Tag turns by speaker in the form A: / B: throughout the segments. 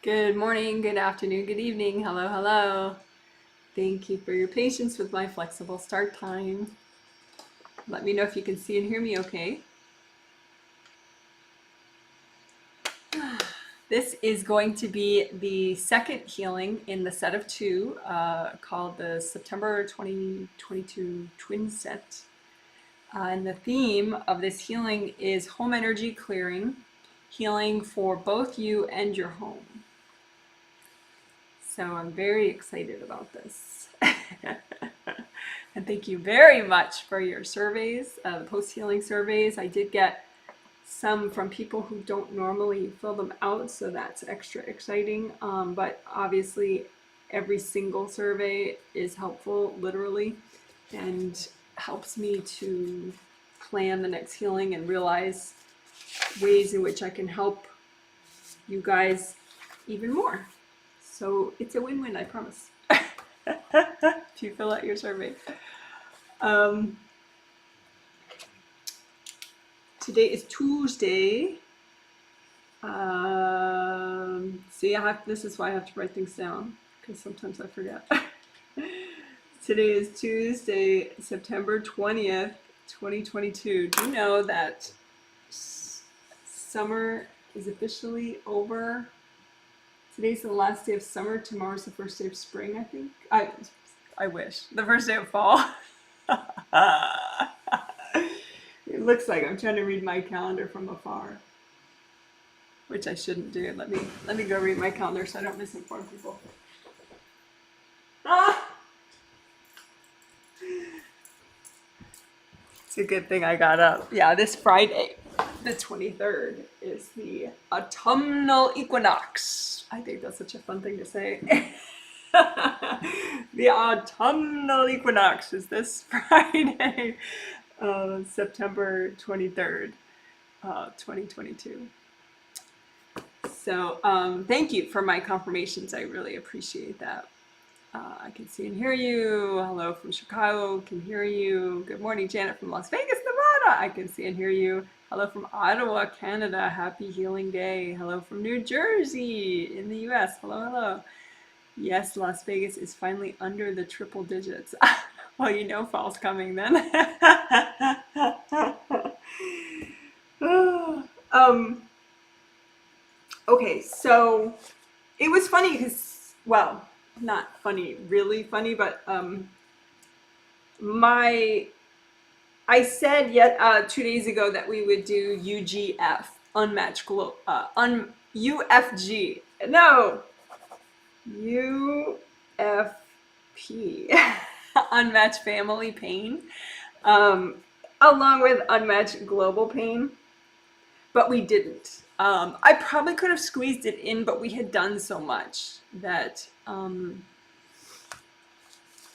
A: Good morning, good afternoon, good evening. Hello, hello. Thank you for your patience with my flexible start time. Let me know if you can see and hear me okay. This is going to be the second healing in the set of two called the September 2022 Twin Set. And the theme of this healing is home energy clearing, healing for both you and your home. So I'm very excited about this. And thank you very much for your surveys, the post-healing surveys. I did get some from people who don't normally fill them out, so that's extra exciting. But obviously, every single survey is helpful, literally, and helps me to plan the next healing and realize ways in which I can help you guys even more. So it's a win-win, I promise. If you fill out your survey. Today is Tuesday. See, this is why I have to write things down, because sometimes I forget. Today is Tuesday, September 20th, 2022. Do you know that summer is officially over? Today's the last day of summer. Tomorrow's the first day of spring, I think. I wish. The first day of fall. It looks like I'm trying to read my calendar from afar, which I shouldn't do. Let me go read my calendar so I don't misinform people. Ah! It's a good thing I got up. Yeah, this Friday, the 23rd, is the autumnal equinox. I think that's such a fun thing to say. The autumnal equinox is this Friday, September 23rd, 2022. So thank you for my confirmations. I really appreciate that. I can see and hear you. Hello from Chicago, can hear you. Good morning, Janet from Las Vegas, Nevada. I can see and hear you. Hello from Ottawa, Canada. Happy Healing Day. Hello from New Jersey in the US. Hello, hello. Yes, Las Vegas is finally under the triple digits. Well, you know fall's coming then. Okay, so it was funny because, well, not funny, really funny, but I said yet 2 days ago that we would do UGF, unmatched UFG. No, UFP, unmatched family pain, along with unmatched global pain, but we didn't. I probably could have squeezed it in, but we had done so much that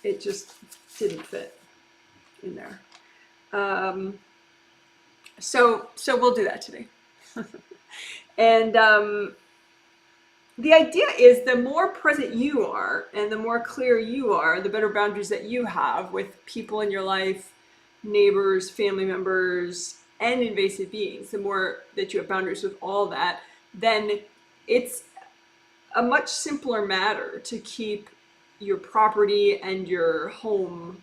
A: it just didn't fit in there. So we'll do that today. And the idea is the more present you are and the more clear you are, the better boundaries that you have with people in your life, neighbors, family members, and invasive beings. The more that you have boundaries with all that, then it's a much simpler matter to keep your property and your home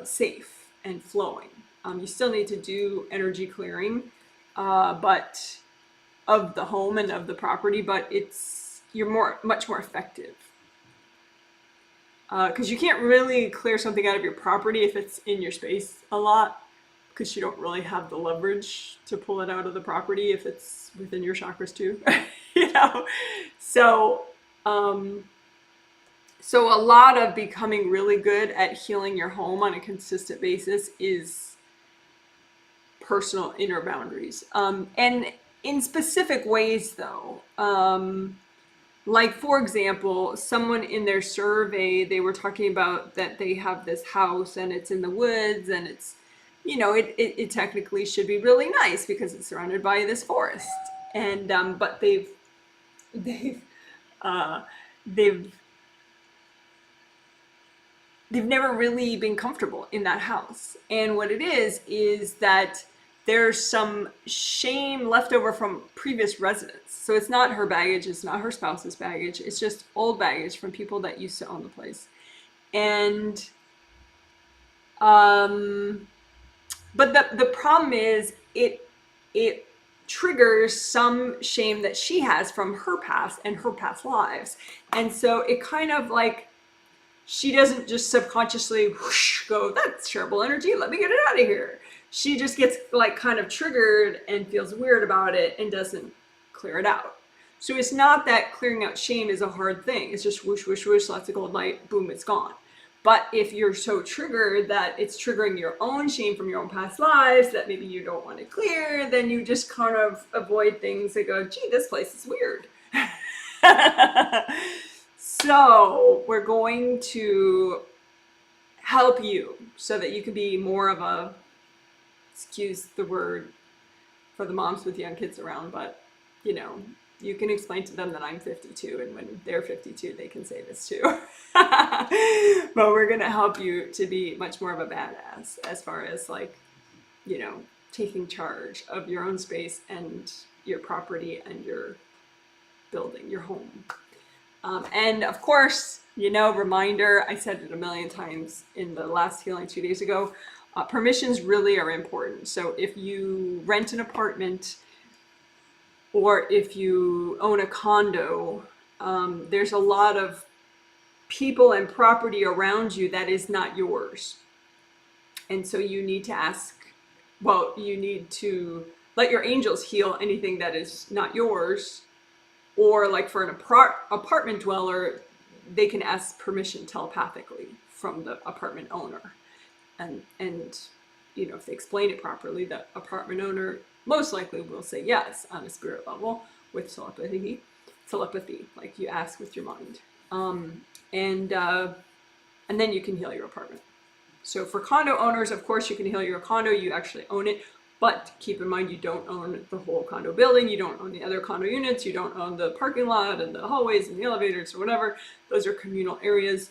A: safe and flowing. You still need to do energy clearing, but of the home and of the property, but you're much more effective. Because you can't really clear something out of your property if it's in your space a lot, because you don't really have the leverage to pull it out of the property if it's within your chakras too. You know, so a lot of becoming really good at healing your home on a consistent basis is personal inner boundaries, and in specific ways though. Like, for example, someone in their survey, they were talking about that they have this house and it's in the woods, and it's, it technically should be really nice because it's surrounded by this forest. And but they've never really been comfortable in that house. And what it is that there's some shame left over from previous residents. So it's not her baggage, it's not her spouse's baggage, it's just old baggage from people that used to own the place. And but the problem is it triggers some shame that she has from her past and her past lives. And so it kind of like, she doesn't just subconsciously whoosh, go, that's terrible energy, let me get it out of here. She just gets like kind of triggered and feels weird about it and doesn't clear it out. So it's not that clearing out shame is a hard thing. It's just whoosh, whoosh, whoosh, lots of gold light, boom, it's gone. But if you're so triggered that it's triggering your own shame from your own past lives that maybe you don't want to clear, then you just kind of avoid things that go, gee, this place is weird. So we're going to help you so that you can be more of a, excuse the word for the moms with young kids around, but you know, you can explain to them that I'm 52, and when they're 52, they can say this too. But we're going to help you to be much more of a badass as far as like, you know, taking charge of your own space and your property and your building, your home. And of course, you know, reminder, I said it a million times in the last healing 2 days ago, permissions really are important. So if you rent an apartment or if you own a condo, there's a lot of people and property around you that is not yours. And so you need to ask, well, you need to let your angels heal anything that is not yours. Or like for an apartment dweller, they can ask permission telepathically from the apartment owner. And you know, if they explain it properly, the apartment owner most likely will say yes on a spirit level with telepathy, like you ask with your mind. And then you can heal your apartment. So for condo owners, of course, you can heal your condo, you actually own it. But keep in mind, you don't own the whole condo building, you don't own the other condo units, you don't own the parking lot and the hallways and the elevators or whatever. Those are communal areas.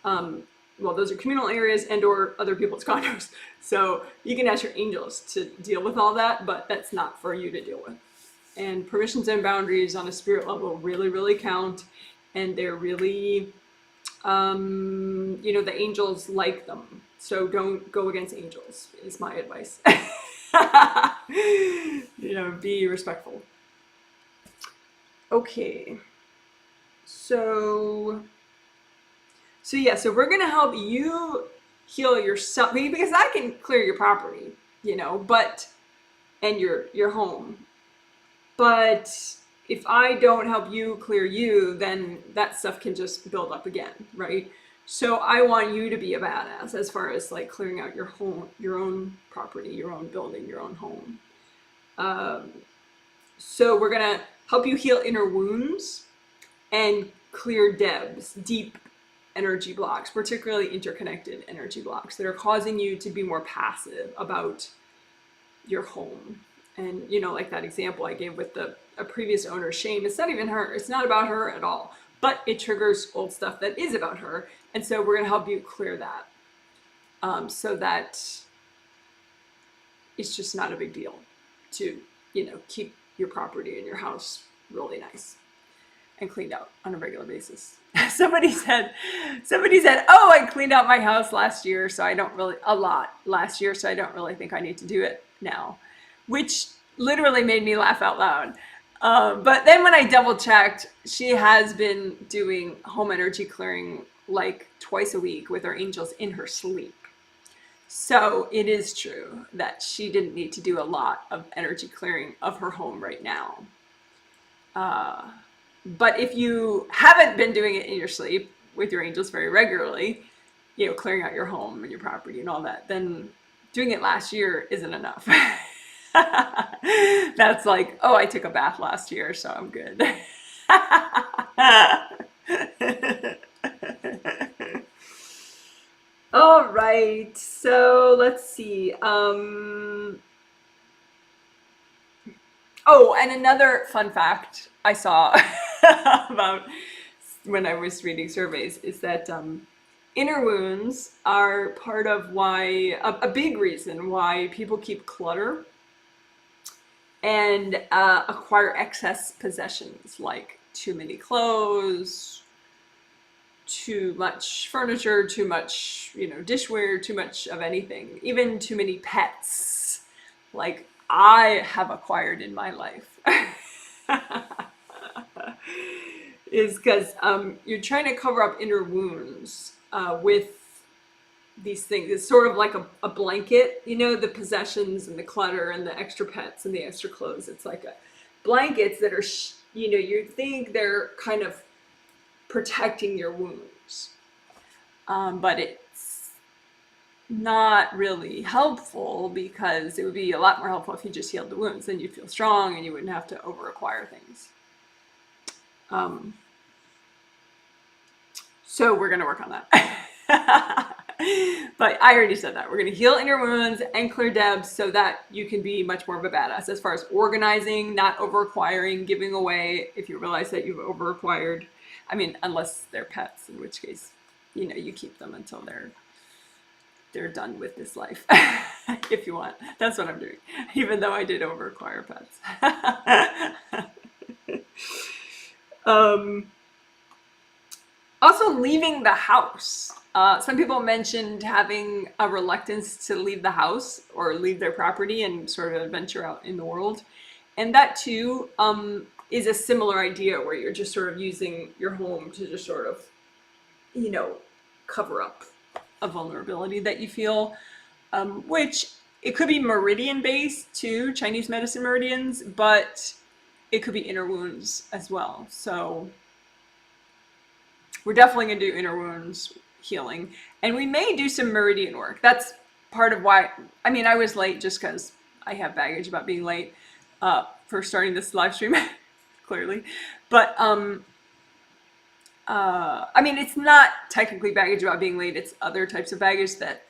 A: Well, those are communal areas and or other people's condos. So you can ask your angels to deal with all that, but that's not for you to deal with. And permissions and boundaries on a spirit level really, really count. And they're really, you know, the angels like them. So don't go against angels, is my advice. You know, be respectful. Okay. So yeah, so we're gonna help you heal yourself, because I can clear your property, you know, but and your home. But if I don't help you clear you, then that stuff can just build up again, right? So I want you to be a badass as far as like clearing out your home, your own property, your own building, your own home. So we're gonna help you heal inner wounds and clear debs, deep energy blocks, particularly interconnected energy blocks that are causing you to be more passive about your home. And you know, like that example I gave with a previous owner's shame, it's not even her, it's not about her at all, but it triggers old stuff that is about her. And so we're going to help you clear that, so that it's just not a big deal to, you know, keep your property and your house really nice and cleaned out on a regular basis. Somebody said, oh, I cleaned out my house last year, so I don't really, a lot last year, so I don't really think I need to do it now, which literally made me laugh out loud. But then when I double checked, she has been doing home energy clearing like twice a week with her angels in her sleep. So it is true that she didn't need to do a lot of energy clearing of her home right now. But if you haven't been doing it in your sleep with your angels very regularly, you know, clearing out your home and your property and all that, then doing it last year isn't enough. That's like, oh, I took a bath last year, so I'm good. All right, so let's see. Oh, and another fun fact I saw about when I was reading surveys is that inner wounds are part of why, a big reason why people keep clutter and acquire excess possessions like too many clothes, too much furniture, too much, dishware, too much of anything, even too many pets, like I have acquired in my life. Is because you're trying to cover up inner wounds with these things. It's sort of like a blanket, the possessions and the clutter and the extra pets and the extra clothes. It's like blankets that are, you think they're kind of protecting your wounds. But it's not really helpful, because it would be a lot more helpful if you just healed the wounds. Then you'd feel strong and you wouldn't have to over-acquire things. So we're going to work on that. But I already said that. We're going to heal inner wounds and clear debts so that you can be much more of a badass as far as organizing, not over-acquiring, giving away if you realize that you've over-acquired. I mean, unless they're pets, in which case, you keep them until they're done with this life. If you want. That's what I'm doing. Even though I did over-acquire pets. Also, leaving the house. Some people mentioned having a reluctance to leave the house or leave their property and sort of venture out in the world. And that too is a similar idea, where you're just sort of using your home to just sort of, cover up a vulnerability that you feel, which it could be meridian based too, Chinese medicine meridians, but it could be inner wounds as well. So we're definitely going to do inner wounds healing, and we may do some meridian work. That's part of why, I was late just because I have baggage about being late for starting this live stream, clearly. But it's not technically baggage about being late. It's other types of baggage that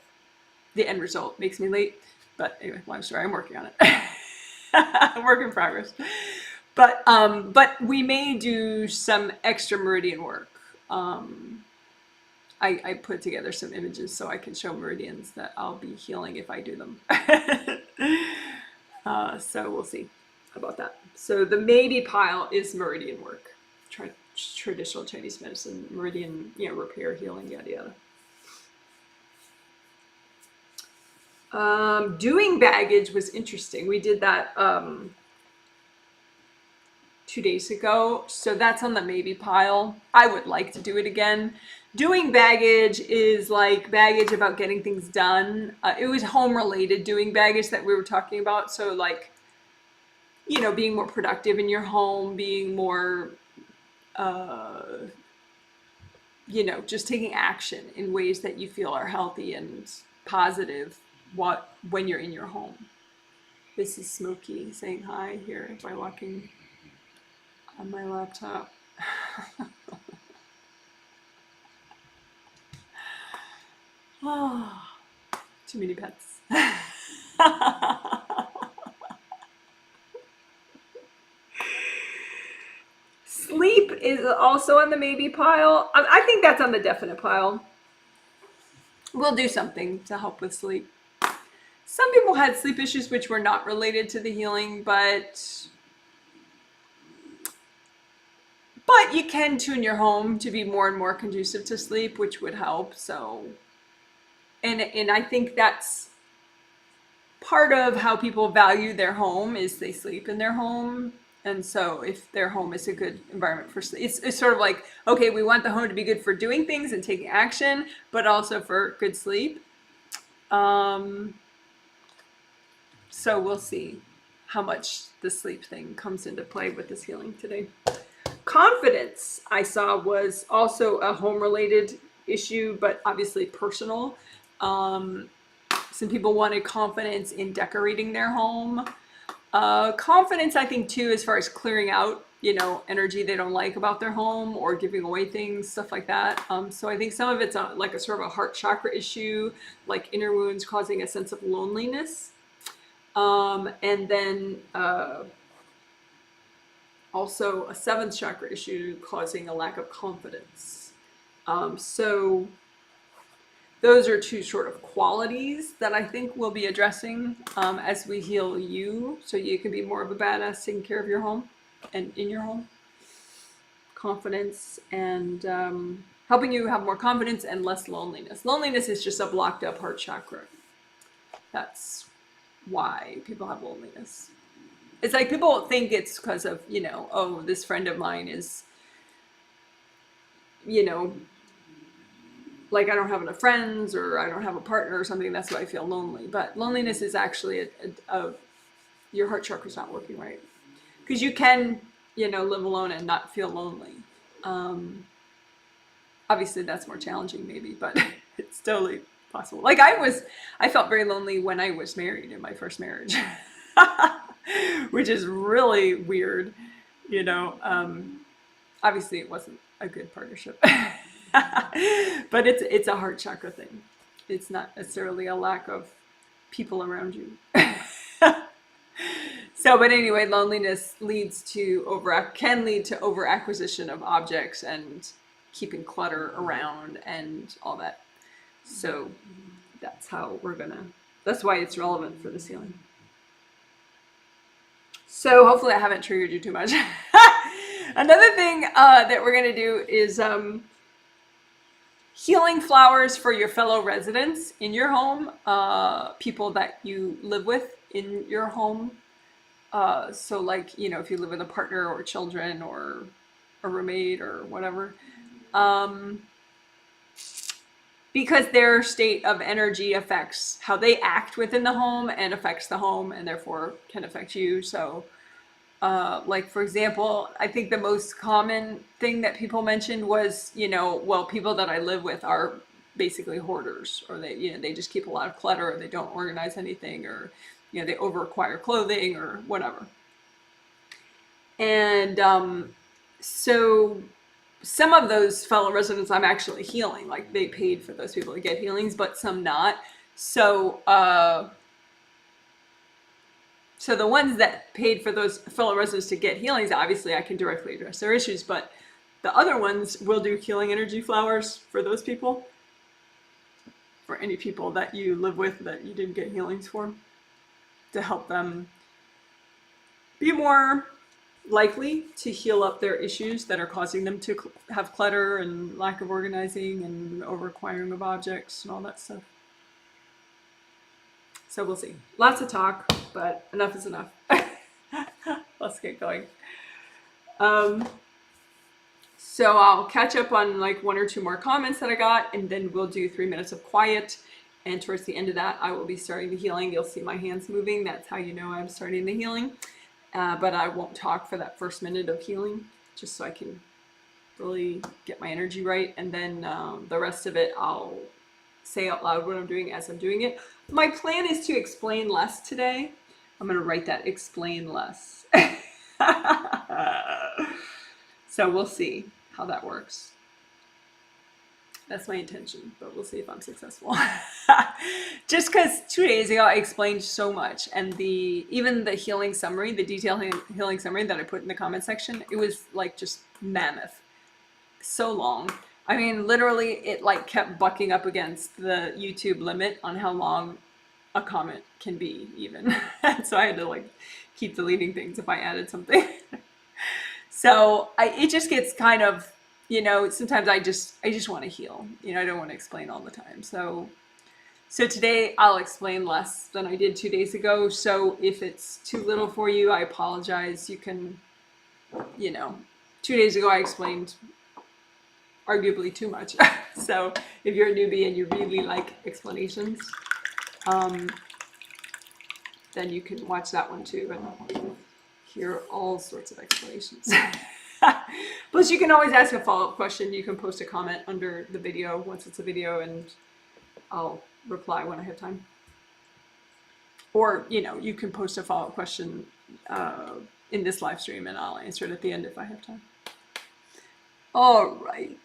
A: the end result makes me late. But anyway, long story, I'm working on it. Work in progress. But we may do some extra meridian work. I put together some images so I can show meridians that I'll be healing if I do them. So we'll see about that. So the maybe pile is meridian work. Traditional Chinese medicine, meridian, repair, healing, yada yada. Doing baggage was interesting. We did that 2 days ago, so that's on the maybe pile. I would like to do it again. Doing baggage is like baggage about getting things done. It was home related doing baggage that we were talking about. So like, being more productive in your home, being more, just taking action in ways that you feel are healthy and positive when you're in your home. This is Smokey saying hi here by walking on my laptop. Oh, too many pets. Sleep is also on the maybe pile. I think that's on the definite pile. We'll do something to help with sleep. Some people had sleep issues which were not related to the healing, but you can tune your home to be more and more conducive to sleep, which would help. So, and I think that's part of how people value their home, is they sleep in their home. And so if their home is a good environment for sleep, it's sort of like, okay, we want the home to be good for doing things and taking action, but also for good sleep. So we'll see how much the sleep thing comes into play with this healing today. Confidence, I saw, was also a home-related issue, but obviously personal. Some people wanted confidence in decorating their home. Confidence, I think, too, as far as clearing out, energy they don't like about their home, or giving away things, stuff like that. So I think some of it's like a sort of a heart chakra issue, like inner wounds causing a sense of loneliness. And then also a seventh chakra issue causing a lack of confidence. So those are two sort of qualities that I think we'll be addressing as we heal you, so you can be more of a badass taking care of your home and in your home. Confidence and helping you have more confidence and less loneliness. Loneliness is just a blocked up heart chakra. That's why people have loneliness. It's like people think it's because of, you know, oh, this friend of mine is, you know, like I don't have enough friends or I don't have a partner or something. That's why I feel lonely. But loneliness is actually your heart chakra's not working right. Because you can, you know, live alone and not feel lonely. Obviously that's more challenging maybe, but it's totally possible. Like I felt very lonely when I was married in my first marriage, which is really weird, you know. Obviously it wasn't a good partnership, but it's a heart chakra thing. It's not necessarily a lack of people around you. So, but anyway, loneliness can lead to over acquisition of objects and keeping clutter around and all that. So that's that's why it's relevant for this healing. So hopefully I haven't triggered you too much. Another thing that we're gonna do is healing flowers for your fellow residents in your home, people that you live with in your home. So like, you know, if you live with a partner or children or a roommate or whatever, because their state of energy affects how they act within the home and affects the home and therefore can affect you. So like, for example, I think the most common thing that people mentioned was, you know, well, people that I live with are basically hoarders, or they, you know, they just keep a lot of clutter, or they don't organize anything, or, you know, they over acquire clothing or whatever. And so some of those fellow residents I'm actually healing, like they paid for those people to get healings, but some not. So so the ones that paid for those fellow residents to get healings, obviously I can directly address their issues, but the other ones will do healing energy flowers for those people, for any people that you live with that you didn't get healings for, to help them be more likely to heal up their issues that are causing them to have clutter and lack of organizing and over acquiring of objects and all that stuff. So we'll see. Lots of talk, but enough is enough. Let's get going. So I'll catch up on like 1 or 2 more comments that I got, and then we'll do 3 minutes of quiet. And towards the end of that, I will be starting the healing. You'll see my hands moving. That's how you know I'm starting the healing. But I won't talk for that first minute of healing, just so I can really get my energy right. And then the rest of it, I'll say out loud what I'm doing as I'm doing it. My plan is to explain less today. I'm going to write that, explain less. So we'll see how that works. That's my intention, but we'll see if I'm successful. Just because 2 days ago I explained so much, and even the healing summary, the detailed healing summary that I put in the comment section, it was like just mammoth. So long. I mean, literally it like kept bucking up against the YouTube limit on how long a comment can be even. So I had to like keep deleting things if I added something. So it just gets kind of, you know, sometimes I just want to heal. You know, I don't want to explain all the time. So today I'll explain less than I did 2 days ago. So if it's too little for you, I apologize. You can, you know, 2 days ago I explained arguably too much. So if you're a newbie and you really like explanations, then you can watch that one too and hear all sorts of explanations. Plus you can always ask a follow-up question. You can post a comment under the video once it's a video, and I'll reply when I have time. Or, you know, you can post a follow-up question in this live stream and I'll answer it at the end if I have time. All right.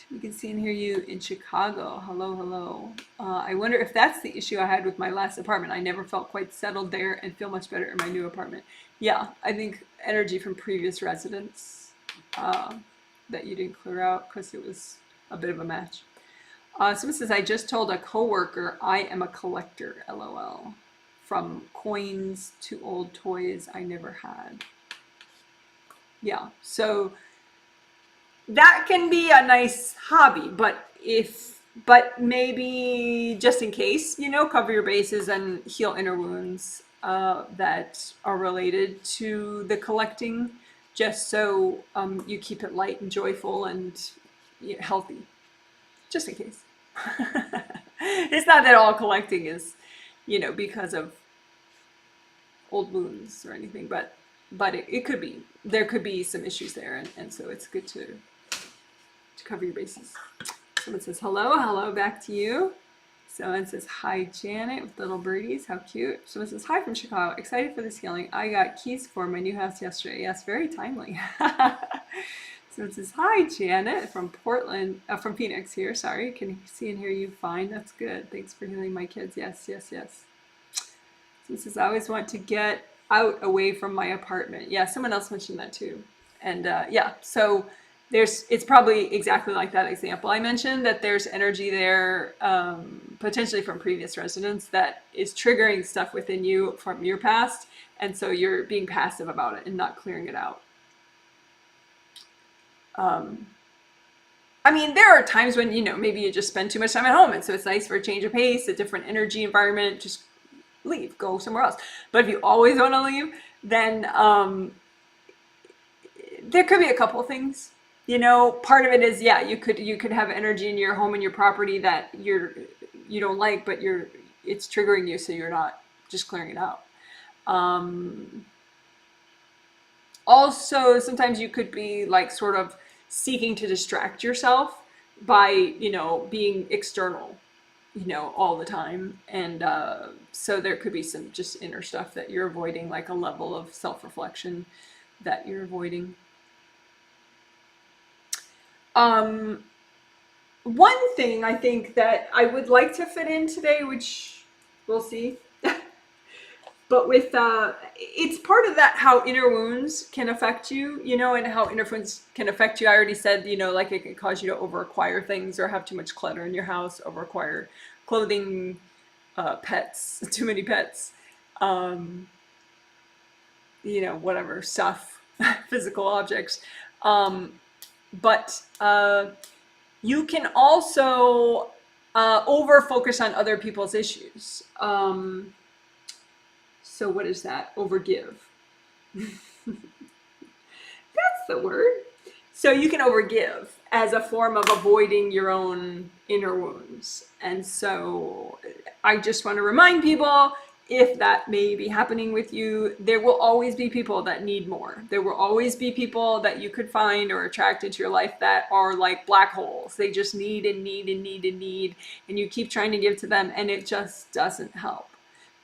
A: We can see and hear you in Chicago. Hello, hello. I wonder if that's the issue I had with my last apartment. I never felt quite settled there and feel much better in my new apartment. Yeah, I think energy from previous residents that you didn't clear out because it was a bit of a match. Someone says, I just told a coworker I am a collector, LOL. From coins to old toys I never had. Yeah, so that can be a nice hobby, but maybe just in case, cover your bases and heal inner wounds that are related to the collecting, just so you keep it light and joyful and healthy, just in case. It's not that all collecting is, because of old wounds or anything, but it could be. There could be some issues there, and so it's good to cover your bases. Someone says, hello, back to you. Someone says, hi, Janet, with little birdies. How cute. Someone says, hi from Chicago. Excited for this healing. I got keys for my new house yesterday. Yes, very timely. Someone says, hi, Janet, from Portland, from Phoenix here. Sorry, can see and hear you fine. That's good. Thanks for healing my kids. Yes. Someone says, I always want to get out away from my apartment. Yeah, someone else mentioned that too. And yeah, so it's probably exactly like that example I mentioned, that there's energy there, potentially from previous residents, that is triggering stuff within you from your past, and so you're being passive about it and not clearing it out. I mean, there are times when, maybe you just spend too much time at home, and so it's nice for a change of pace, a different energy environment, just leave, go somewhere else. But if you always want to leave, then there could be a couple things. Part of it is, yeah, you could have energy in your home and your property that you don't like, but it's triggering you, so you're not just clearing it out. Also, sometimes you could be like sort of seeking to distract yourself by, being external, all the time. And so there could be some just inner stuff that you're avoiding, like a level of self-reflection that you're avoiding. One thing I think that I would like to fit in today, which we'll see, but with it's part of that, how inner wounds can affect you, and how inner wounds can affect you. I already said, like it can cause you to over-acquire things or have too much clutter in your house, over-acquire clothing, pets, too many pets, whatever stuff, physical objects. But you can also over focus on other people's issues. So what is that? Overgive. That's the word. So you can overgive as a form of avoiding your own inner wounds. And so I just want to remind people, if that may be happening with you, there will always be people that need more. There will always be people that you could find or attract into your life that are like black holes. They just need and need and need and need, and you keep trying to give to them, and it just doesn't help,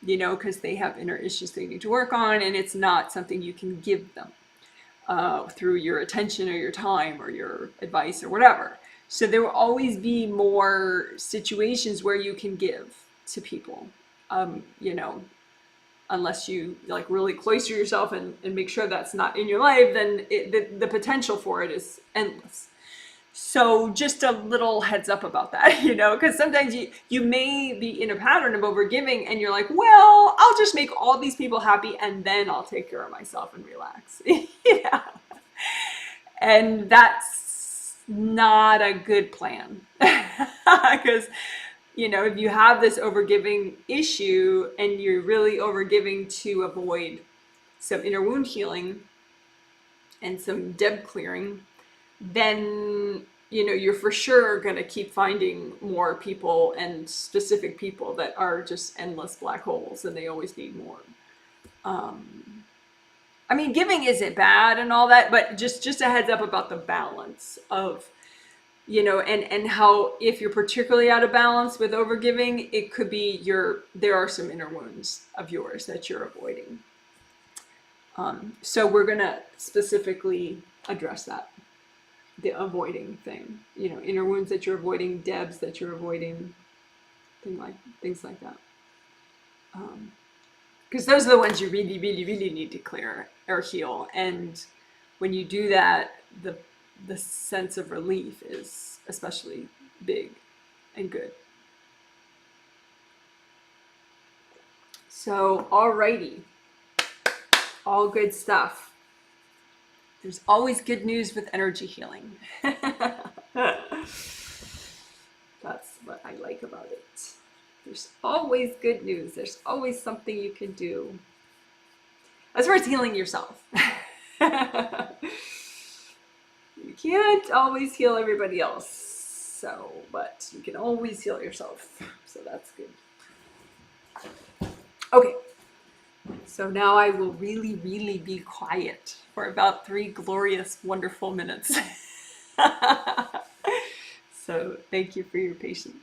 A: because they have inner issues they need to work on, and it's not something you can give them through your attention or your time or your advice or whatever. So there will always be more situations where you can give to people. Unless you like really cloister yourself and make sure that's not in your life, then the potential for it is endless. So just a little heads up about that, because sometimes you may be in a pattern of overgiving, and you're like, well, I'll just make all these people happy and then I'll take care of myself and relax. Yeah. And that's not a good plan, because if you have this overgiving issue and you're really overgiving to avoid some inner wound healing and some deb clearing, then you're for sure going to keep finding more people and specific people that are just endless black holes, and they always need more. I mean, giving isn't bad and all that, but just a heads up about the balance of, and how, if you're particularly out of balance with overgiving, it could be there are some inner wounds of yours that you're avoiding. So we're going to specifically address that, the avoiding thing, inner wounds that you're avoiding, debs that you're avoiding, things like that. Because those are the ones you really, really, really need to clear or heal. And when you do that, the sense of relief is especially big. and good. So, alrighty, all good stuff. There's always good news with energy healing. That's what I like about it. There's always good news. There's always something you can do. As far as healing yourself. You can't always heal everybody else. So, but you can always heal yourself. So that's good. Okay. So now I will really, really be quiet for about 3 glorious, wonderful minutes. So thank you for your patience.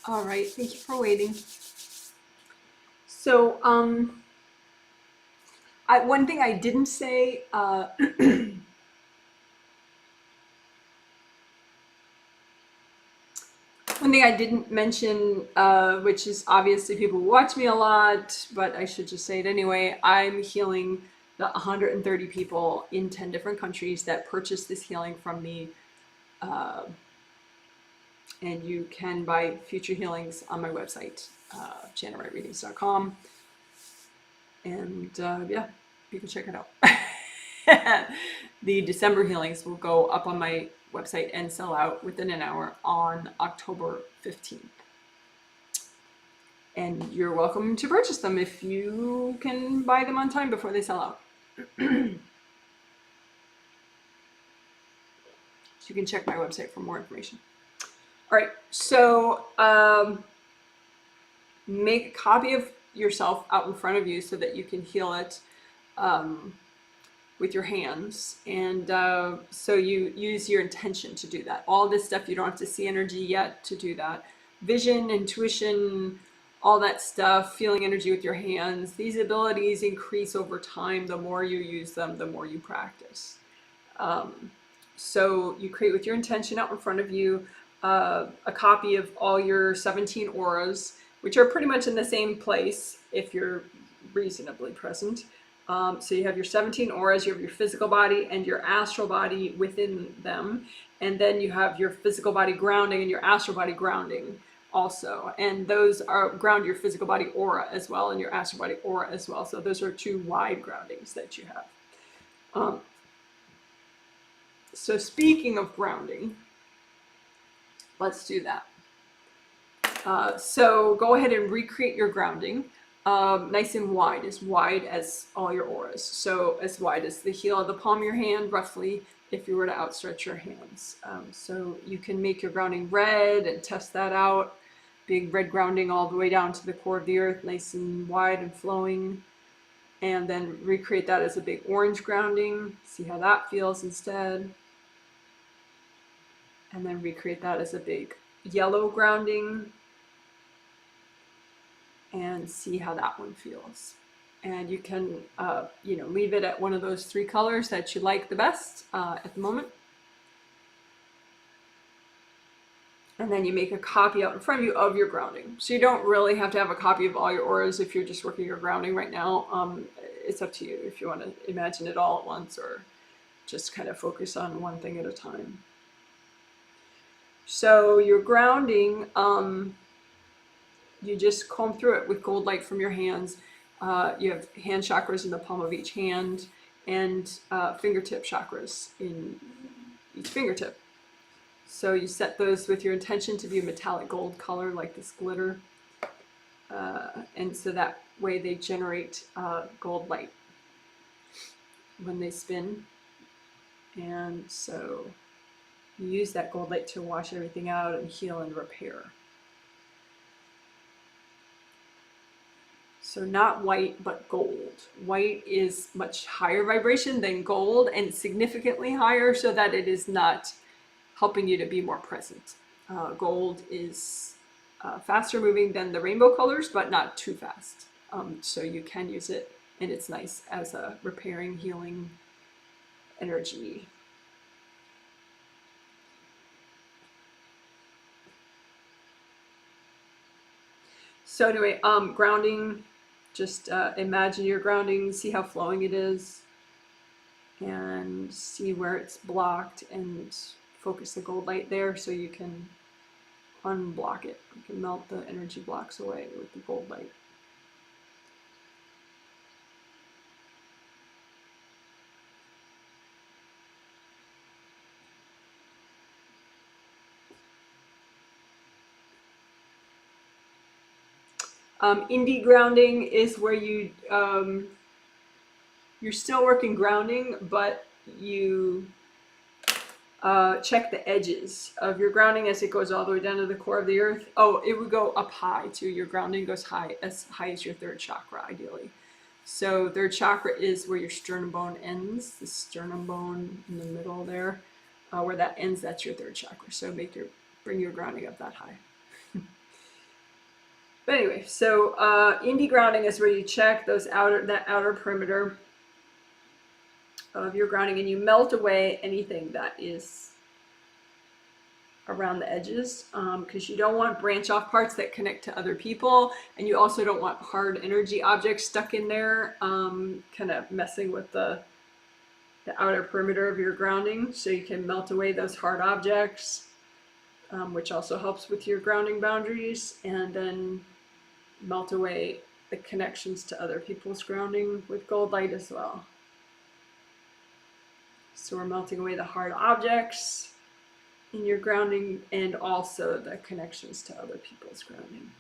A: All right, thank you for waiting. So, one thing I didn't say, one thing I didn't mention, which is obvious to people who watch me a lot, but I should just say it anyway, I'm healing the 130 people in 10 different countries that purchased this healing from me. And you can buy future healings on my website, janetwrightreadings.com. And yeah, you can check it out. The December healings will go up on my website and sell out within an hour on October 15th. And you're welcome to purchase them if you can buy them on time before they sell out. So you can check my website for more information. All right, so make a copy of yourself out in front of you so that you can heal it with your hands. And so you use your intention to do that. All this stuff, you don't have to see energy yet to do that. Vision, intuition, all that stuff, feeling energy with your hands. These abilities increase over time. The more you use them, the more you practice. So you create with your intention out in front of you a copy of all your 17 auras, which are pretty much in the same place if you're reasonably present. So you have your 17 auras, you have your physical body and your astral body within them. And then you have your physical body grounding and your astral body grounding also. And those are ground your physical body aura as well and your astral body aura as well. So those are two wide groundings that you have. So speaking of grounding, let's do that. So go ahead and recreate your grounding. Nice and wide as all your auras. So as wide as the heel of the palm of your hand, roughly, if you were to outstretch your hands. So you can make your grounding red and test that out. Big red grounding all the way down to the core of the earth, nice and wide and flowing. And then recreate that as a big orange grounding. See how that feels instead. And then recreate that as a big yellow grounding. And see how that one feels. And you can, leave it at one of those three colors that you like the best at the moment. And then you make a copy out in front of you of your grounding. So you don't really have to have a copy of all your auras if you're just working your grounding right now. It's up to you if you want to imagine it all at once or just kind of focus on one thing at a time. So your grounding, you just comb through it with gold light from your hands. You have hand chakras in the palm of each hand and fingertip chakras in each fingertip. So you set those with your intention to be a metallic gold color like this glitter. And so that way they generate gold light when they spin. And so you use that gold light to wash everything out and heal and repair. So not white, but gold. White is much higher vibration than gold and significantly higher so that it is not helping you to be more present. Gold is faster moving than the rainbow colors, but not too fast. So you can use it and it's nice as a repairing, healing energy. So anyway, grounding, just imagine your grounding, see how flowing it is, and see where it's blocked, and focus the gold light there so you can unblock it. You can melt the energy blocks away with the gold light. Indie grounding is where you you're still working grounding, but you check the edges of your grounding as it goes all the way down to the core of the earth. Oh, it would go up high too. Your grounding goes high as your third chakra, ideally. So third chakra is where your sternum bone ends. The sternum bone in the middle there, where that ends, that's your third chakra. So bring your grounding up that high. But anyway, so indie grounding is where you check that outer perimeter of your grounding, and you melt away anything that is around the edges, because you don't want branch off parts that connect to other people, and you also don't want hard energy objects stuck in there, kind of messing with the outer perimeter of your grounding. So you can melt away those hard objects, which also helps with your grounding boundaries, and then melt away the connections to other people's grounding with gold light as well. So we're melting away the hard objects in your grounding and also the connections to other people's grounding.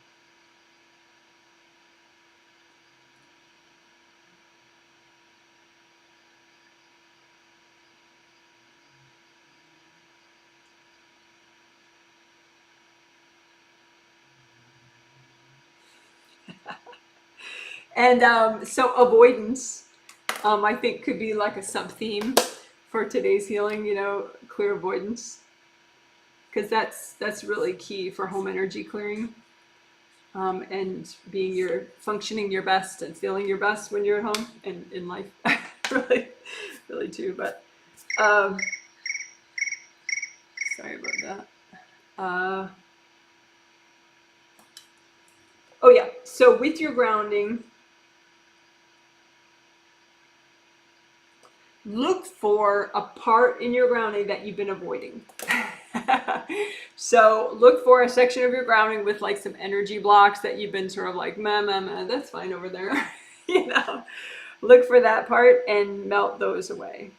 A: And so avoidance, I think, could be like a sub-theme for today's healing, clear avoidance. Because that's really key for home energy clearing, and functioning your best and feeling your best when you're at home and in life. really, really too. But sorry about that. Oh yeah, so with your grounding, look for a part in your grounding that you've been avoiding. So look for a section of your grounding with like some energy blocks that you've been sort of like, that's fine over there. Look for that part and melt those away.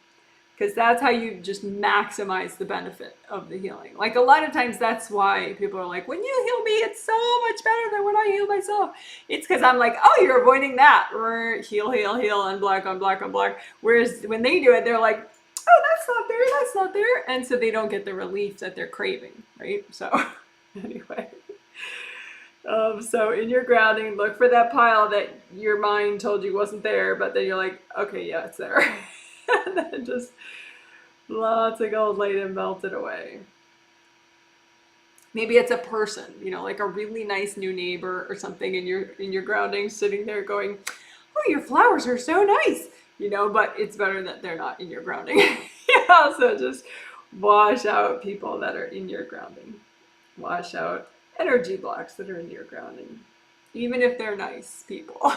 A: Because that's how you just maximize the benefit of the healing. Like a lot of times that's why people are like, when you heal me, it's so much better than when I heal myself. It's because I'm like, oh, you're avoiding that. Or heal, unblock, unblock, unblock. Whereas when they do it, they're like, oh, that's not there. And so they don't get the relief that they're craving, right? So anyway. So in your grounding, look for that pile that your mind told you wasn't there, but then you're like, okay, yeah, it's there. And then just lots of gold light and melt it away. Maybe it's a person, like a really nice new neighbor or something in your grounding, sitting there going, oh, your flowers are so nice, but it's better that they're not in your grounding. So just wash out people that are in your grounding. Wash out energy blocks that are in your grounding, even if they're nice people.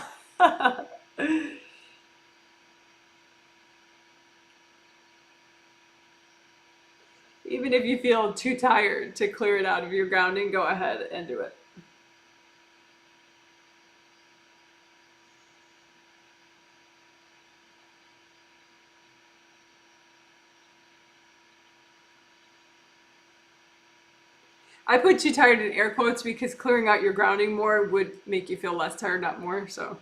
A: Even if you feel too tired to clear it out of your grounding, go ahead and do it. I put too tired in air quotes because clearing out your grounding more would make you feel less tired, not more. So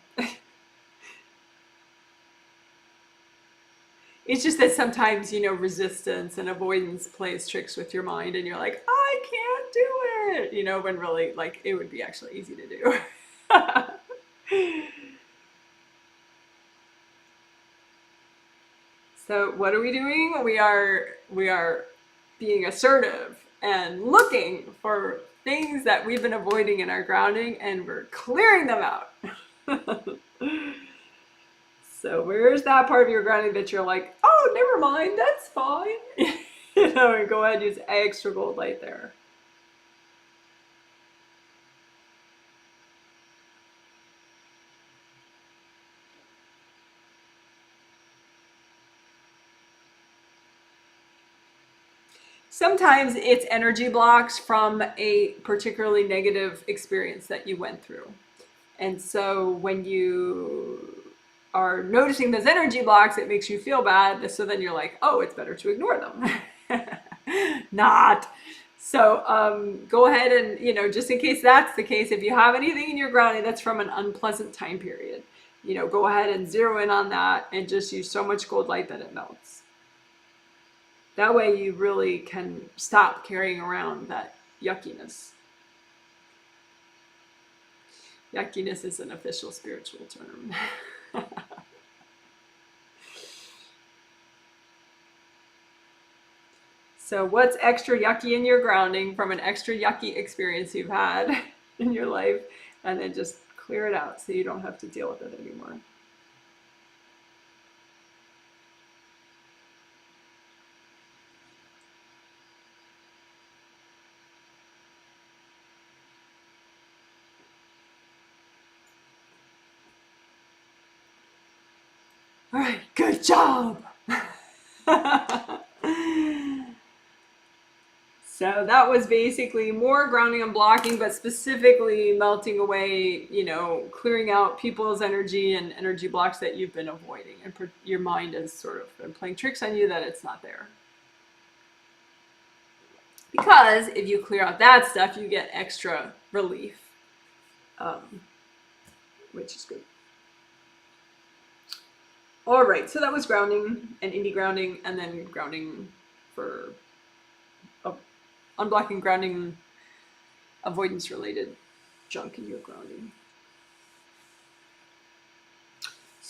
A: it's just that sometimes, resistance and avoidance plays tricks with your mind and you're like, I can't do it, when really like it would be actually easy to do. So what are we doing? We are being assertive and looking for things that we've been avoiding in our grounding, and we're clearing them out. So where's that part of your grounding that you're like, oh, never mind, that's fine. And go ahead and use extra gold light there. Sometimes it's energy blocks from a particularly negative experience that you went through. And so when you are noticing those energy blocks, it makes you feel bad. So then you're like, oh, it's better to ignore them. Not. So go ahead and, just in case that's the case, if you have anything in your grounding that's from an unpleasant time period, go ahead and zero in on that and just use so much gold light that it melts. That way you really can stop carrying around that yuckiness. Yuckiness is an official spiritual term. So what's extra yucky in your grounding from an extra yucky experience you've had in your life? And then just clear it out so you don't have to deal with it anymore. All right, good job. So that was basically more grounding and blocking, but specifically melting away, clearing out people's energy and energy blocks that you've been avoiding. And your mind has sort of been playing tricks on you that it's not there. Because if you clear out that stuff, you get extra relief, which is good. All right, so that was grounding and indie grounding, and then grounding for unblocking grounding avoidance related junk in your grounding.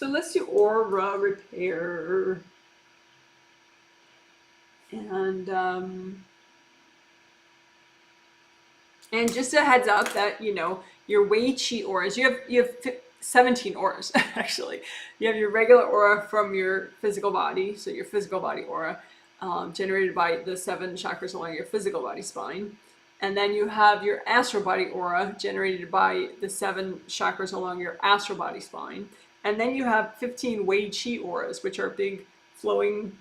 A: So let's do aura repair. And just a heads up that, you know, your Wei Qi auras, you have 17 auras actually. You have your regular aura from your physical body, so your physical body aura, generated by the 7 chakras along your physical body spine. And then you have your astral body aura generated by the 7 chakras along your astral body spine. And then you have 15 Wei Qi auras, which are big flowing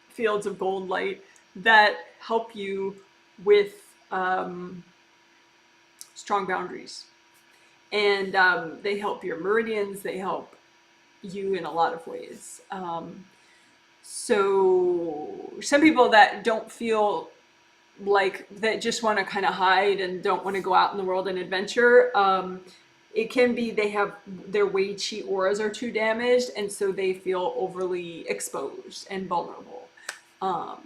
A: fields of gold light that help you with strong boundaries. And they help your meridians, they help you in a lot of ways. So some people that don't feel like, that just want to kind of hide and don't want to go out in the world and adventure, it can be they have their Wei Qi auras are too damaged, and so they feel overly exposed and vulnerable.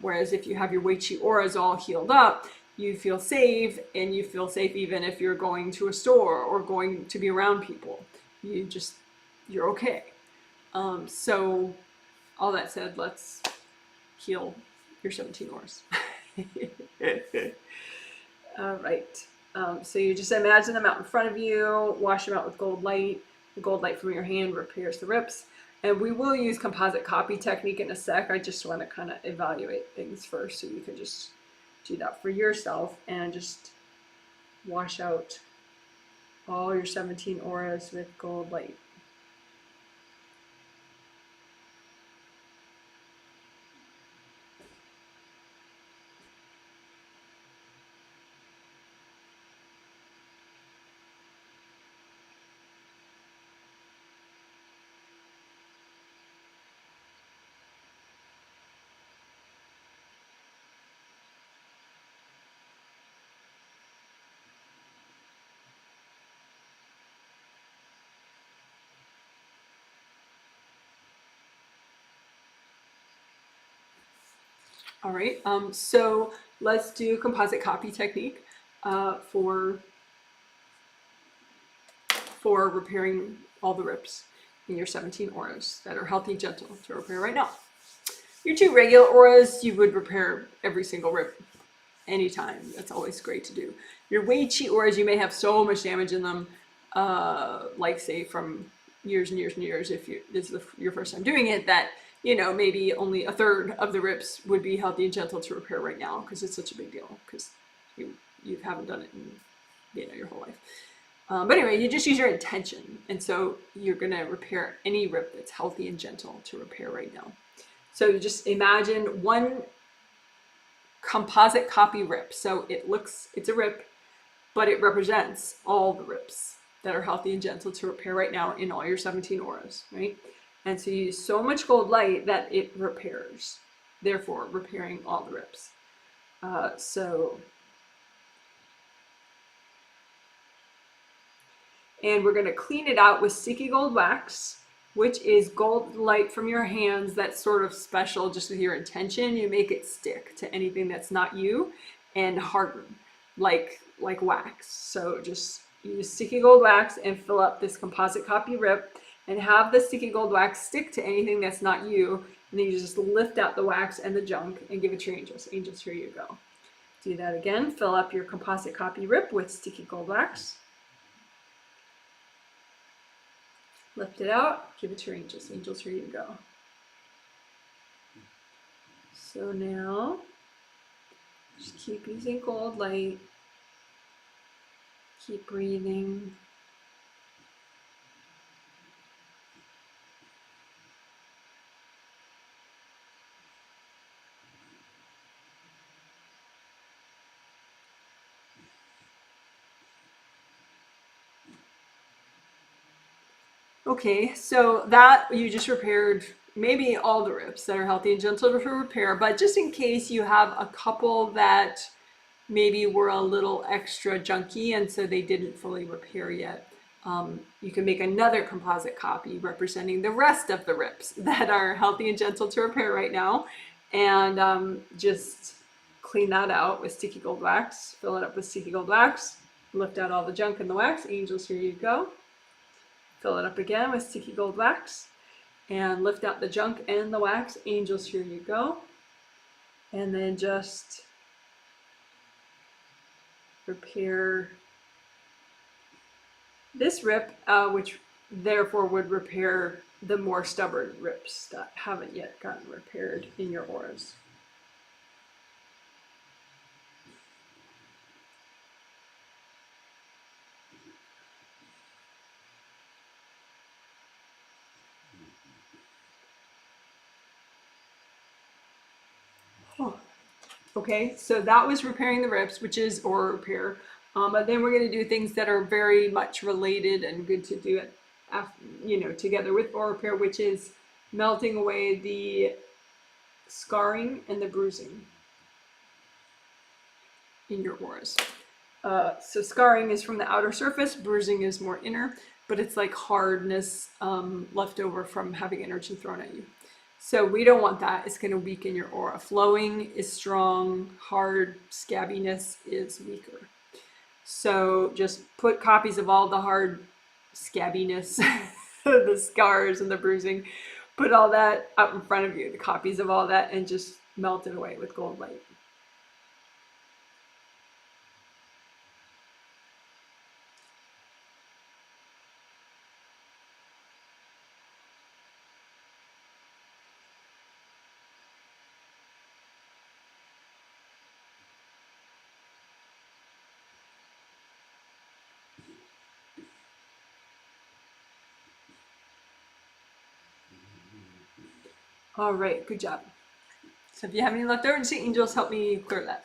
A: Whereas if you have your Wei Qi auras all healed up, you feel safe, and you feel safe even if you're going to a store or going to be around people. You're okay. So all that said, let's heal your 17 auras. All right. So you just imagine them out in front of you, wash them out with gold light. The gold light from your hand repairs the rips. And we will use composite copy technique in a sec. I just want to kind of evaluate things first, so you can just do that for yourself and just wash out all your 17 auras with gold light. All right, so let's do composite copy technique for repairing all the rips in your 17 auras that are healthy and gentle to repair right now. Your 2 regular auras, you would repair every single rip anytime. That's always great to do. Your Wei Qi auras, you may have so much damage in them, like say from years and years and years, if this is your first time doing it, that, you know, maybe only a third of the rips would be healthy and gentle to repair right now, because it's such a big deal, because you haven't done it in, you know, your whole life. But anyway, you just use your intention, and so you're going to repair any rip that's healthy and gentle to repair right now. So just imagine one composite copy rip. So it's a rip, but it represents all the rips that are healthy and gentle to repair right now in all your 17 auras, right? And so you use so much gold light that it repairs, therefore repairing all the rips. And we're going to clean it out with sticky gold wax, which is gold light from your hands that's sort of special just with your intention. You make it stick to anything that's not you and harden like wax. So just use sticky gold wax and fill up this composite copy rip and have the sticky gold wax stick to anything that's not you. And then you just lift out the wax and the junk and give it to your angels. Angels, here you go. Do that again. Fill up your composite copy rip with sticky gold wax. Lift it out, give it to your angels. Angels, here you go. So now, just keep using gold light. Keep breathing. Okay, so that you just repaired maybe all the rips that are healthy and gentle to repair, but just in case you have a couple that maybe were a little extra junky and so they didn't fully repair yet, you can make another composite copy representing the rest of the rips that are healthy and gentle to repair right now, and just clean that out with sticky gold wax. Fill it up with sticky gold wax, lift out all the junk in the wax. Angels, here you go. Fill it up again with sticky gold wax and lift out the junk and the wax. Angels, here you go. And then just repair this rip, which therefore would repair the more stubborn rips that haven't yet gotten repaired in your auras. Okay, so that was repairing the rips, which is aura repair. But then we're going to do things that are very much related and good to do it, together with aura repair, which is melting away the scarring and the bruising in your auras. So scarring is from the outer surface, bruising is more inner, but it's like hardness left over from having energy thrown at you. So we don't want that. It's going to weaken your aura. Flowing is strong, hard, scabbiness is weaker. So just put copies of all the hard scabbiness, the scars and the bruising, put all that out in front of you, the copies of all that, and just melt it away with gold light. All right, good job. So if you have any left over, angels, help me clear that.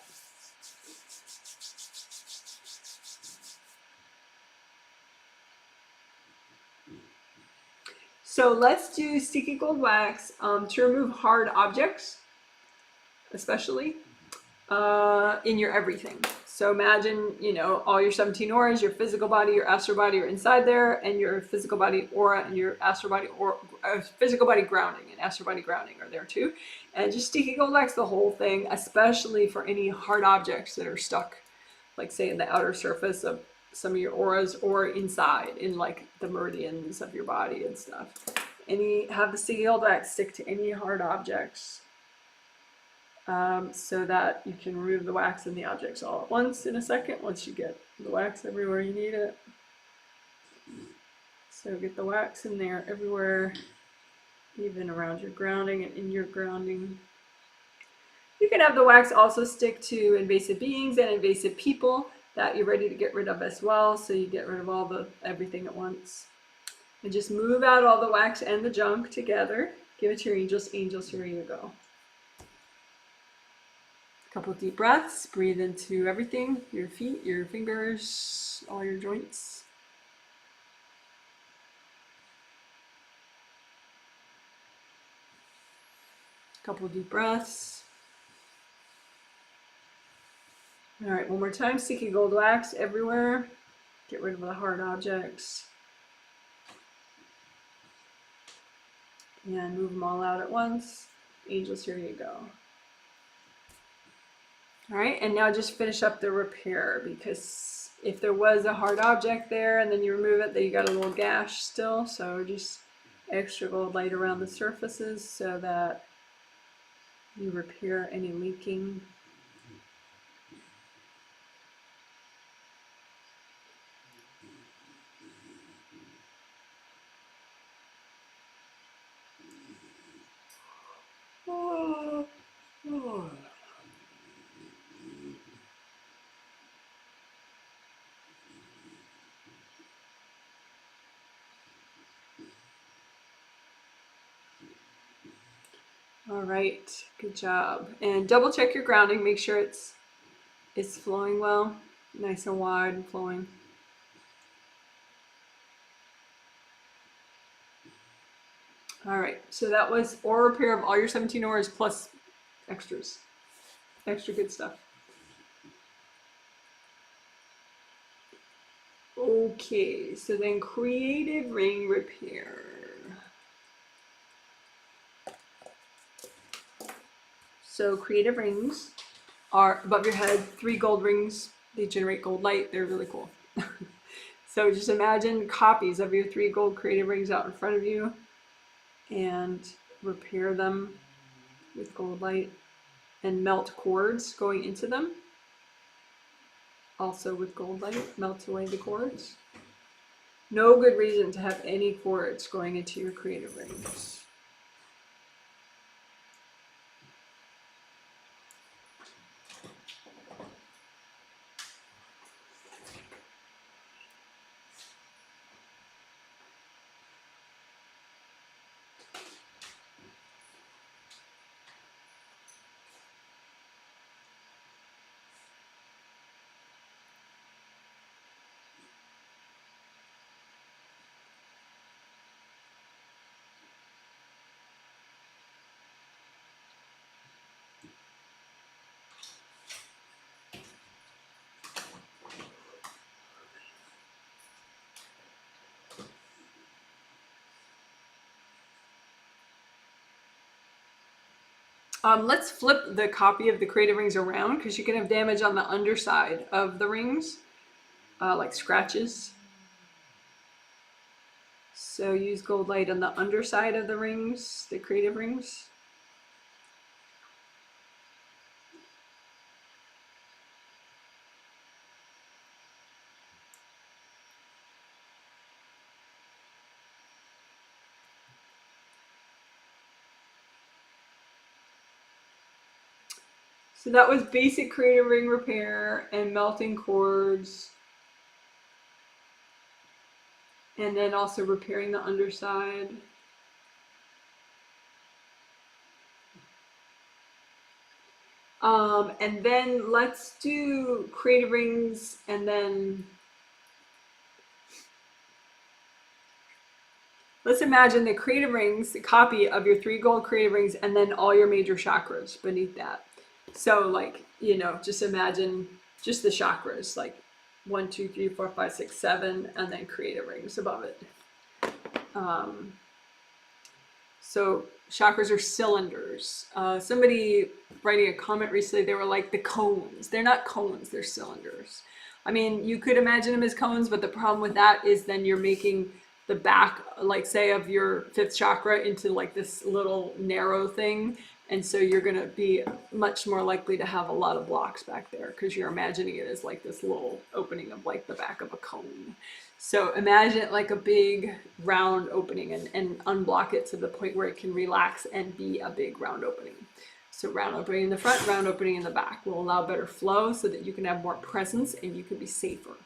A: So let's do sticky gold wax to remove hard objects, especially in your everything. So imagine, all your 17 auras, your physical body, your astral body are inside there, and your physical body aura and your astral body or physical body grounding and astral body grounding are there too. And just sticky gold wax the whole thing, especially for any hard objects that are stuck, like say in the outer surface of some of your auras or inside in like the meridians of your body and stuff. Have the sticky gold wax stick to any hard objects. So that you can remove the wax and the objects all at once in a second once you get the wax everywhere you need it. So get the wax in there everywhere, even around your grounding and in your grounding. You can have the wax also stick to invasive beings and invasive people that you're ready to get rid of as well, so you get rid of everything at once. And just move out all the wax and the junk together. Give it to your angels. Angels, here you go. Couple deep breaths, breathe into everything, your feet, your fingers, all your joints. Couple deep breaths. All right, one more time, sticky gold wax everywhere. Get rid of the hard objects. And move them all out at once. Angels, here you go. All right, and now just finish up the repair, because if there was a hard object there and then you remove it, then you got a little gash still. So just extra gold light around the surfaces so that you repair any leaking. All right, good job. And double check your grounding, make sure it's flowing well, nice and wide and flowing. All right, so that was aura repair of all your 17 auras plus extras, extra good stuff. Okay, so then creative ring repair. So creative rings are above your head, 3 gold rings. They generate gold light. They're really cool. So just imagine copies of your 3 gold creative rings out in front of you and repair them with gold light and melt cords going into them. Also with gold light, melts away the cords. No good reason to have any cords going into your creative rings. Let's flip the copy of the creative rings around because you can have damage on the underside of the rings, like scratches. So use gold light on the underside of the rings, the creative rings. So that was basic creative ring repair and melting cords. And then also repairing the underside. And then let's do creative rings and then let's imagine the creative rings, the copy of your 3 gold creative rings, and then all your major chakras beneath that. So like, you know, just imagine just the chakras, like 1, 2, 3, 4, 5, 6, 7, and then creative rings above it. So chakras are cylinders. Somebody writing a comment recently, they were like the cones. They're not cones, they're cylinders. I mean, you could imagine them as cones, but the problem with that is then you're making the back, like say of your 5th chakra into like this little narrow thing. And so you're going to be much more likely to have a lot of blocks back there because you're imagining it as like this little opening of like the back of a cone. So imagine it like a big round opening and unblock it to the point where it can relax and be a big round opening. So round opening in the front, round opening in the back will allow better flow so that you can have more presence and you can be safer.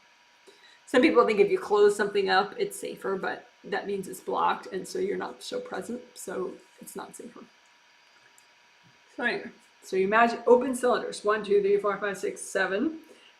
A: Some people think if you close something up, it's safer, but that means it's blocked and so you're not so present, so it's not safer. So anyway, so you imagine open cylinders, 1, 2, 3, 4, 5, 6, 7,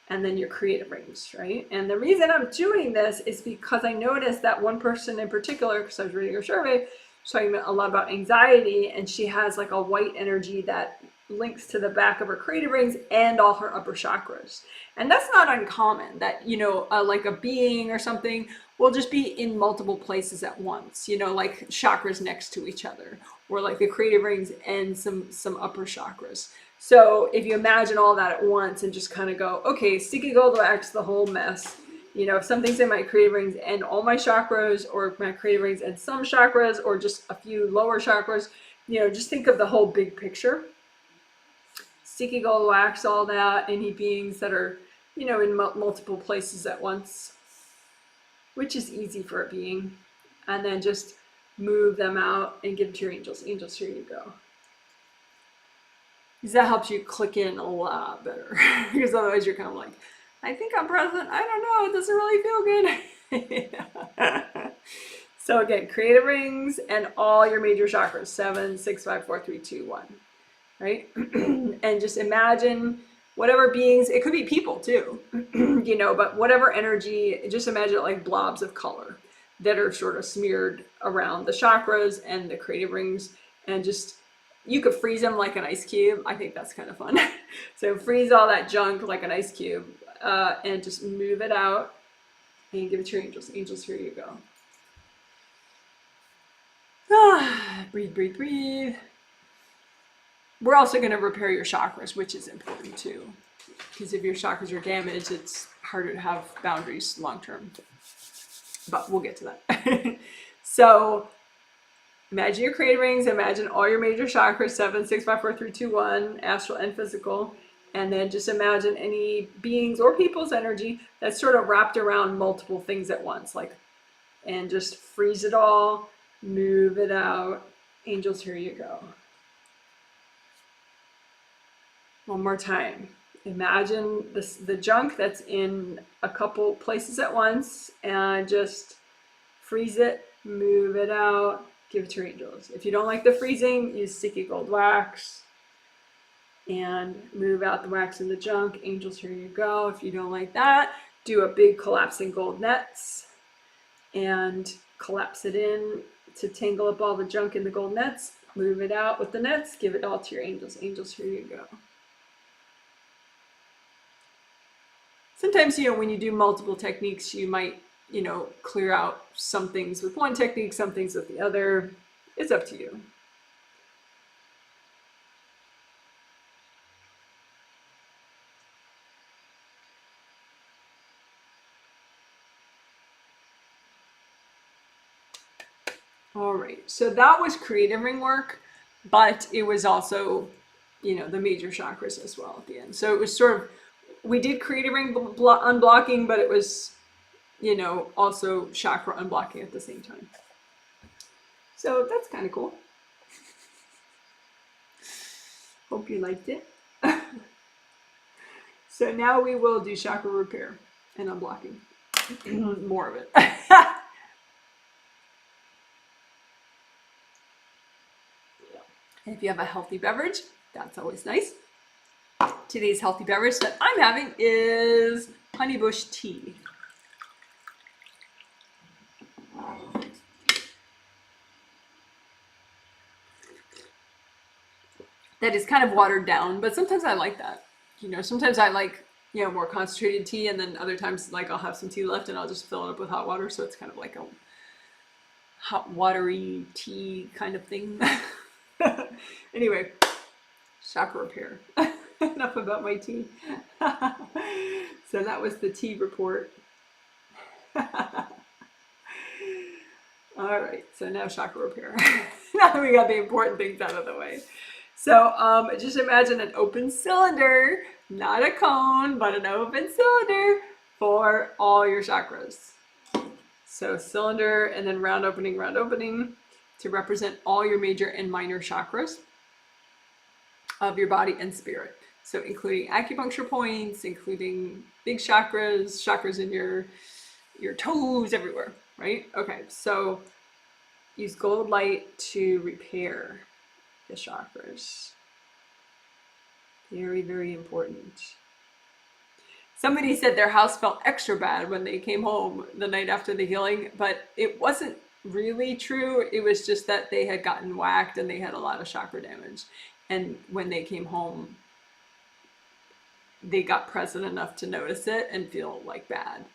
A: and then your creative rings, right? And the reason I'm doing this is because I noticed that one person in particular, because I was reading her survey, was talking a lot about anxiety, and she has like a white energy that links to the back of her creative rings and all her upper chakras. And that's not uncommon, that, you know, like a being or something will just be in multiple places at once, you know, like chakras next to each other, or like the creative rings and some upper chakras. So if you imagine all that at once and just kind of go, okay, sticky gold wax the whole mess. You know, if something's in my creative rings and all my chakras, or my creative rings and some chakras, or just a few lower chakras, you know, just think of the whole big picture. Sticky gold wax all that, any beings that are, you know, in multiple places at once, which is easy for a being. And then just move them out and give it to your angels. Angels, here you go. Because that helps you click in a lot better. Because otherwise you're kind of like, I think I'm present. I don't know. It doesn't really feel good. So again, creative rings and all your major chakras, 7, 6, 5, 4, 3, 2, 1. Right? And just imagine whatever beings, it could be people too, you know, but whatever energy, just imagine it like blobs of color that are sort of smeared around the chakras and the creative rings, and just, you could freeze them like an ice cube. I think that's kind of fun. So freeze all that junk like an ice cube, and just move it out and give it to your angels. Angels, here you go. Breathe, breathe, breathe. We're also going to repair your chakras, which is important too, because if your chakras are damaged, it's harder to have boundaries long term. but we'll get to that. So imagine your creative rings, imagine all your major chakras, 7, 6, 5, 4, 3, 2, 1, astral and physical. And then just imagine any beings or people's energy that's sort of wrapped around multiple things at once, like, and just freeze it all, move it out. Angels, here you go. One more time. Imagine the junk that's in a couple places at once and just freeze it, move it out, give it to your angels. If you don't like the freezing, use sticky gold wax and move out the wax and the junk. Angels, here you go. If you don't like that, do a big collapsing gold nets and collapse it in to tangle up all the junk in the gold nets. Move it out with the nets, give it all to your angels. Angels, here you go. Sometimes, when you do multiple techniques, you might, clear out some things with one technique, some things with the other. It's up to you. All right, so that was creative ring work, but it was also, the major chakras as well at the end. So it was sort of, we did creative ring unblocking, but it was, also chakra unblocking at the same time. So that's kind of cool. Hope you liked it. So now we will do chakra repair and unblocking. More of it. And if you have a healthy beverage, that's always nice. Today's healthy beverage that I'm having is honeybush tea. That is kind of watered down, but sometimes I like that. Sometimes I like, more concentrated tea, and then other times, like, I'll have some tea left and I'll just fill it up with hot water, so it's kind of like a hot watery tea kind of thing. Anyway, chakra repair. Enough about my tea. So that was the tea report. All right, so now chakra repair. Now that we got the important things out of the way. So just imagine an open cylinder, not a cone, but an open cylinder for all your chakras. So cylinder and then round opening to represent all your major and minor chakras of your body and spirit. So including acupuncture points, including big chakras in your toes, everywhere, right? Okay, so use gold light to repair the chakras. Very, very important. Somebody said their house felt extra bad when they came home the night after the healing, but it wasn't really true. It was just that they had gotten whacked and they had a lot of chakra damage. And when they came home, they got present enough to notice it and feel like bad.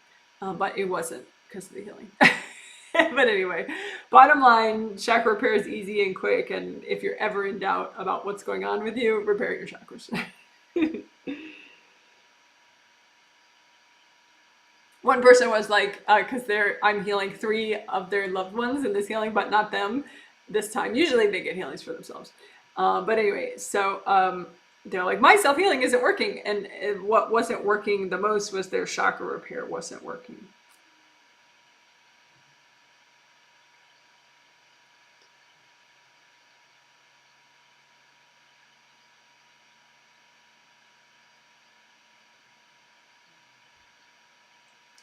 A: But it wasn't because of the healing. But anyway, bottom line, chakra repair is easy and quick. And if you're ever in doubt about what's going on with you, repair your chakras. One person was like, because I'm healing 3 of their loved ones in this healing, but not them this time. Usually they get healings for themselves. But anyway, so they're like, my self-healing isn't working. And what wasn't working the most was their chakra repair wasn't working.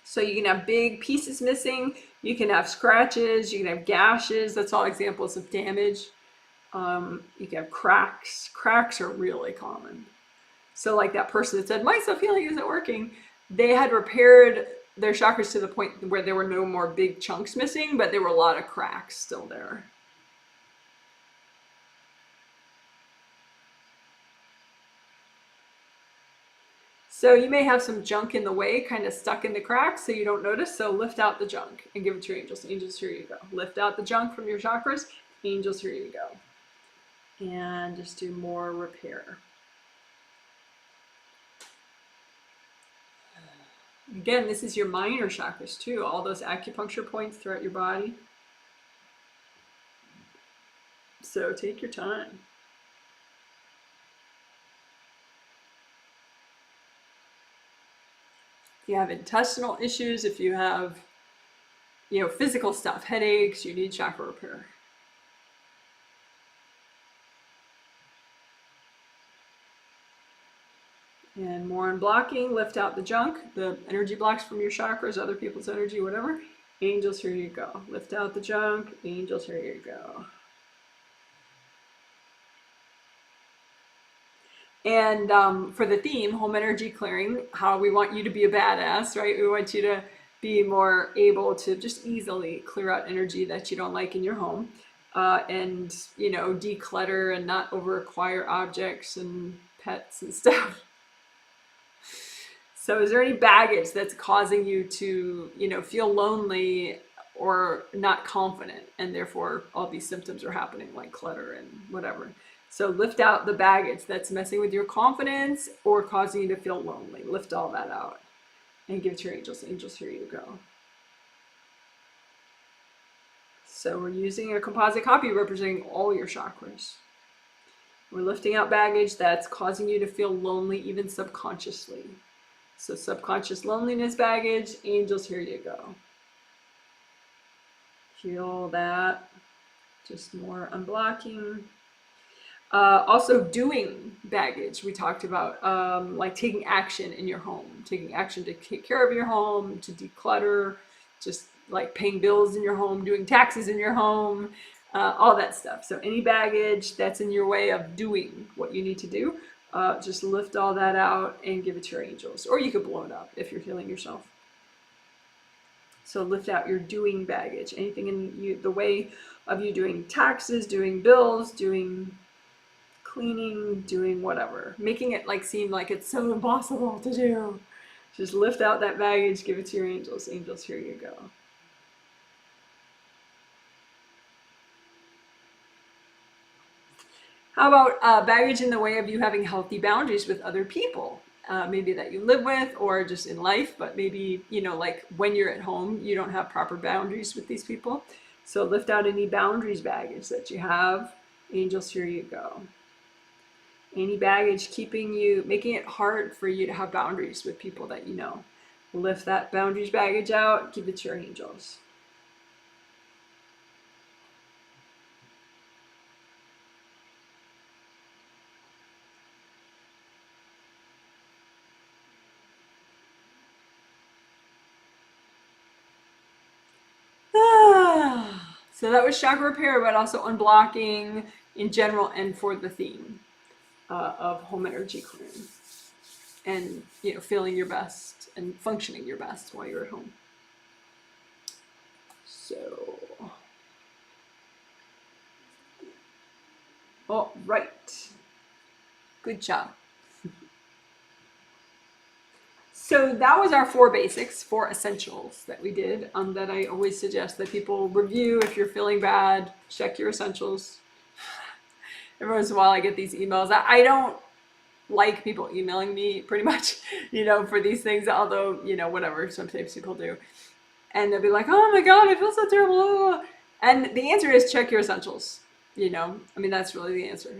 A: So you can have big pieces missing, you can have scratches, you can have gashes. That's all examples of damage. You can have cracks. Cracks are really common. So like that person that said, my self-healing isn't working, they had repaired their chakras to the point where there were no more big chunks missing, but there were a lot of cracks still there. So you may have some junk in the way, kind of stuck in the cracks, so you don't notice. So lift out the junk and give it to your angels. Angels, here you go. Lift out the junk from your chakras. Angels, here you go. And just do more repair. Again, this is your minor chakras too, all those acupuncture points throughout your body. So take your time. If you have intestinal issues, if you have, physical stuff, headaches, you need chakra repair. And more unblocking, lift out the junk, the energy blocks from your chakras, other people's energy, whatever. Angels, here you go. Lift out the junk, angels, here you go. And for the theme, home energy clearing, how we want you to be a badass, right? We want you to be more able to just easily clear out energy that you don't like in your home, and declutter and not over acquire objects and pets and stuff. So is there any baggage that's causing you to, feel lonely or not confident, and therefore all these symptoms are happening, like clutter and whatever? So lift out the baggage that's messing with your confidence or causing you to feel lonely. Lift all that out and give it to your angels. Angels, here you go. So we're using a composite copy representing all your chakras. We're lifting out baggage that's causing you to feel lonely, even subconsciously. So subconscious loneliness baggage, angels, here you go. Heal that. Just more unblocking. Also doing baggage, we talked about, like taking action in your home, taking action to take care of your home, to declutter, just like paying bills in your home, doing taxes in your home, all that stuff. So any baggage that's in your way of doing what you need to do, just lift all that out and give it to your angels. Or you could blow it up if you're healing yourself. So lift out your doing baggage, anything in the way of you doing taxes, doing bills, doing cleaning, doing whatever, making it seem like it's so impossible to do. Just lift out that baggage, give it to your angels. Angels, here you go. How about baggage in the way of you having healthy boundaries with other people? Maybe that you live with or just in life, but maybe, like when you're at home, you don't have proper boundaries with these people. So lift out any boundaries baggage that you have. Angels, here you go. Any baggage making it hard for you to have boundaries with people that you know. Lift that boundaries baggage out, give it to your angels. So that was chakra repair, but also unblocking in general and for the theme of home energy clearing. And, feeling your best and functioning your best while you're at home. So, all right. Good job. So that was our 4 basics, 4 essentials that we did, that I always suggest that people review. If you're feeling bad, check your essentials. Every once in a while I get these emails. I don't like people emailing me pretty much, for these things, although, whatever, sometimes people do. And they'll be like, oh my God, I feel so terrible. And the answer is check your essentials. That's really the answer.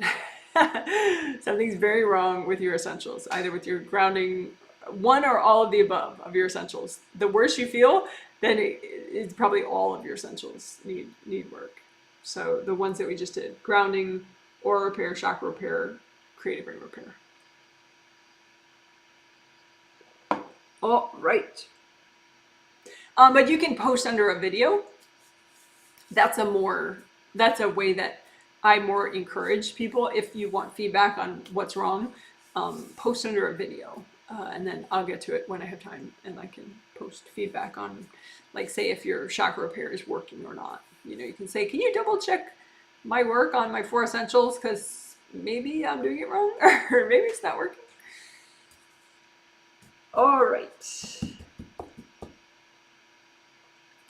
A: Something's very wrong with your essentials, either with your grounding, one or all of the above of your essentials. The worse you feel, then it's probably all of your essentials need work. So the ones that we just did: grounding, aura repair, chakra repair, creative brain repair. All right. But you can post under a video. That's a way that I more encourage people. If you want feedback on what's wrong, post under a video. And then I'll get to it when I have time, and I can post feedback on, say if your chakra repair is working or not. You can say, can you double check my work on my 4 essentials? Because maybe I'm doing it wrong, or maybe it's not working. All right.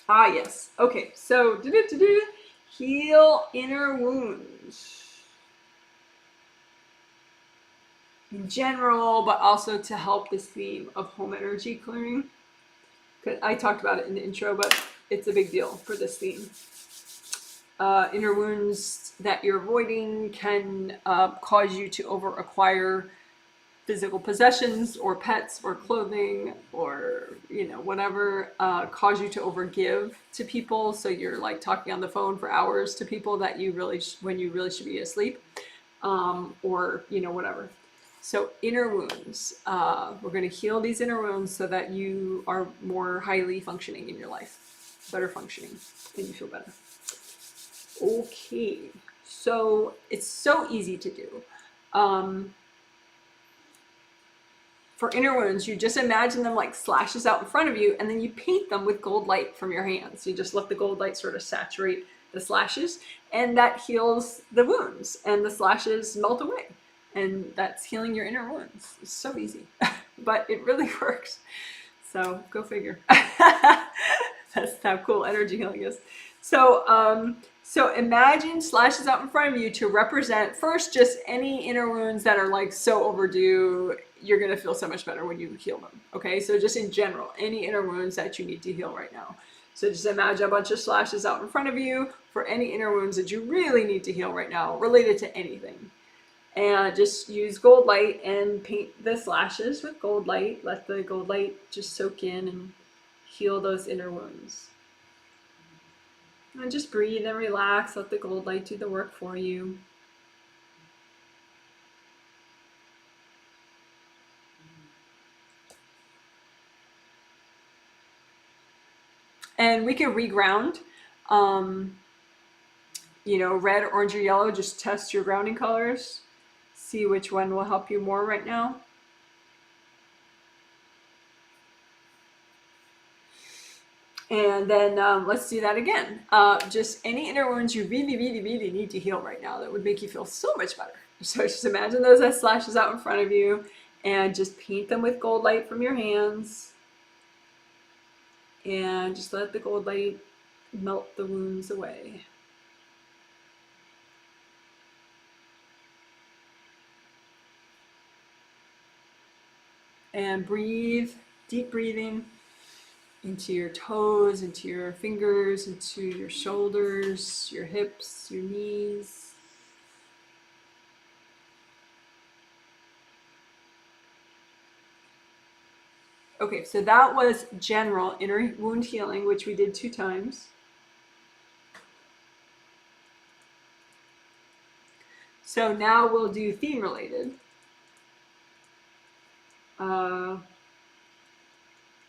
A: Yes. Okay, so heal inner wounds. In general, but also to help this theme of home energy clearing. I talked about it in the intro, but it's a big deal for this theme. Inner wounds that you're avoiding can cause you to over-acquire physical possessions or pets or clothing or whatever, cause you to overgive to people, so you're like talking on the phone for hours to people that you really when you really should be asleep, or whatever. So inner wounds, we're going to heal these inner wounds so that you are more highly functioning in your life, better functioning, and you feel better. Okay, so it's so easy to do. For inner wounds, you just imagine them like slashes out in front of you, and then you paint them with gold light from your hands. You just let the gold light sort of saturate the slashes, and that heals the wounds, and the slashes melt away. And that's healing your inner wounds. It's so easy, but it really works. So go figure. That's how cool energy healing is. So imagine slashes out in front of you to represent first just any inner wounds that are like so overdue. You're going to feel so much better when you heal them. Okay, so just in general, any inner wounds that you need to heal right now. So just imagine a bunch of slashes out in front of you for any inner wounds that you really need to heal right now, related to anything. And just use gold light and paint the slashes with gold light. Let the gold light just soak in and heal those inner wounds. And just breathe and relax. Let the gold light do the work for you. And we can reground. Red, orange, or yellow. Just test your grounding colors. See which one will help you more right now. And then let's do that again. Just any inner wounds you really, really, really need to heal right now that would make you feel so much better. So just imagine those as slashes out in front of you, and just paint them with gold light from your hands. And just let the gold light melt the wounds away. And breathe, deep breathing into your toes, into your fingers, into your shoulders, your hips, your knees. Okay, so that was general inner wound healing, which we did 2 times. So now we'll do theme related.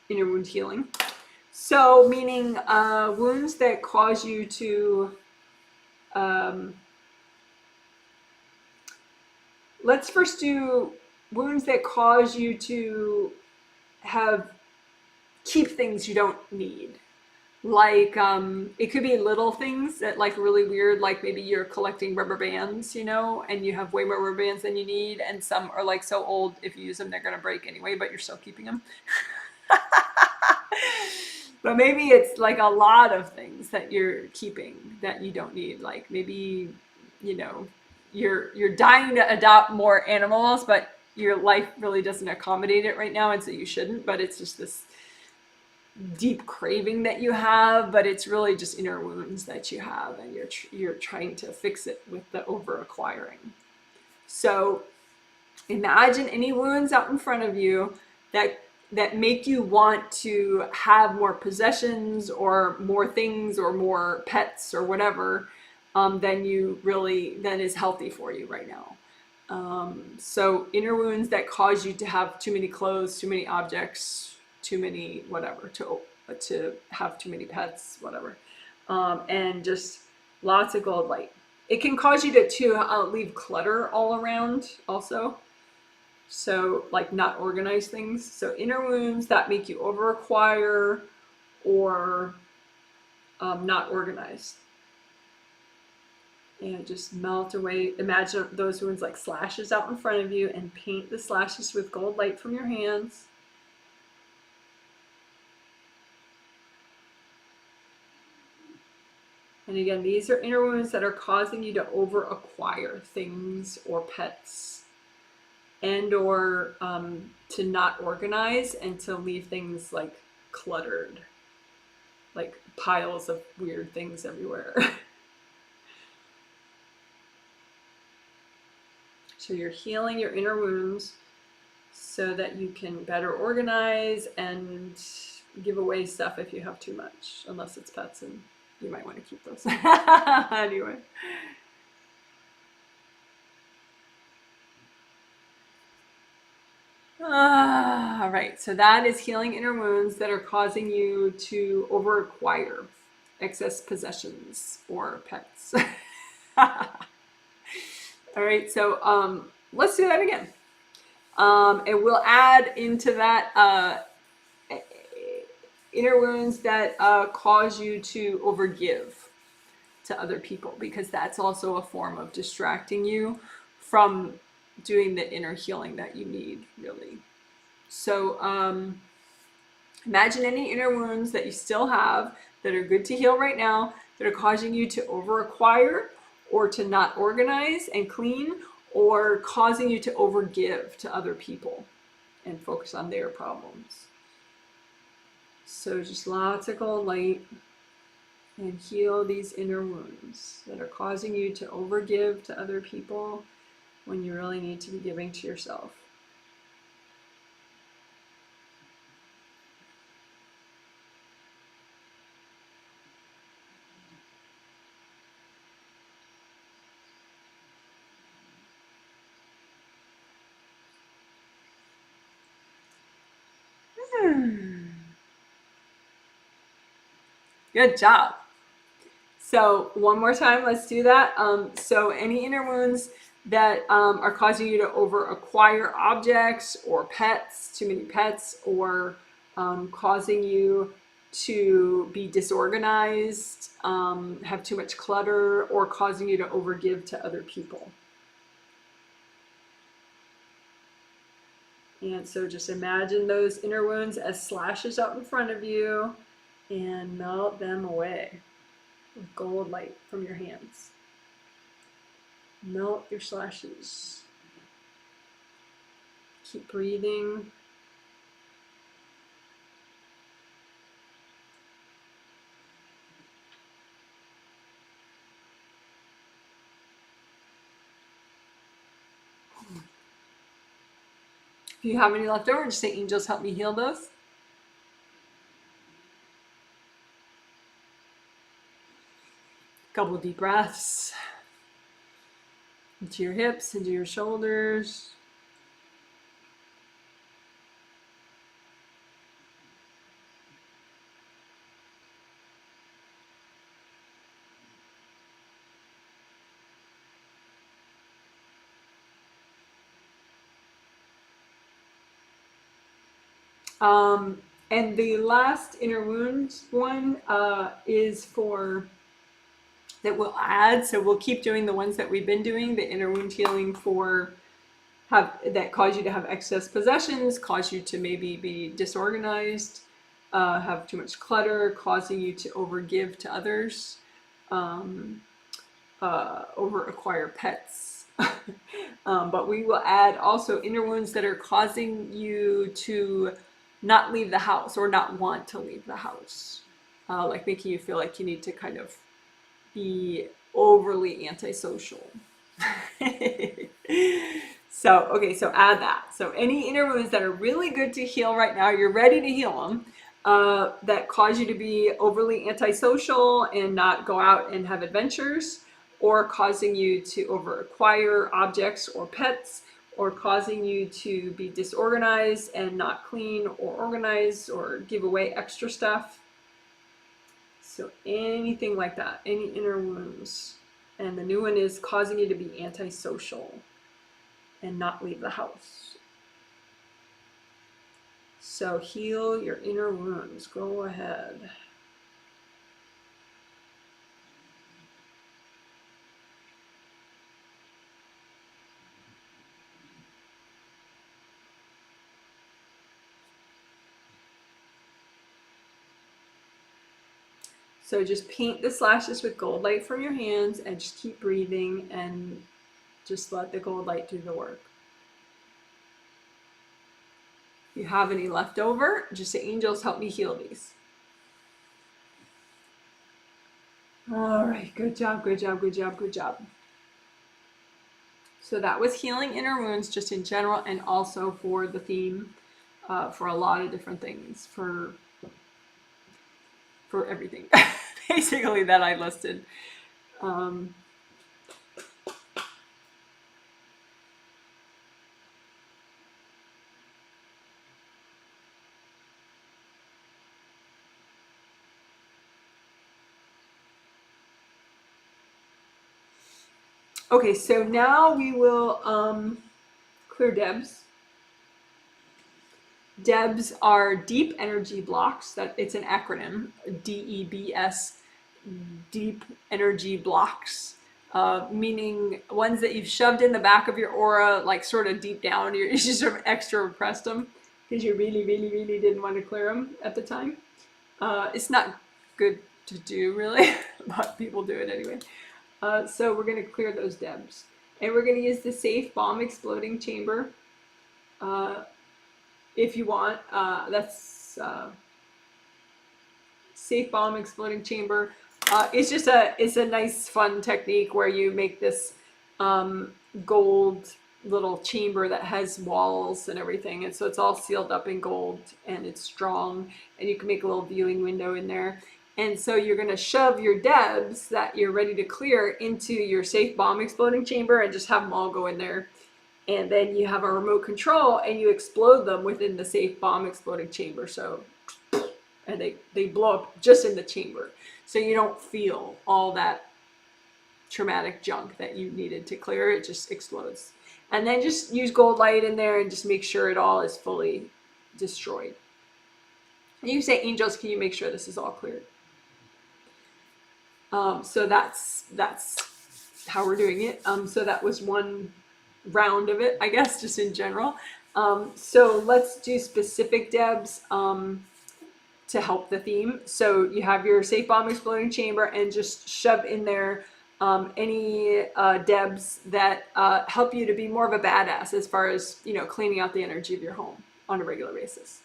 A: Inner wound healing. So meaning wounds that cause you to, let's first do wounds that cause you to keep things you don't need. Like it could be little things that like really weird, like maybe you're collecting rubber bands, and you have way more rubber bands than you need, and some are like so old, if you use them they're going to break anyway, but you're still keeping them. But maybe it's like a lot of things that you're keeping that you don't need. Like maybe, you're dying to adopt more animals, but your life really doesn't accommodate it right now, and so you shouldn't, but it's just this deep craving that you have, but it's really just inner wounds that you have, and you're trying to fix it with the over acquiring. So imagine any wounds out in front of you that make you want to have more possessions or more things or more pets or whatever, than is healthy for you right now. So inner wounds that cause you to have too many clothes, too many objects, too many whatever, to have too many pets, whatever, and just lots of gold light. It can cause you to leave clutter all around also. So like not organize things. So inner wounds that make you over acquire or not organized. And just melt away. Imagine those wounds like slashes out in front of you, and paint the slashes with gold light from your hands. And again, these are inner wounds that are causing you to over acquire things or pets, and or to not organize and to leave things like cluttered, like piles of weird things everywhere. So you're healing your inner wounds so that you can better organize and give away stuff if you have too much, unless it's pets, and you might want to keep those. Anyway. All right, so that is healing inner wounds that are causing you to over-acquire excess possessions or pets. All right, so let's do that again. And we'll add into that inner wounds that cause you to overgive to other people, because that's also a form of distracting you from doing the inner healing that you need, really. So imagine any inner wounds that you still have that are good to heal right now, that are causing you to over-acquire or to not organize and clean, or causing you to overgive to other people and focus on their problems. So just lots of gold light, and heal these inner wounds that are causing you to overgive to other people when you really need to be giving to yourself. Good job. So one more time, let's do that. So any inner wounds that are causing you to over-acquire objects or pets, too many pets, or causing you to be disorganized, have too much clutter, or causing you to overgive to other people. And so just imagine those inner wounds as slashes up in front of you and melt them away with gold light from your hands. Melt your slashes. Keep breathing. If you have any left over, just say, angels, help me heal those. Couple deep breaths into your hips, into your shoulders. And the last inner wounds one is for, that we'll add, so we'll keep doing the ones that we've been doing, the inner wound healing for that cause you to have excess possessions, cause you to maybe be disorganized, have too much clutter, causing you to overgive to others, over-acquire pets. But we will add also inner wounds that are causing you to not leave the house or not want to leave the house, like making you feel like you need to kind of be overly antisocial. So, okay, so add that. So any inner wounds that are really good to heal right now, you're ready to heal them, that cause you to be overly antisocial and not go out and have adventures, or causing you to over-acquire objects or pets, or causing you to be disorganized and not clean or organized or give away extra stuff. So anything like that, any inner wounds. And the new one is causing you to be antisocial and not leave the house. So heal your inner wounds. Go ahead. So just paint the slashes with gold light from your hands and just keep breathing and just let the gold light do the work. If you have any left over, just say, angels, help me heal these. All right, good job, good job, good job, good job. So that was healing inner wounds just in general, and also for the theme, for a lot of different things, for everything, basically, that I listed. Okay, so now we will clear Debs. Debs are deep energy blocks. That it's an acronym, DEBS, deep energy blocks, meaning ones that you've shoved in the back of your aura, like sort of deep down. You just sort of extra repressed them because you really, really, really didn't want to clear them at the time. It's not good to do, really, but people do it anyway. So we're going to clear those Debs. And we're going to use the safe bomb exploding chamber. If you want, that's safe bomb exploding chamber. It's a nice fun technique where you make this gold little chamber that has walls and everything, and so it's all sealed up in gold and it's strong, and you can make a little viewing window in there. And so you're going to shove your Debs that you're ready to clear into your safe bomb exploding chamber and just have them all go in there. And then you have a remote control and you explode them within the safe bomb exploding chamber. So, and they blow up just in the chamber. So you don't feel all that traumatic junk that you needed to clear. It just explodes. And then just use gold light in there and just make sure it all is fully destroyed. And you say, angels, can you make sure this is all cleared? So that's how we're doing it. So that was one round of it, I guess, just in general. So let's do specific Debs to help the theme. So you have your safe bomb exploding chamber and just shove in there any Debs that help you to be more of a badass as far as, you know, cleaning out the energy of your home on a regular basis.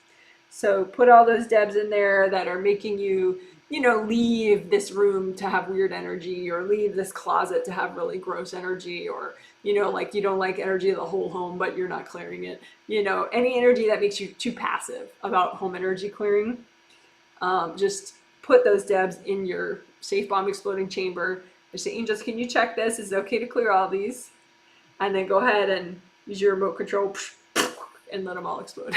A: So put all those Debs in there that are making you, you know, leave this room to have weird energy, or leave this closet to have really gross energy, or, you know, like you don't like energy of the whole home, but you're not clearing it. You know, any energy that makes you too passive about home energy clearing, just put those Debs in your safe bomb exploding chamber. Just say, angels, can you check this? Is it okay to clear all these? And then go ahead and use your remote control and let them all explode.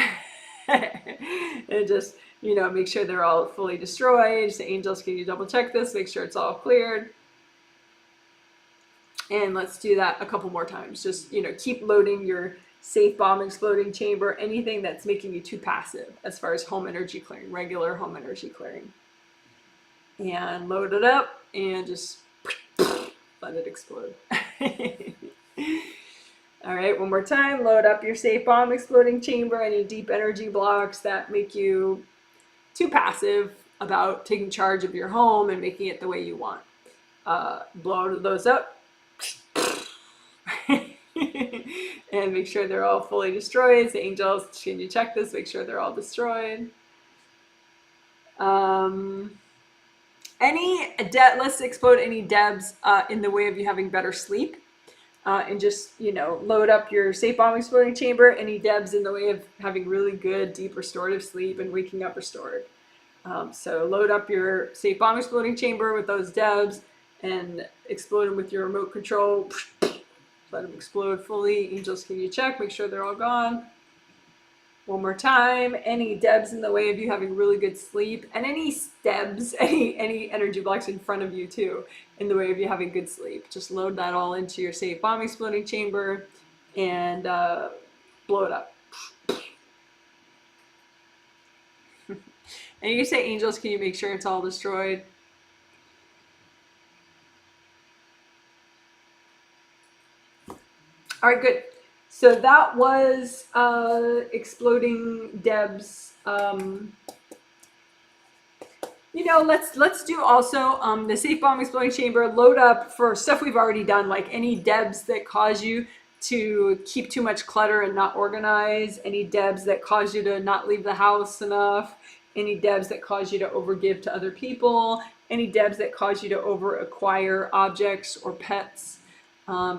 A: And just, you know, make sure they're all fully destroyed. Say, angels, can you double check this? Make sure it's all cleared. And let's do that a couple more times. Just, you know, keep loading your safe bomb exploding chamber, anything that's making you too passive as far as home energy clearing, regular home energy clearing. And load it up and just let it explode. All right, one more time. Load up your safe bomb exploding chamber, any deep energy blocks that make you too passive about taking charge of your home and making it the way you want. Blow those up. And make sure they're all fully destroyed. The angels, can you check this? Make sure they're all destroyed. Let's explode any Debs in the way of you having better sleep. And just, you know, load up your safe bomb exploding chamber, any Debs in the way of having really good, deep, restorative sleep and waking up restored. So load up your safe bomb exploding chamber with those Debs and explode them with your remote control. Let them explode fully. Angels, can you check? Make sure they're all gone. One more time. Any Debs in the way of you having really good sleep, and any Debs, any energy blocks in front of you too, in the way of you having good sleep. Just load that all into your safe bomb exploding chamber and blow it up. And you say, angels, can you make sure it's all destroyed? All right, good. So that was exploding Debs. You know, let's do also the safe bomb exploding chamber. Load up for stuff we've already done, like any Debs that cause you to keep too much clutter and not organize, any debs that cause you to not leave the house enough, any debs that cause you to overgive to other people, any debs that cause you to over acquire objects or pets.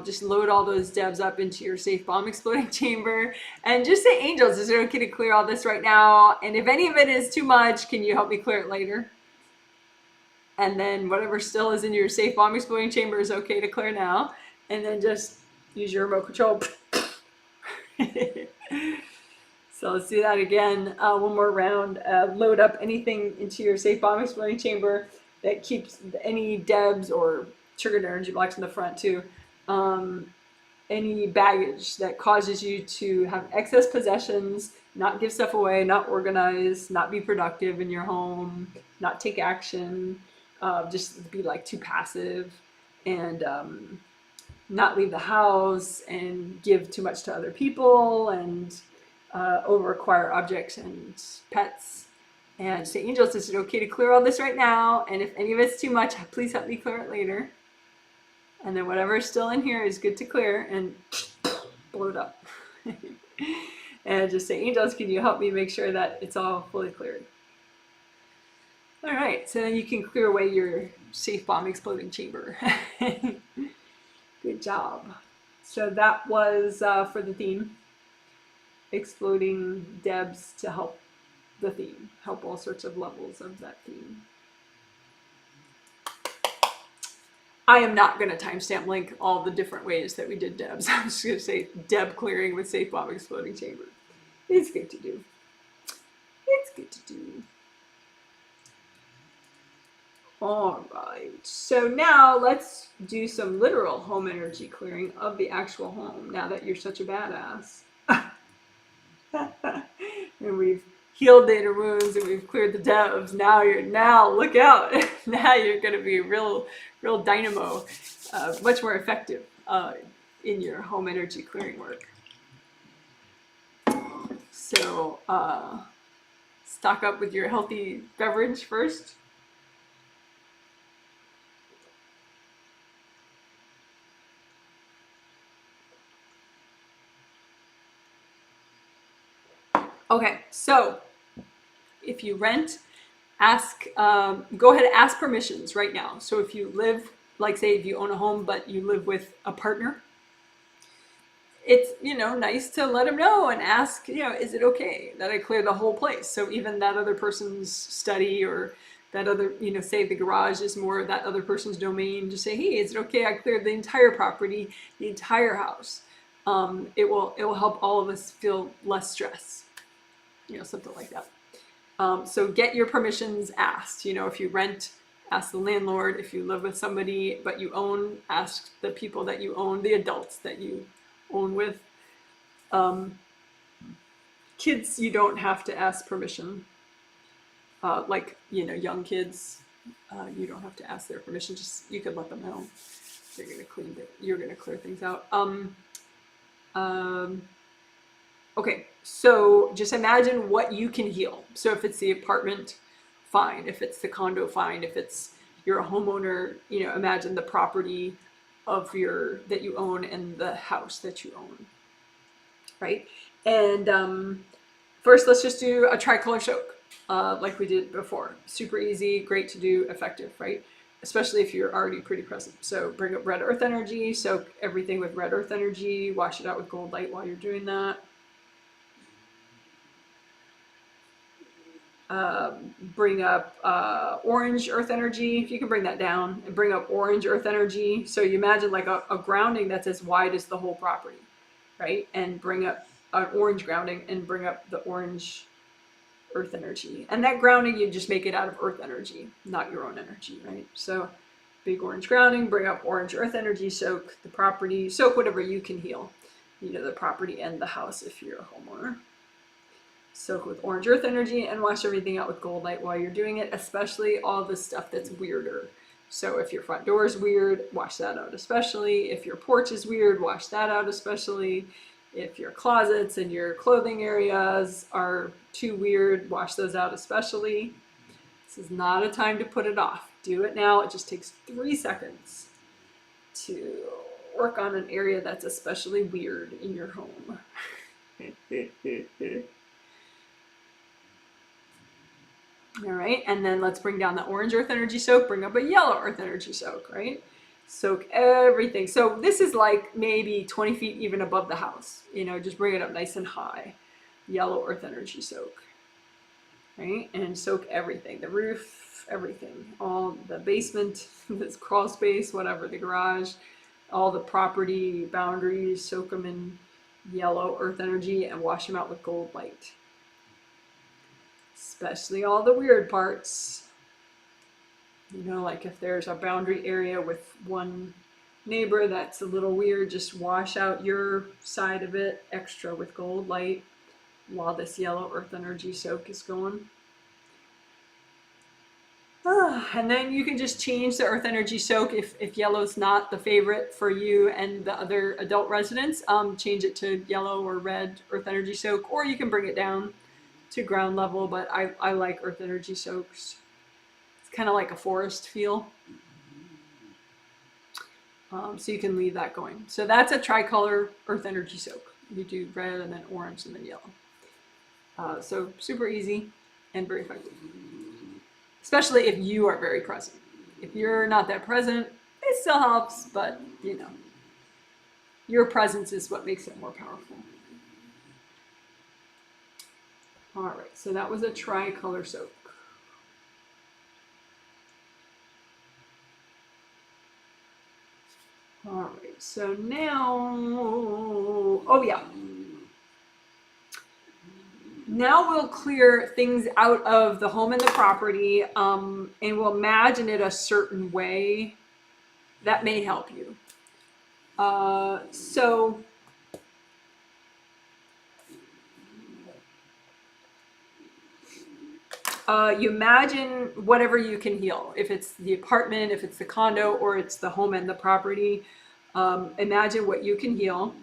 A: Just load all those debs up into your safe bomb exploding chamber and just say, angels, is it okay to clear all this right now? And if any of it is too much, can you help me clear it later? And then whatever still is in your safe bomb exploding chamber is okay to clear now. And then just use your remote control. So let's do that again. One more round. Load up anything into your safe bomb exploding chamber that keeps any debs or triggered energy blocks in the front too. Any baggage that causes you to have excess possessions, not give stuff away, not organize, not be productive in your home, not take action, just be like too passive, and not leave the house and give too much to other people, and over acquire objects and pets. And say, angels, is it okay to clear all this right now? And if any of it's too much, please help me clear it later. And then whatever's still in here is good to clear, and blow it up. And just say, angels, can you help me make sure that it's all fully cleared? All right, so then you can clear away your safe bomb exploding chamber. Good job. So that was for the theme, exploding debs to help the theme, help all sorts of levels of that theme. I am not going to timestamp link all the different ways that we did debs. I'm just going to say deb clearing with safe bomb exploding chamber. It's good to do. It's good to do. All right, so now let's do some literal home energy clearing of the actual home, now that you're such a badass. And we've healed the inner wounds and we've cleared the debs. Now look out. Now you're going to be real dynamo, much more effective in your home energy clearing work. So stock up with your healthy beverage first. Okay, so if you rent, go ahead and ask permissions right now. So if you live, like say if you own a home but you live with a partner, it's, nice to let them know and ask, is it okay that I clear the whole place? So even that other person's study, or that other, say the garage is more that other person's domain, just say, hey, is it okay I cleared the entire property, the entire house? It will help all of us feel less stress. Something like that. So get your permissions asked. If you rent, ask the landlord. If you live with somebody but you own, ask the people that you own, the adults that you own with. Kids, you don't have to ask permission. Like, young kids, you don't have to ask their permission. Just, you could let them know you're gonna clear things out. Okay, so just imagine what you can heal. So if it's the apartment, fine. If it's the condo, fine. If you're a homeowner, imagine the property that you own and the house that you own, right? And first, let's just do a tricolor soak, like we did before. Super easy, great to do, effective, right? Especially if you're already pretty present. So bring up red earth energy, soak everything with red earth energy, wash it out with gold light while you're doing that. Bring up orange earth energy, if you can bring that down, and bring up orange earth energy. So you imagine like a grounding that's as wide as the whole property, right? And bring up an orange grounding and bring up the orange earth energy. And that grounding, you just make it out of earth energy, not your own energy, right? So big orange grounding, bring up orange earth energy, soak the property, soak whatever you can heal, the property and the house if you're a homeowner. Soak with orange earth energy and wash everything out with gold light while you're doing it, especially all the stuff that's weirder. So if your front door is weird, wash that out especially. If your porch is weird, wash that out especially. If your closets and your clothing areas are too weird, wash those out especially. This is not a time to put it off. Do it now. It just takes 3 seconds to work on an area that's especially weird in your home. All right, and then let's bring down the orange earth energy soak, bring up a yellow earth energy soak, right? Soak everything. So this is like maybe 20 feet even above the house, you know, just bring it up nice and high. Yellow earth energy soak, right? And soak everything, the roof, everything, all the basement, this crawl space, whatever, the garage, all the property boundaries, soak them in yellow earth energy and wash them out with gold light. Especially all the weird parts. You know, like if there's a boundary area with one neighbor that's a little weird, just wash out your side of it extra with gold light while this yellow earth energy soak is going. And then you can just change the earth energy soak if yellow's not the favorite for you and the other adult residents. Change it to yellow or red earth energy soak, or you can bring it down to ground level, but I like earth energy soaks. It's kind of like a forest feel. So you can leave that going. So that's a tricolor earth energy soak. You do red and then orange and then yellow. So super easy and very effective. Especially if you are very present. If you're not that present, it still helps, but you know, your presence is what makes it more powerful. All right, so that was a tricolor soak. All right, so now, oh yeah. Now we'll clear things out of the home and the property, and we'll imagine it a certain way that may help you. You imagine whatever you can heal. If it's the apartment, if it's the condo, or it's the home and the property, imagine what you can heal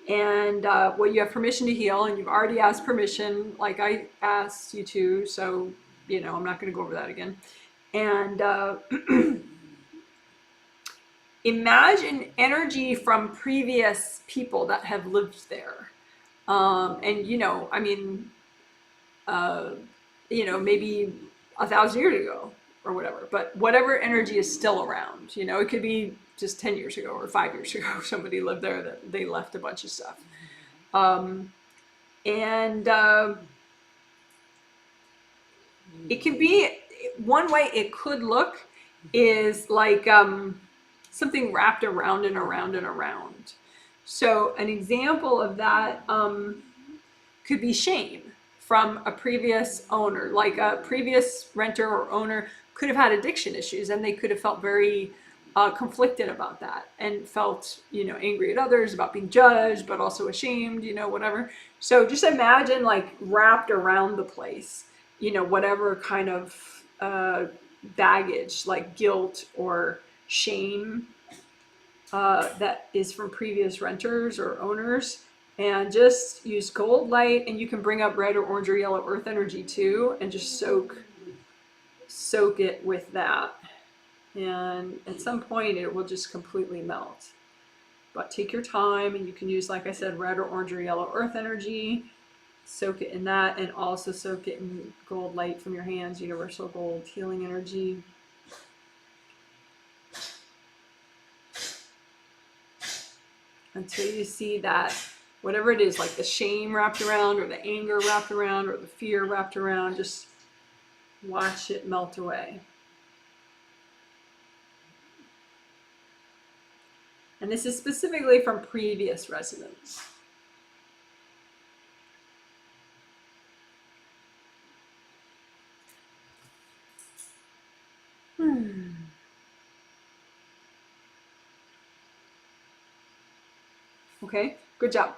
A: and what you have permission to heal. And you've already asked permission, like I asked you to, so, you know, I'm not going to go over that again. And imagine energy from previous people that have lived there. And, you know, I mean, you know, maybe 1,000 years ago or whatever, but whatever energy is still around, you know, it could be just 10 years ago or 5 years ago, somebody lived there that they left a bunch of stuff. It can be, one way it could look is like something wrapped around and around and around. So an example of that could be shame from a previous owner, like a previous renter or owner could have had addiction issues and they could have felt very conflicted about that and felt, you know, angry at others about being judged, but also ashamed, you know, whatever. So just imagine like wrapped around the place, you know, whatever kind of baggage like guilt or shame that is from previous renters or owners. And just use gold light, and you can bring up red or orange or yellow earth energy too, and just soak it with that. And at some point it will just completely melt. But take your time, and you can use, like I said, red or orange or yellow earth energy. Soak it in that, and also soak it in gold light from your hands, universal gold healing energy. Until you see that whatever it is, like the shame wrapped around or the anger wrapped around or the fear wrapped around, just watch it melt away. And this is specifically from previous residents. Okay, good job.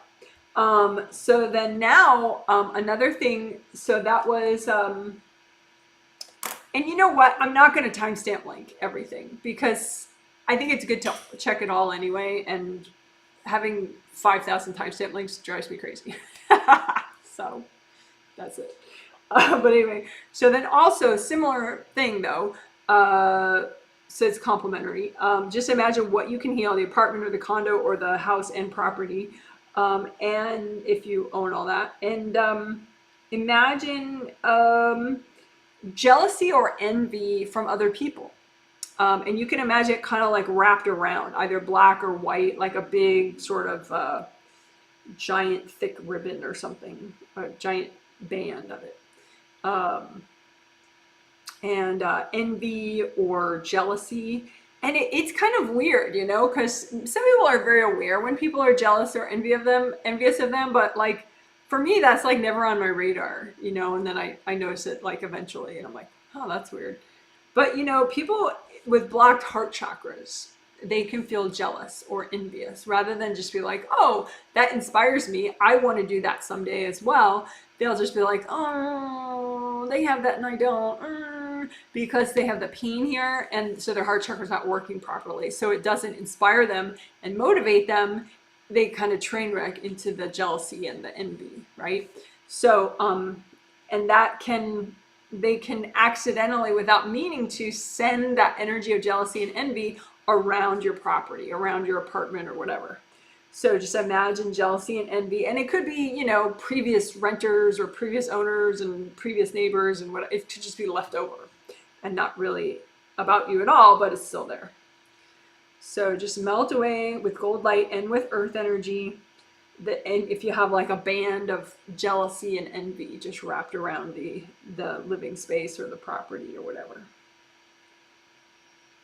A: So then now, another thing, so that was, and you know what, I'm not going to timestamp link everything because I think it's good to check it all anyway, and having 5,000 timestamp links drives me crazy. So that's it. But anyway, so then also similar thing though, so it's complementary. Just imagine what you can heal, the apartment or the condo or the house and property, and if you own all that. And imagine jealousy or envy from other people. And you can imagine it kind of like wrapped around, either black or white, like a big sort of giant thick ribbon or something, a giant band of it. Um, and envy or jealousy. And it's kind of weird, you know, because some people are very aware when people are jealous or envious of them, but like for me, that's like never on my radar, you know, and then I notice it like eventually and I'm like, oh, that's weird. But you know, people with blocked heart chakras, they can feel jealous or envious rather than just be like, oh, that inspires me. I want to do that someday as well. They'll just be like, oh, they have that and I don't. Because they have the pain here, and so their heart chakra is not working properly. So it doesn't inspire them and motivate them. They kind of train wreck into the jealousy and the envy, right? So, and that can they can accidentally, without meaning to, send that energy of jealousy and envy around your property, around your apartment or whatever. So just imagine jealousy and envy, and it could be, you know, previous renters or previous owners and previous neighbors, and what it could just be left over and not really about you at all, but it's still there. So just melt away with gold light and with earth energy. And if you have like a band of jealousy and envy just wrapped around the living space or the property or whatever.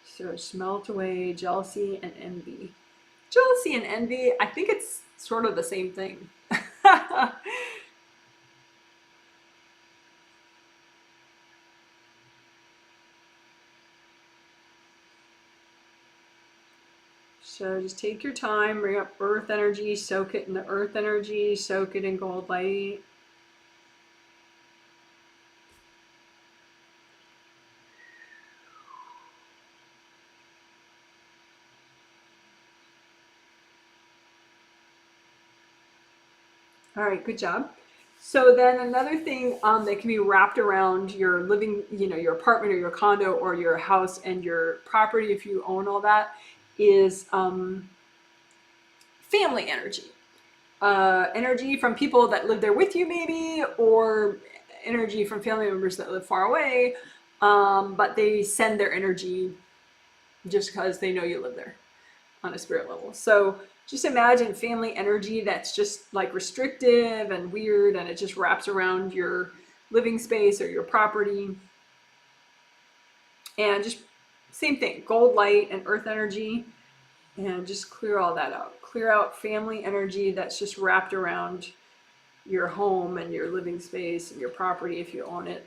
A: So just melt away jealousy and envy. Jealousy and envy, I think it's sort of the same thing. So just take your time, bring up earth energy, soak it in the earth energy, soak it in gold light. All right, good job. So then another thing that can be wrapped around your living, you know, your apartment or your condo or your house and your property, if you own all that, is family energy. Energy from people that live there with you, maybe, or energy from family members that live far away, but they send their energy just because they know you live there on a spirit level. So just imagine family energy that's just like restrictive and weird, and it just wraps around your living space or your property. And just same thing, gold light and earth energy, and just clear all that out. Clear out family energy that's just wrapped around your home and your living space and your property if you own it.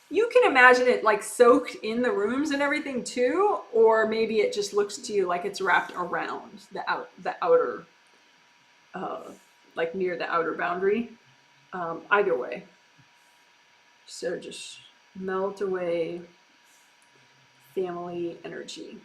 A: You can imagine it like soaked in the rooms and everything too, or maybe it just looks to you like it's wrapped around the outer, uh, like near the outer boundary. Either way. So just melt away family energy.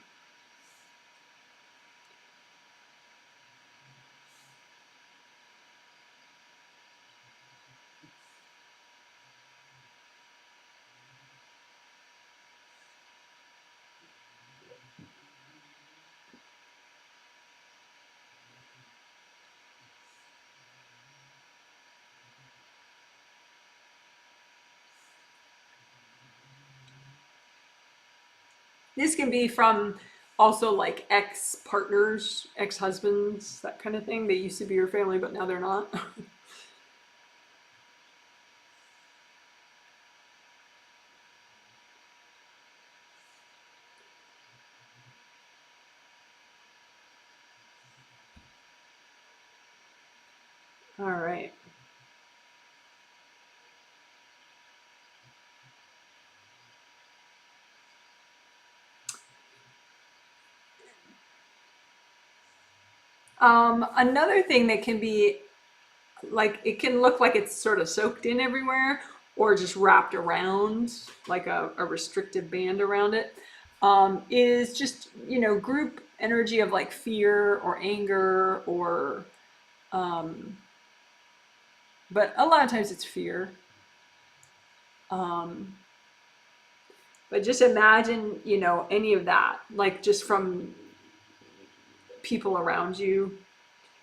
A: This can be from also like ex-partners, ex-husbands, that kind of thing. They used to be your family, but now they're not. All right. Another thing that can be like, it can look like it's sort of soaked in everywhere or just wrapped around like a restrictive band around it, is just, you know, group energy of like fear or anger or, um, but a lot of times it's fear. Um, But just imagine, any of that, like just from people around you.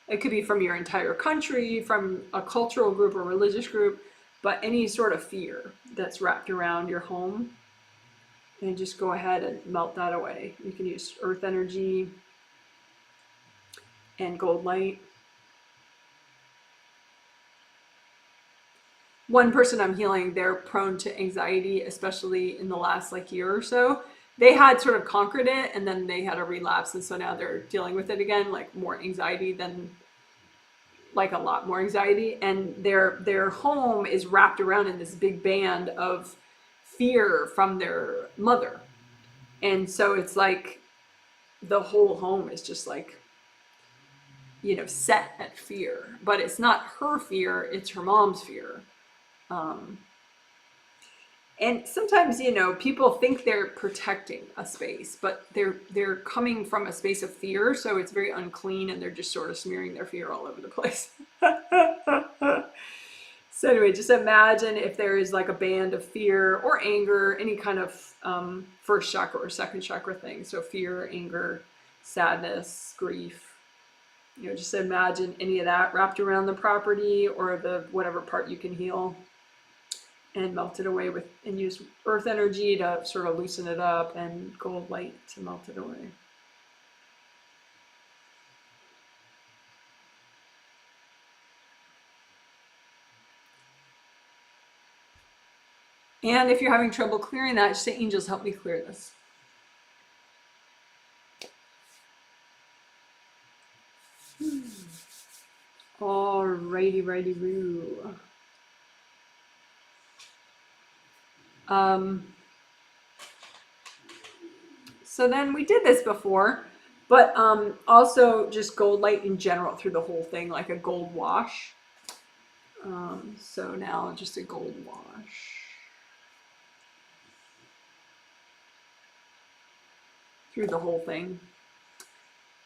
A: It could be from your entire country, from a cultural group or religious group, but any sort of fear that's wrapped around your home. And just go ahead and melt that away. You can use earth energy and gold light. One person I'm healing, they're prone to anxiety, especially in the last year or so. They had sort of conquered it and then they had a relapse, and so now they're dealing with it again, like more anxiety than a lot more anxiety, and their home is wrapped around in this big band of fear from their mother. And so it's like the whole home is just set at fear, but it's not her fear, it's her mom's fear. um, and sometimes people think they're protecting a space, but they're coming from a space of fear, so it's very unclean and they're just sort of smearing their fear all over the place. So anyway, just imagine if there is like a band of fear or anger, any kind of first chakra or second chakra thing. So fear, anger, sadness, grief. Just imagine any of that wrapped around the property or the whatever part you can heal, and melt it away and use earth energy to sort of loosen it up, and gold light to melt it away. And if you're having trouble clearing that, just say, angels, help me clear this. Alrighty, righty-roo. So then we did this before, but also just gold light in general through the whole thing, like a gold wash. So now just a gold wash. Through the whole thing.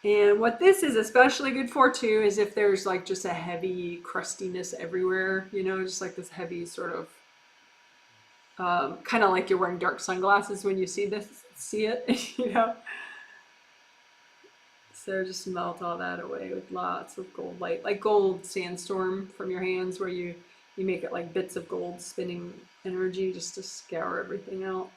A: And what this is especially good for too is if there's just a heavy crustiness everywhere, just like this heavy sort of kind of like you're wearing dark sunglasses when you see it. So just melt all that away with lots of gold light, like gold sandstorm from your hands, where you make it like bits of gold spinning energy, just to scour everything out.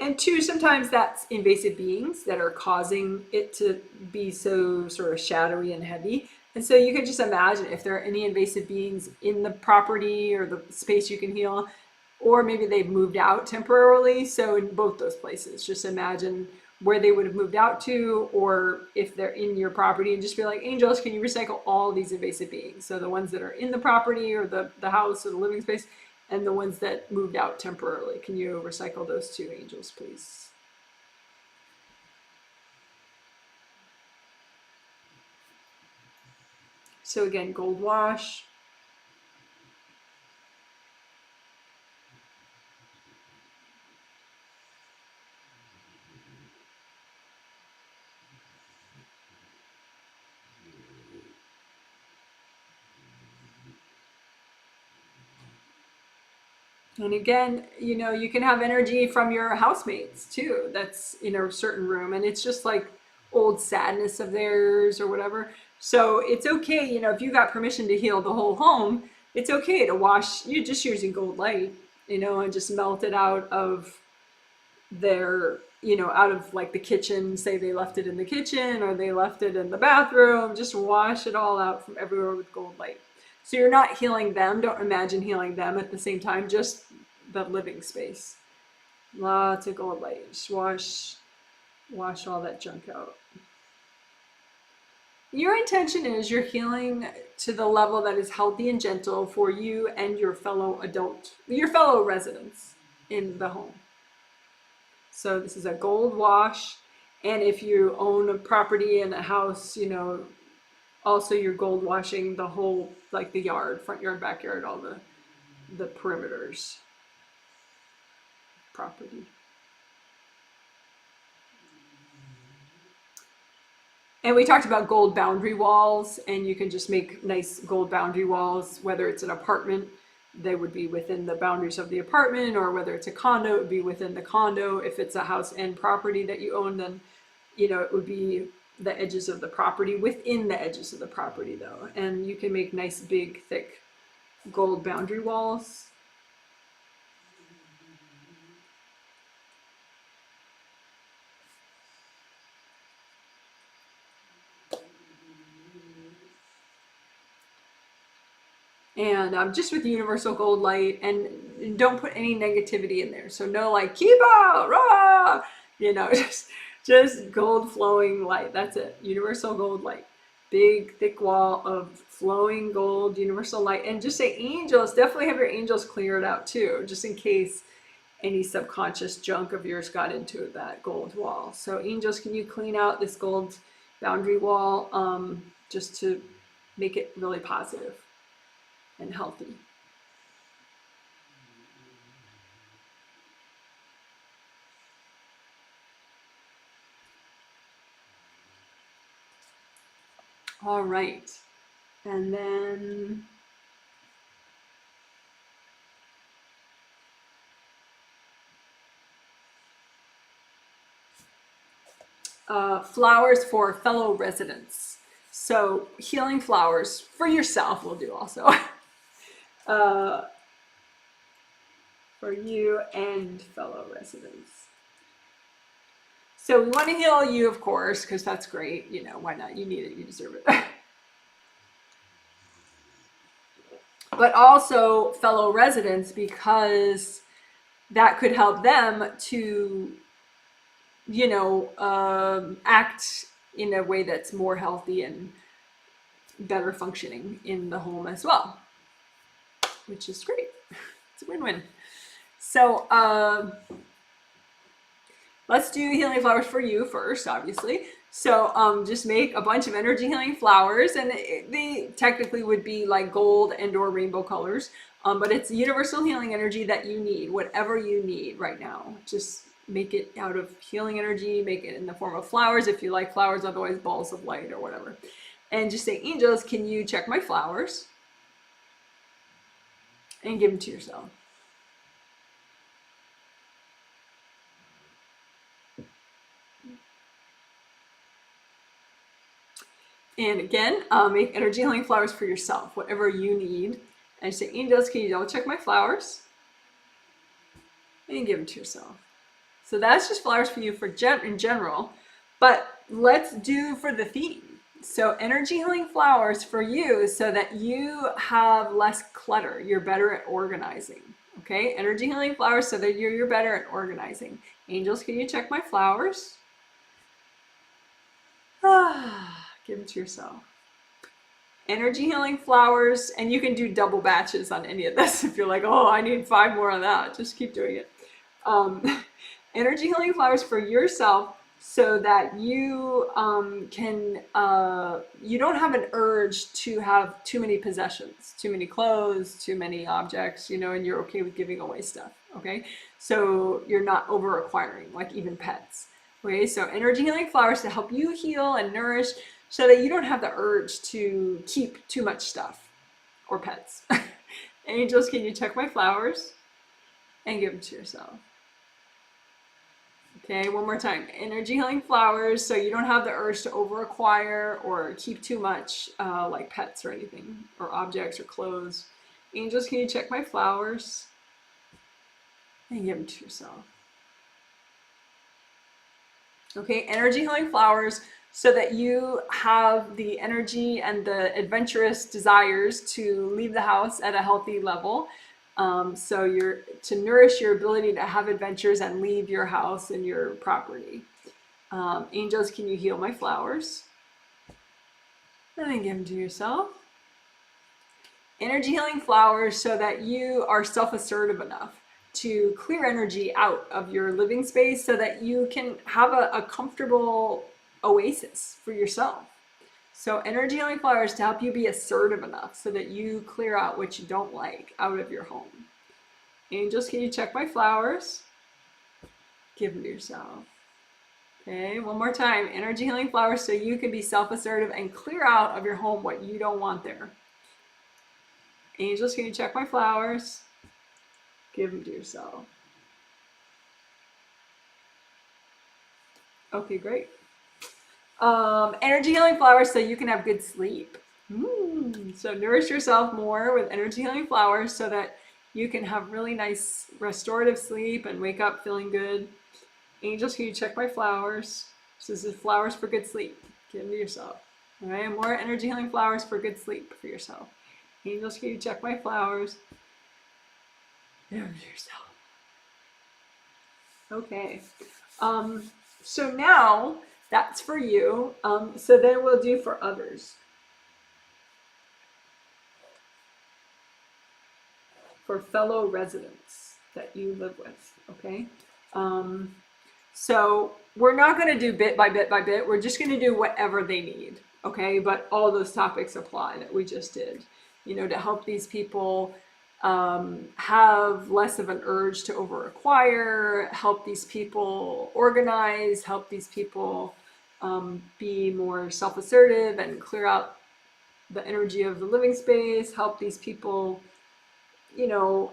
A: And two, sometimes that's invasive beings that are causing it to be so sort of shadowy and heavy. And so you can just imagine if there are any invasive beings in the property or the space you can heal, or maybe they've moved out temporarily. So in both those places, just imagine where they would have moved out to, or if they're in your property, and just be like, angels, can you recycle all these invasive beings? So the ones that are in the property or the house or the living space, and the ones that moved out temporarily, can you recycle those two, angels, please? So again, gold wash. And again, you can have energy from your housemates too, that's in a certain room, and it's just like old sadness of theirs or whatever. So it's okay, if you got permission to heal the whole home, it's okay to wash, you're just using gold light, and just melt it out of their, out of like the kitchen, say they left it in the kitchen or they left it in the bathroom, just wash it all out from everywhere with gold light. So you're not healing them. Don't imagine healing them at the same time, just the living space. Lots of gold light. Just wash all that junk out. Your intention is you're healing to the level that is healthy and gentle for you and your fellow residents in the home. So this is a gold wash. And if you own a property and a house, also you're gold washing the whole, like the yard, front yard, backyard, all the perimeters property. And we talked about gold boundary walls, and you can just make nice gold boundary walls, whether it's an apartment they would be within the boundaries of the apartment, or whether it's a condo, it would be within the condo. If it's a house and property that you own, then, you know, it would be the edges of the property, within the edges of the property though. And you can make nice, big, thick gold boundary walls. And just with universal gold light, and don't put any negativity in there. So no like keep out, rah, you know, just gold flowing light. That's it. Universal gold light. Big thick wall of flowing gold universal light. And just say angels, definitely have your angels clear it out too, just in case any subconscious junk of yours got into that gold wall. So angels, can you clean out this gold boundary wall, just to make it really positive and healthy. All right. And then flowers for fellow residents. So healing flowers for yourself we'll do also. For you and fellow residents. So we want to heal you, of course, because that's great. You know, why not? You need it. You deserve it. But also fellow residents, because that could help them to, you know, act in a way that's more healthy and better functioning in the home as well, which is great. It's a win-win. So let's do healing flowers for you first, obviously. So just make a bunch of energy healing flowers, and they technically would be like gold and or rainbow colors, but it's universal healing energy that you need, whatever you need right now. Just make it out of healing energy, make it in the form of flowers if you like flowers, otherwise balls of light or whatever. And just say, angels, can you check my flowers? And give them to yourself. And again, make energy healing flowers for yourself, whatever you need. And say, angels, can you double check my flowers? And give them to yourself. So that's just flowers for you in general. But let's do for the theme. So energy healing flowers for you so that you have less clutter. You're better at organizing. Okay, energy healing flowers so that you're better at organizing. Angels, can you check my flowers? Give them to yourself. Energy healing flowers, and you can do double batches on any of this if you're like, oh, I need 5 more on that. Just keep doing it. Energy healing flowers for yourself so that you you don't have an urge to have too many possessions, too many clothes, too many objects, you know, and you're okay with giving away stuff. Okay, so you're not over acquiring, like even pets. Okay, so energy healing flowers to help you heal and nourish so that you don't have the urge to keep too much stuff or pets. Angels, can you check my flowers? And give them to yourself. Okay, one more time. Energy healing flowers so you don't have the urge to over acquire or keep too much, like pets or anything, or objects or clothes. Angels, can you check my flowers? And give them to yourself. Okay, energy healing flowers so that you have the energy and the adventurous desires to leave the house at a healthy level. So you're to nourish your ability to have adventures and leave your house and your property. Angels, can you heal my flowers? And then give them to yourself. Energy healing flowers so that you are self-assertive enough to clear energy out of your living space so that you can have a comfortable oasis for yourself. So energy healing flowers to help you be assertive enough so that you clear out what you don't like out of your home. Angels, can you check my flowers? Give them to yourself. Okay, one more time. Energy healing flowers so you can be self-assertive and clear out of your home what you don't want there. Angels, can you check my flowers? Give them to yourself. Okay, great. Energy healing flowers so you can have good sleep. So nourish yourself more with energy healing flowers so that you can have really nice restorative sleep and wake up feeling good. Angels, can you check my flowers? So this is flowers for good sleep. Give them to yourself. All right, more energy healing flowers for good sleep for yourself. Angels, can you check my flowers? Give them to yourself. Okay. So now that's for you. So then we'll do for others. For fellow residents that you live with, okay? So we're not going to do bit by bit by bit. We're just going to do whatever they need, okay? But all those topics apply that we just did, you know, to help these people have less of an urge to over-acquire, help these people organize, help these people be more self-assertive and clear out the energy of the living space, help these people, you know,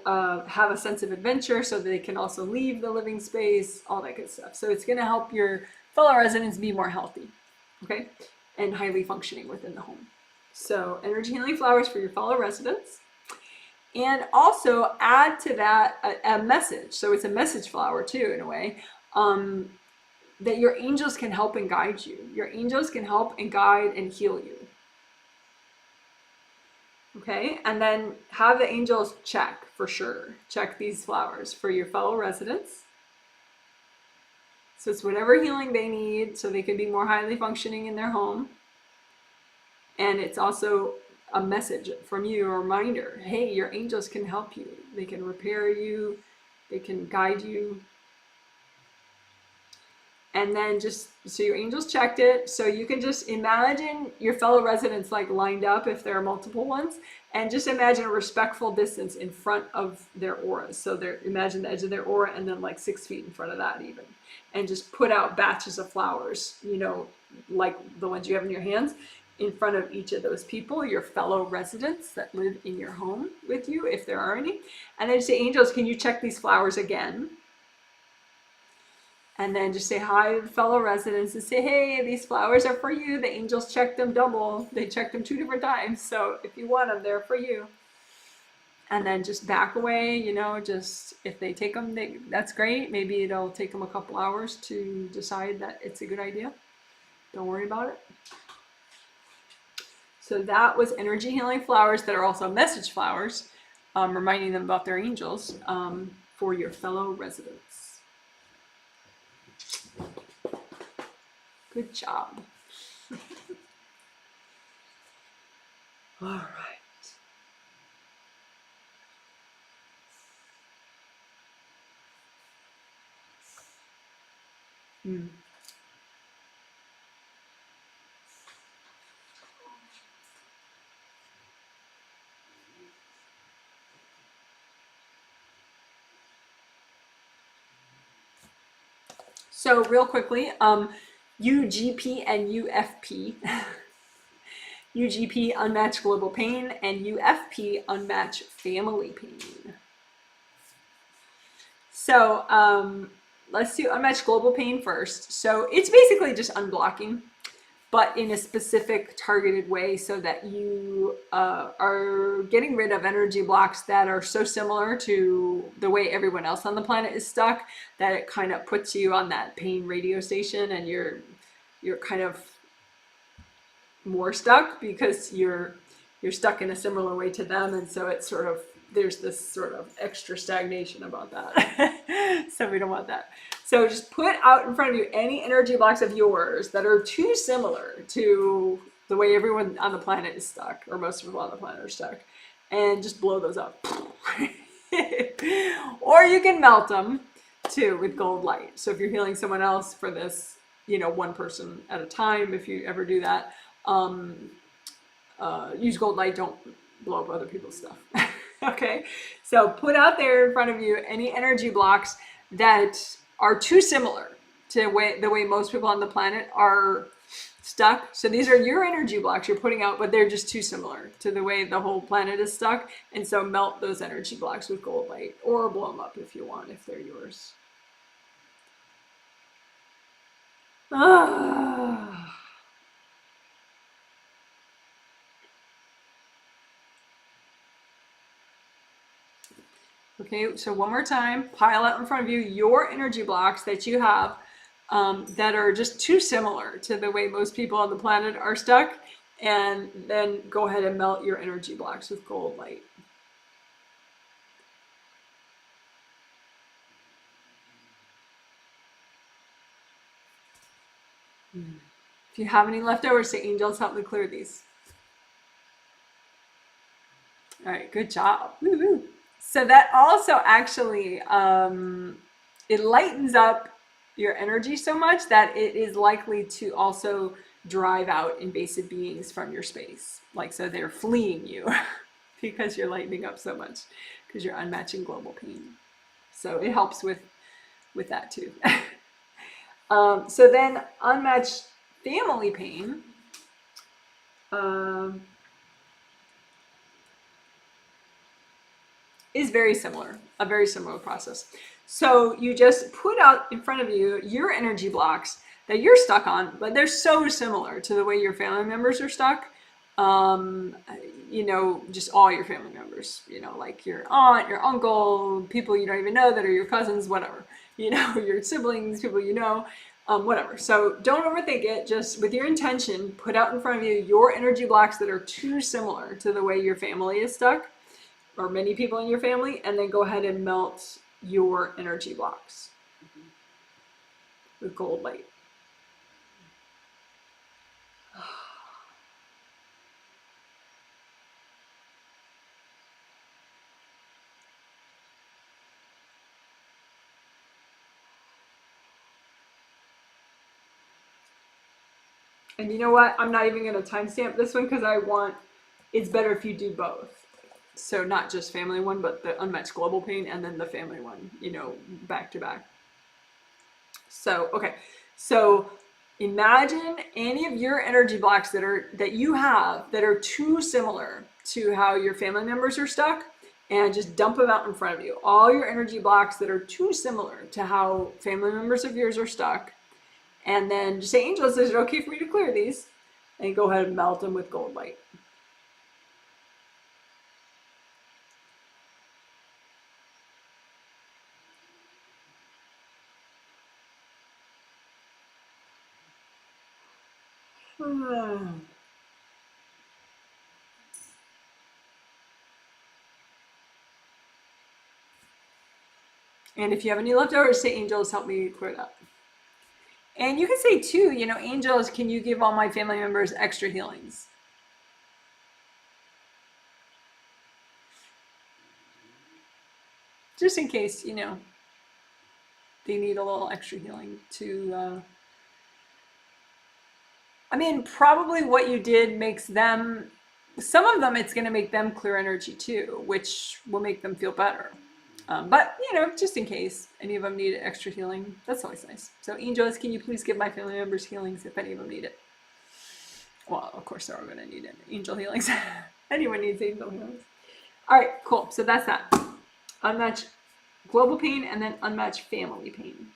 A: have a sense of adventure so that they can also leave the living space, all that good stuff. So it's going to help your fellow residents be more healthy, okay, and highly functioning within the home. So energy healing flowers for your fellow residents. And also add to that a message. So it's a message flower too, in a way, that your angels can help and guide you. Your angels can help and guide and heal you. Okay, and then have the angels check for sure. Check these flowers for your fellow residents. So it's whatever healing they need so they can be more highly functioning in their home. And it's also a message from you, a reminder. Hey, your angels can help you. They can repair you. They can guide you. And then just, so your angels checked it. So you can just imagine your fellow residents like lined up if there are multiple ones. And just imagine a respectful distance in front of their auras. So imagine the edge of their aura and then like 6 feet in front of that even. And just put out batches of flowers, you know, like the ones you have in your hands, in front of each of those people, your fellow residents that live in your home with you, if there are any. And then say, angels, can you check these flowers again? And then just say hi to the fellow residents and say, hey, these flowers are for you. The angels checked them double. They checked them 2 different times. So if you want them, they're for you. And then just back away, you know, just if they take them, that's great. Maybe it'll take them a couple hours to decide that it's a good idea. Don't worry about it. So that was energy healing flowers that are also message flowers, reminding them about their angels for your fellow residents. Good job. All right. So real quickly, UGP and UFP. UGP, unmatched global pain, and UFP, unmatched family pain. So let's do unmatched global pain first. So it's basically just unblocking, but in a specific targeted way so that you are getting rid of energy blocks that are so similar to the way everyone else on the planet is stuck that it kind of puts you on that pain radio station and you're kind of more stuck because you're stuck in a similar way to them, and so it's sort of, there's this sort of extra stagnation about that. So we don't want that. So just put out in front of you any energy blocks of yours that are too similar to the way everyone on the planet is stuck, or most people on the planet are stuck, and just blow those up. Or you can melt them too with gold light. So if you're healing someone else for this, you know, one person at a time, if you ever do that, use gold light, don't blow up other people's stuff. Okay, so put out there in front of you any energy blocks that are too similar to the way most people on the planet are stuck. So these are your energy blocks you're putting out, but they're just too similar to the way the whole planet is stuck. And so melt those energy blocks with gold light, or blow them up if you want, if they're yours. Ah. Okay, so one more time, pile out in front of you your energy blocks that you have that are just too similar to the way most people on the planet are stuck, and then go ahead and melt your energy blocks with gold light. If you have any leftovers, say, angels, help me clear these. All right, good job. Woo-hoo. So that also actually, it lightens up your energy so much that it is likely to also drive out invasive beings from your space. Like, so they're fleeing you because you're lightening up so much, because you're unmatching global pain. So it helps with that too. So then unmatched family pain. Is very similar, a very similar process. So you just put out in front of you your energy blocks that you're stuck on, but they're so similar to the way your family members are stuck. You know, just all your family members, you know, like your aunt, your uncle, people you don't even know that are your cousins, whatever, you know, your siblings, people you know, whatever. So don't overthink it. Just with your intention, put out in front of you your energy blocks that are too similar to the way your family is stuck, or many people in your family, and then go ahead and melt your energy blocks with gold light. And you know what? I'm not even going to timestamp this one because it's better if you do both. So not just family one, but the unmatched global pain and then the family one, you know, back to back. So, okay. So imagine any of your energy blocks that you have that are too similar to how your family members are stuck, and just dump them out in front of you. All your energy blocks that are too similar to how family members of yours are stuck. And then just say, angels, is it okay for me to clear these? And go ahead and melt them with gold light. And if you have any leftovers, say, angels, help me clear it up. And you can say too, you know, angels, can you give all my family members extra healings? Just in case, you know, they need a little extra healing to, I mean, probably what you did makes them, some of them, it's going to make them clear energy too, which will make them feel better. But, you know, just in case any of them need extra healing, that's always nice. So, angels, can you please give my family members healings if any of them need it? Well, of course, they're all going to need it. Angel healings. Anyone needs angel healings. All right, cool. So that's that. Unmatched global pain and then unmatched family pain.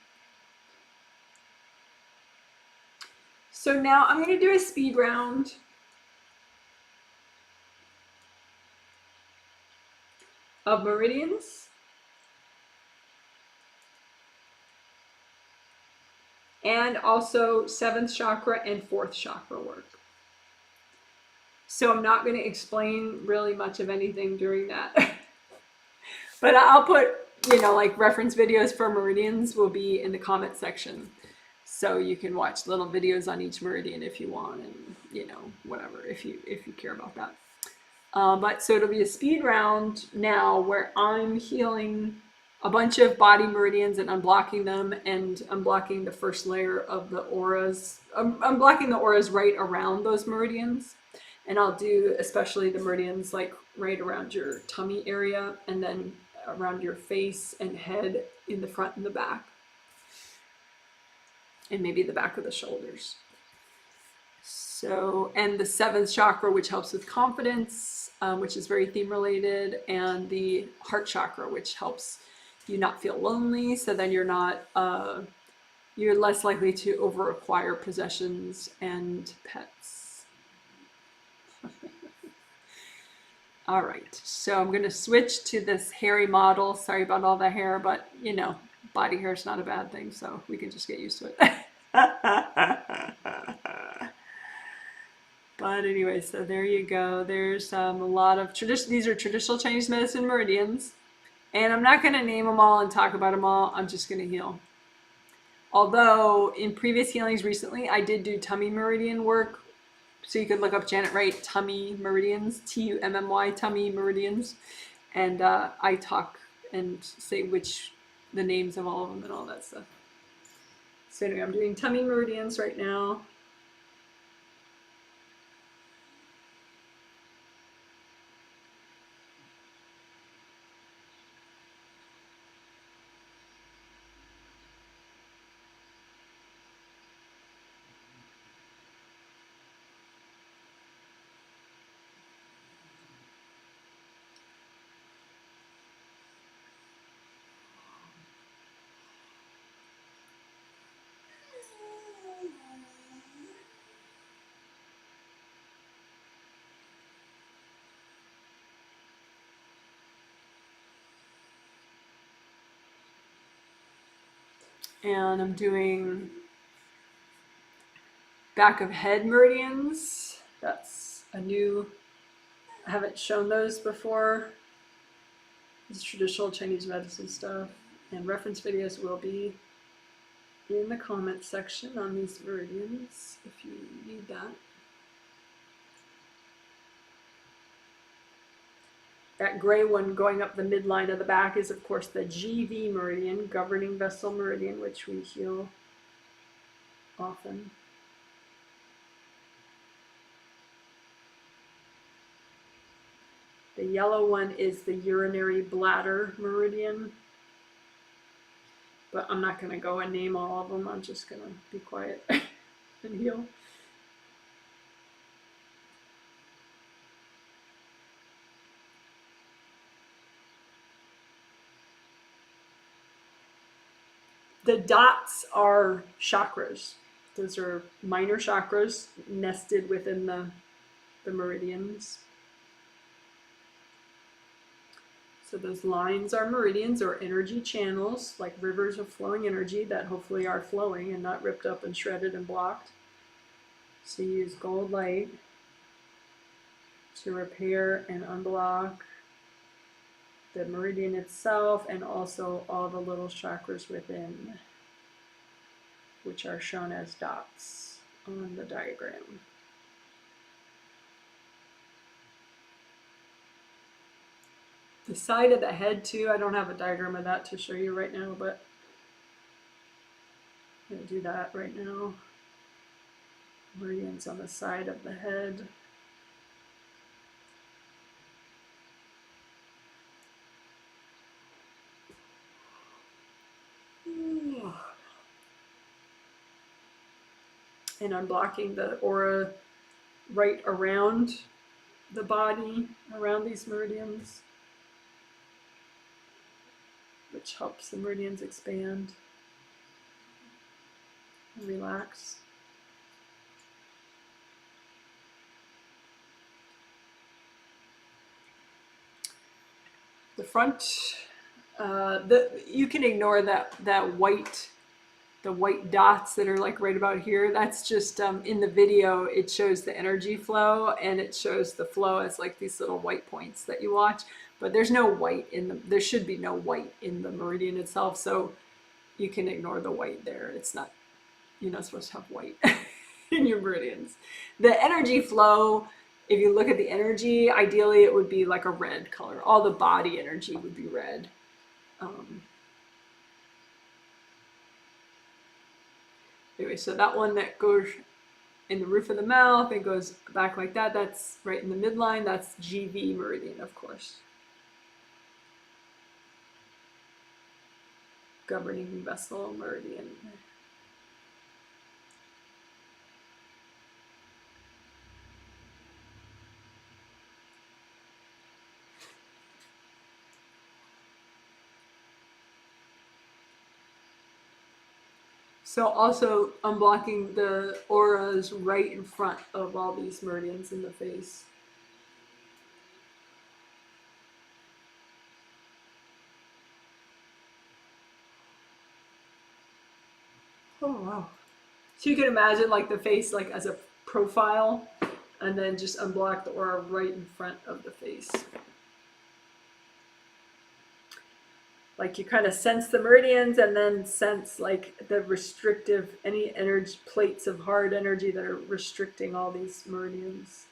A: So now I'm going to do a speed round. Of meridians. And also 7th chakra and 4th chakra work. So I'm not going to explain really much of anything during that. But I'll put, you know, like reference videos for meridians will be in the comment section. So you can watch little videos on each meridian if you want, and, you know, whatever, if you care about that. But so it'll be a speed round now where I'm healing a bunch of body meridians and unblocking them, and unblocking the first layer of the auras. Unblocking the auras right around those meridians. And I'll do especially the meridians like right around your tummy area, and then around your face and head, in the front and the back. And maybe the back of the shoulders. So, and the seventh chakra, which helps with confidence, which is very theme related, and the heart chakra, which helps you not feel lonely. So then you're not, you're less likely to over acquire possessions and pets. All right, so I'm gonna switch to this hairy model. Sorry about all the hair, but you know, body hair is not a bad thing, so we can just get used to it. But anyway, so there you go. There's a lot of tradition. These are traditional Chinese medicine meridians. And I'm not going to name them all and talk about them all. I'm just going to heal. Although in previous healings recently, I did do tummy meridian work. So you could look up Janet Wright tummy meridians, T-U-M-M-Y tummy meridians. And I talk and say the names of all of them and all that stuff. So anyway, I'm doing tummy meridians right now. And I'm doing back of head meridians. That's a new, I haven't shown those before. It's traditional Chinese medicine stuff. And reference videos will be in the comment section on these meridians if you need that. That gray one going up the midline of the back is, of course, the GV meridian, governing vessel meridian, which we heal often. The yellow one is the urinary bladder meridian. But I'm not going to go and name all of them. I'm just going to be quiet and heal. The dots are chakras. Those are minor chakras nested within the meridians. So those lines are meridians or energy channels, like rivers of flowing energy that hopefully are flowing and not ripped up and shredded and blocked. So you use gold light to repair and unblock the meridian itself and also all the little chakras within, which are shown as dots on the diagram. The side of the head too, I don't have a diagram of that to show you right now, but I'm going to do that right now. Meridians on the side of the head. And unblocking the aura right around the body, around these meridians, which helps the meridians expand and relax. The front, you can ignore that white, the white dots that are like right about here. That's just in the video, it shows the energy flow and it shows the flow as like these little white points that you watch. But there's no white in the, there should be no white in the meridian itself. So you can ignore the white there. It's not, you're not supposed to have white in your meridians. The energy flow, if you look at the energy, ideally it would be like a red color. All the body energy would be red. Anyway, so that one that goes in the roof of the mouth, it goes back like that, that's right in the midline, that's GV meridian, of course. Governing vessel meridian. So also unblocking the auras right in front of all these meridians in the face. Oh wow. So you can imagine like the face like as a profile and then just unblock the aura right in front of the face. Like you kind of sense the meridians and then sense like the restrictive, any energy, plates of hard energy that are restricting all these meridians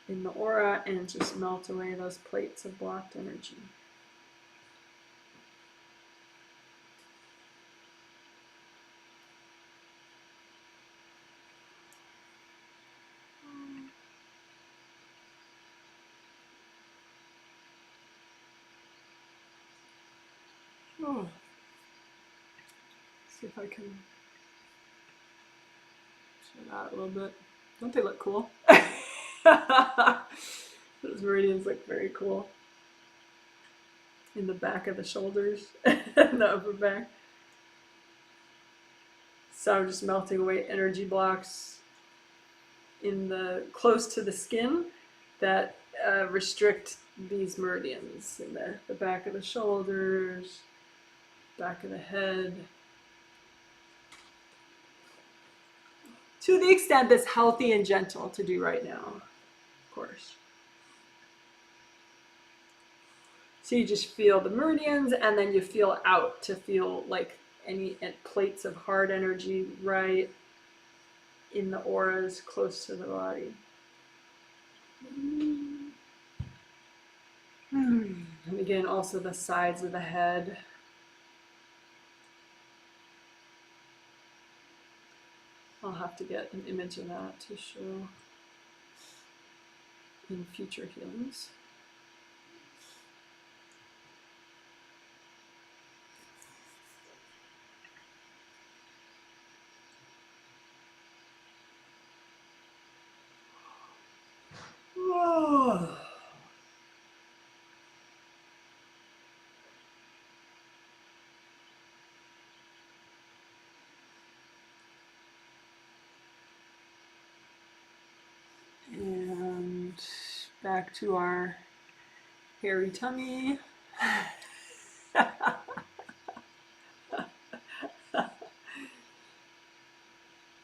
A: in the aura, and just melt away those plates of blocked energy. Oh. See if I can show that a little bit. Don't they look cool? Those meridians look very cool. In the back of the shoulders and the upper back. So I'm just melting away energy blocks in the close to the skin that restrict these meridians in the back of the shoulders, back of the head. To the extent that's healthy and gentle to do right now, of course. So you just feel the meridians and then you feel out to feel like any plates of hard energy right in the auras close to the body. And again, also the sides of the head. I'll have to get an image of that to show in future healings. Oh. And back to our hairy tummy.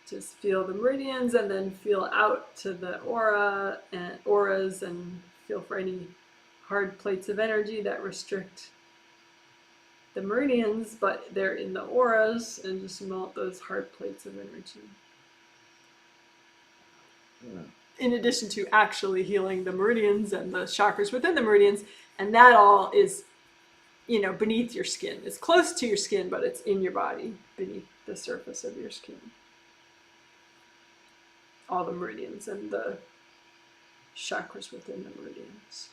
A: Just feel the meridians and then feel out to the aura and auras and feel for any hard plates of energy that restrict the meridians, but they're in the auras, and just melt those hard plates of energy. Yeah. In addition to actually healing the meridians and the chakras within the meridians, and that all is, beneath your skin. It's close to your skin, but it's in your body, beneath the surface of your skin. All the meridians and the chakras within the meridians.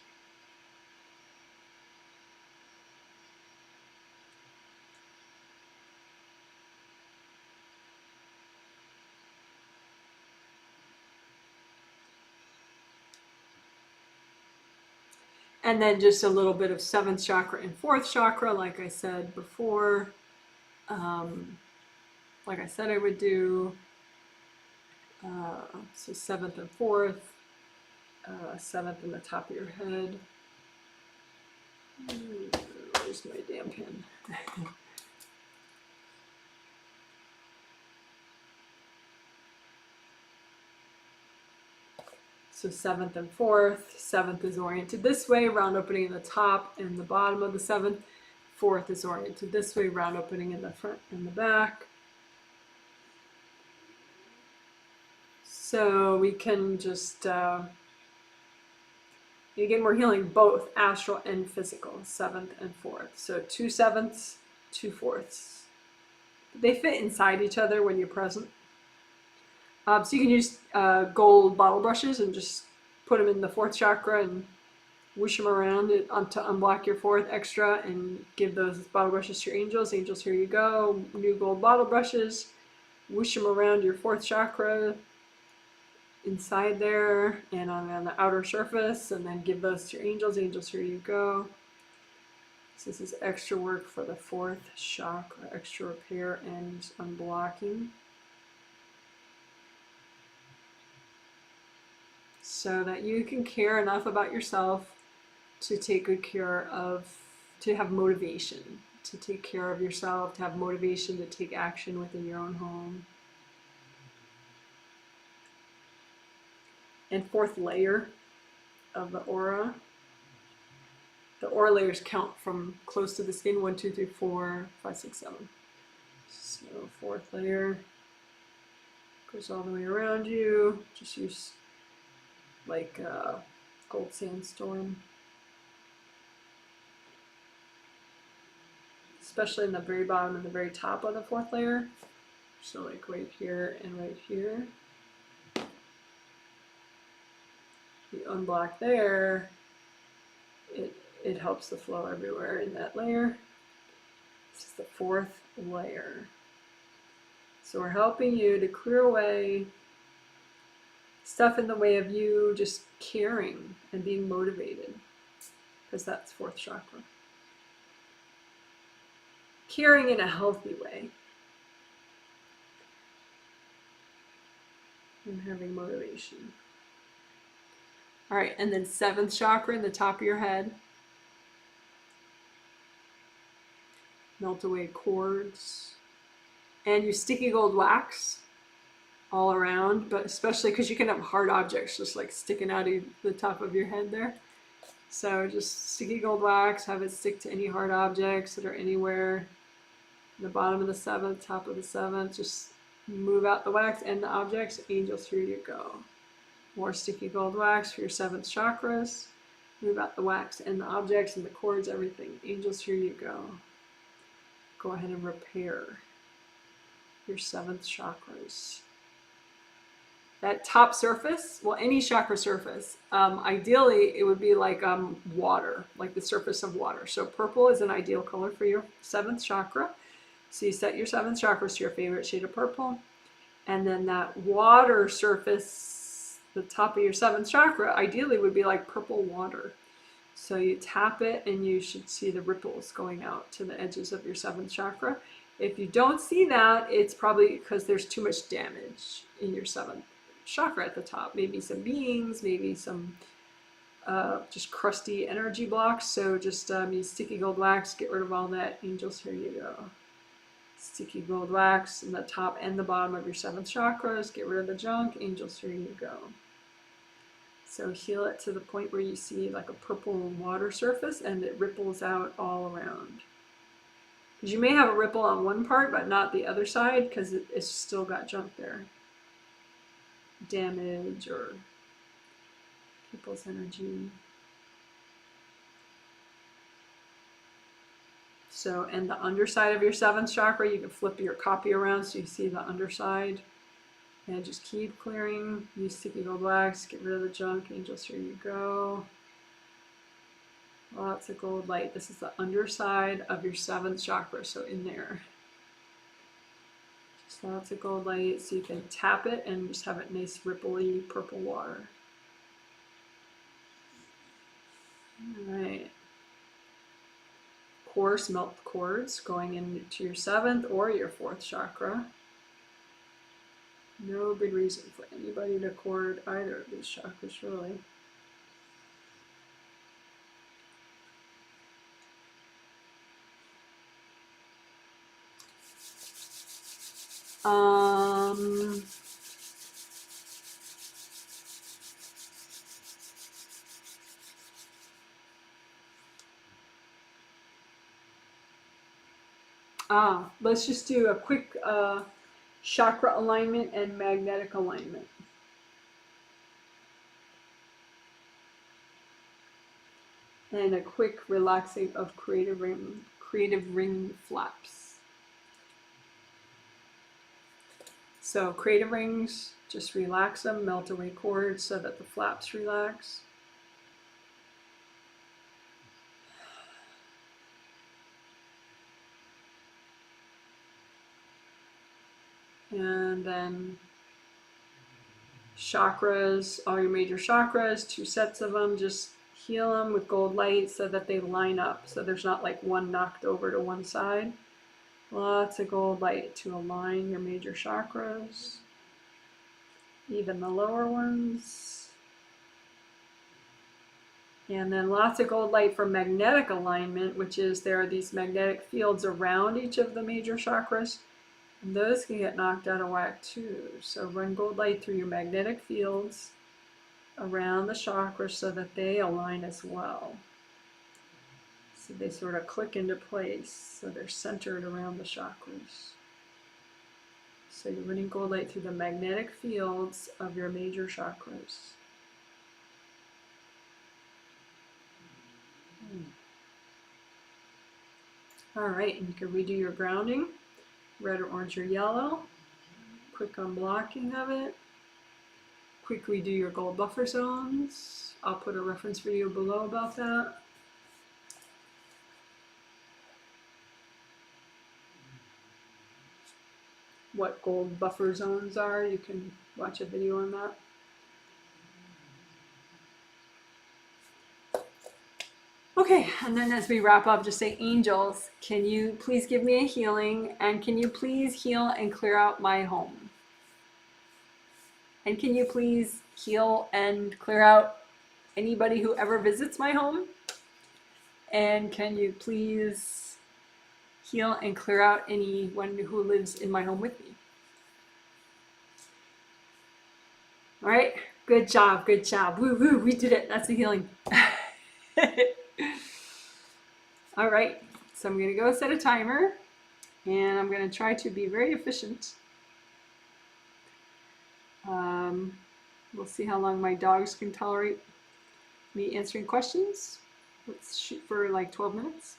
A: And then just a little bit of 7th chakra and 4th chakra, like I said before. Like I said I would do. So 7th and 4th. 7th in the top of your head. Where's my damn pen? So 7th and 4th. 7th is oriented this way, round opening in the top and the bottom of the 7th. 4th is oriented this way, round opening in the front and the back. So we can just, again, we're healing both astral and physical, 7th and 4th. So 2 7ths, 2 4ths. They fit inside each other when you're present. So you can use gold bottle brushes and just put them in the 4th chakra and whoosh them around to unblock your 4th extra, and give those bottle brushes to your angels. Angels, here you go. New gold bottle brushes. Whoosh them around your 4th chakra, inside there and on the outer surface, and then give those to your angels. Angels, here you go. So this is extra work for the fourth chakra, extra repair and unblocking. So that you can care enough about yourself to take good care of, to have motivation, to take care of yourself, to have motivation to take action within your own home. And fourth layer of the aura. The aura layers count from close to the skin, 1, 2, 3, 4, 5, 6, 7. So fourth layer goes all the way around you. Just use like gold sandstone. Especially in the very bottom and the very top of the fourth layer. So like right here and right here. You unblock there, it helps the flow everywhere in that layer. This is the fourth layer. So we're helping you to clear away stuff in the way of you just caring and being motivated, because that's fourth chakra. Caring in a healthy way and having motivation. All right, and then seventh chakra in the top of your head. Melt away cords. And use sticky gold wax all around, but especially because you can have hard objects just like sticking out of the top of your head there. So just sticky gold wax, have it stick to any hard objects that are anywhere. The bottom of the seventh, top of the seventh, just move out the wax and the objects. Angels, here you go. More sticky gold wax for your seventh chakras. Move out the wax and the objects and the cords, everything. Angels, here you go. Go ahead and repair your seventh chakras. That top surface, well, any chakra surface, ideally it would be like water, like the surface of water. So purple is an ideal color for your seventh chakra. So you set your seventh chakras to your favorite shade of purple. And then that water surface, the top of your seventh chakra, ideally would be like purple water. So you tap it and you should see the ripples going out to the edges of your seventh chakra. If you don't see that, it's probably because there's too much damage in your seventh chakra at the top. Maybe some beings, maybe some just crusty energy blocks. So just use sticky gold wax, get rid of all that. Angels, here you go. Sticky gold wax in the top and the bottom of your seventh chakras. Get rid of the junk. Angels, here you go. So heal it to the point where you see like a purple water surface and it ripples out all around. Because you may have a ripple on one part, but not the other side, because it's still got junk there. Damage or people's energy. So, and the underside of your seventh chakra, you can flip your copy around so you see the underside. And just keep clearing. Use sticky gold wax, get rid of the junk. Angels, here you go. Lots of gold light. This is the underside of your seventh chakra, so in there. Just lots of gold light, so you can tap it and just have it nice, ripply purple water. All right. Coarse melt cords going into your seventh or your fourth chakra. No good reason for anybody to cord either of these chakras, really. Let's just do a quick chakra alignment and magnetic alignment. And a quick relaxing of creative ring flaps. So creative rings, just relax them, melt away cords so that the flaps relax. And then chakras, all your major chakras, 2 sets of them, just heal them with gold light so that they line up, so there's not like one knocked over to one side. Lots of gold light to align your major chakras, even the lower ones. And then lots of gold light for magnetic alignment, which is there are these magnetic fields around each of the major chakras, and those can get knocked out of whack too. So run gold light through your magnetic fields around the chakras so that they align as well. So they sort of click into place, so they're centered around the chakras. So you're running gold light through the magnetic fields of your major chakras. All right, and you can redo your grounding, red or orange or yellow. Quick unblocking of it. Quick redo your gold buffer zones. I'll put a reference video below about that. What gold buffer zones are, you can watch a video on that. Okay, and then as we wrap up, just say, angels, can you please give me a healing, and can you please heal and clear out my home? And can you please heal and clear out anybody who ever visits my home? And can you please heal and clear out anyone who lives in my home with me? All right, good job, good job. Woo, woo, we did it. That's the healing. All right, so I'm gonna go set a timer, and I'm gonna try to be very efficient. We'll see how long my dogs can tolerate me answering questions. Let's shoot for like 12 minutes.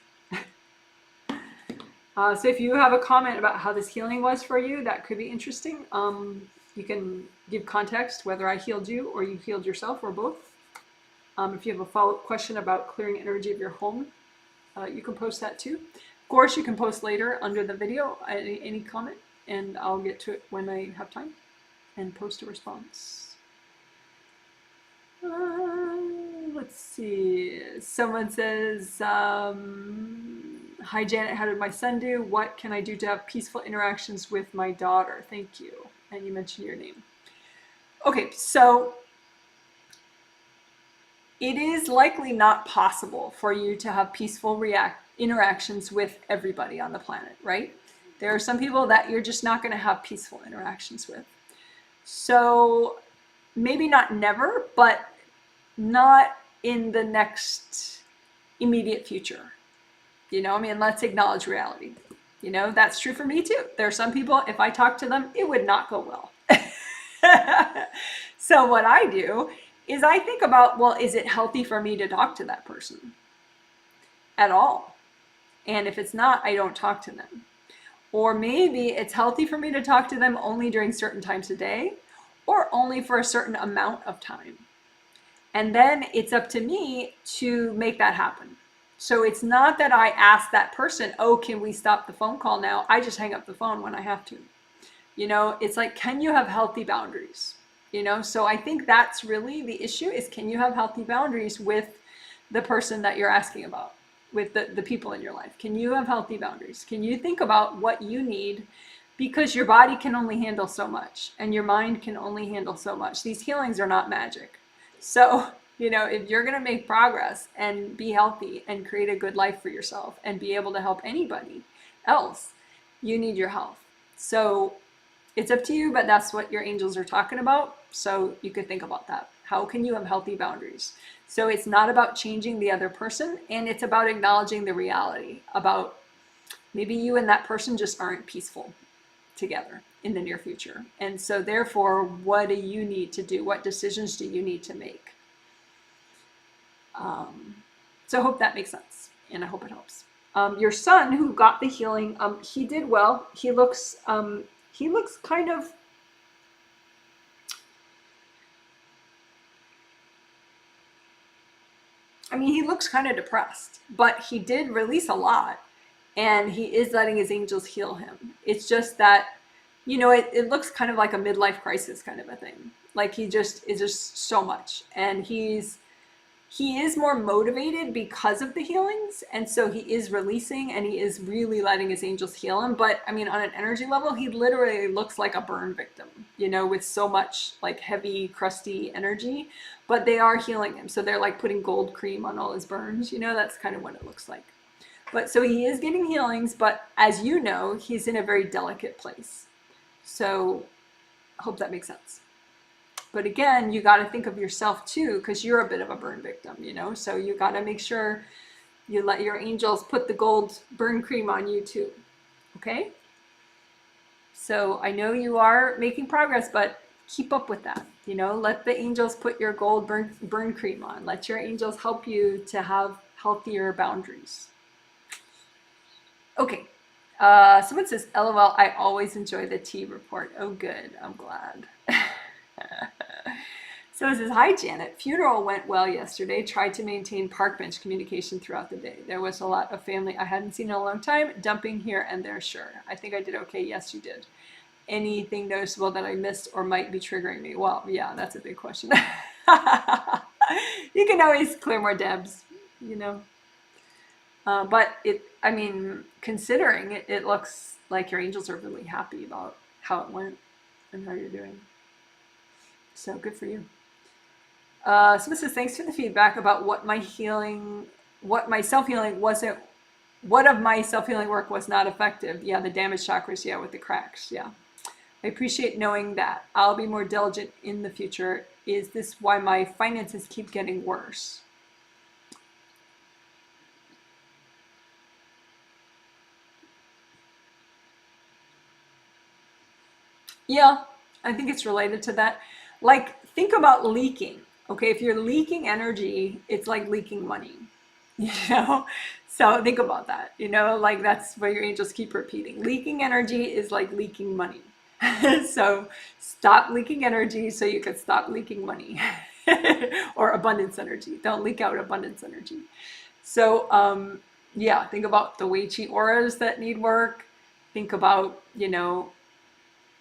A: So if you have a comment about how this healing was for you, that could be interesting. You can give context, whether I healed you or you healed yourself or both. If you have a follow-up question about clearing energy of your home, you can post that too. Of course, you can post later under the video any comment, and I'll get to it when I have time and post a response. Let's see. Someone says, hi Janet, how did my son do? What can I do to have peaceful interactions with my daughter? Thank you. And you mentioned your name. Okay, so it is likely not possible for you to have peaceful interactions with everybody on the planet, right? There are some people that you're just not going to have peaceful interactions with. So maybe not never, but not in the next immediate future. You know, I mean, let's acknowledge reality. You know, that's true for me too. There are some people, if I talk to them, it would not go well. So what I do is I think about, well, is it healthy for me to talk to that person at all? And if it's not, I don't talk to them. Or maybe it's healthy for me to talk to them only during certain times a day, or only for a certain amount of time. And then it's up to me to make that happen. So it's not that I ask that person, oh, can we stop the phone call now? I just hang up the phone when I have to. You know, it's like, can you have healthy boundaries? You know, so I think that's really the issue, is can you have healthy boundaries with the person that you're asking about, with the people in your life? Can you have healthy boundaries? Can you think about what you need? Because your body can only handle so much, and your mind can only handle so much. These healings are not magic. So, you know, if you're going to make progress and be healthy and create a good life for yourself and be able to help anybody else, you need your health. So it's up to you, but that's what your angels are talking about. So you could think about that. How can you have healthy boundaries? So it's not about changing the other person, and it's about acknowledging the reality about maybe you and that person just aren't peaceful together in the near future. And so therefore, what do you need to do? What decisions do you need to make? So I hope that makes sense, and I hope it helps. Your son who got the healing, he did well. He looks kind of, I mean, he looks kind of depressed, but he did release a lot, and he is letting his angels heal him. It's just that, you know, it looks kind of like a midlife crisis kind of a thing. Like he just is just so much, and he's he is more motivated because of the healings, and so he is releasing and he is really letting his angels heal him. But I mean, on an energy level, he literally looks like a burn victim, with so much like heavy, crusty energy. But they are healing him, so they're like putting gold cream on all his burns. That's kind of what it looks like. But so he is getting healings, but as you know, he's in a very delicate place. So I hope that makes sense. But again, you got to think of yourself too, because you're a bit of a burn victim, so you got to make sure you let your angels put the gold burn cream on you too. Okay? So I know you are making progress, but keep up with that. Let the angels put your gold burn cream on. Let your angels help you to have healthier boundaries. Okay. Someone says, LOL, I always enjoy the tea report. Oh, good. I'm glad. So it says, hi, Janet. Funeral went well yesterday. Tried to maintain park bench communication throughout the day. There was a lot of family I hadn't seen in a long time, dumping here and there, sure. I think I did okay. Yes, you did. Anything noticeable that I missed or might be triggering me? Well, yeah, that's a big question. You can always clear more debs, But considering it, it looks like your angels are really happy about how it went and how you're doing. So good for you. Someone says, thanks for the feedback about what of my self-healing work was not effective. Yeah, the damaged chakras, yeah, with the cracks, yeah. I appreciate knowing that. I'll be more diligent in the future. Is this why my finances keep getting worse? Yeah, I think it's related to that. Like, think about leaking. Okay, if you're leaking energy, it's like leaking money. You know? So think about that. Like that's what your angels keep repeating. Leaking energy is like leaking money. So stop leaking energy so you can stop leaking money. Or abundance energy. Don't leak out abundance energy. So yeah, think about the Wei Chi auras that need work. Think about,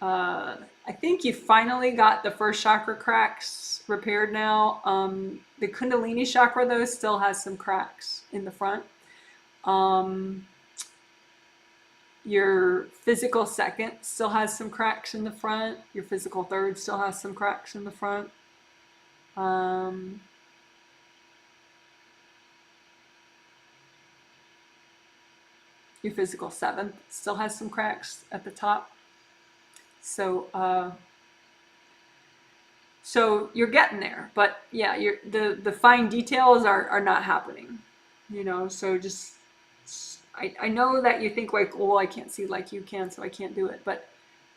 A: I think you finally got the first chakra cracks repaired now. The Kundalini chakra, though, still has some cracks in the front. Your physical second still has some cracks in the front. Your physical third still has some cracks in the front. Your physical seventh still has some cracks at the top. So you're getting there, but yeah, the fine details are not happening, so just, I know that you think like, oh, I can't see like you can, so I can't do it, but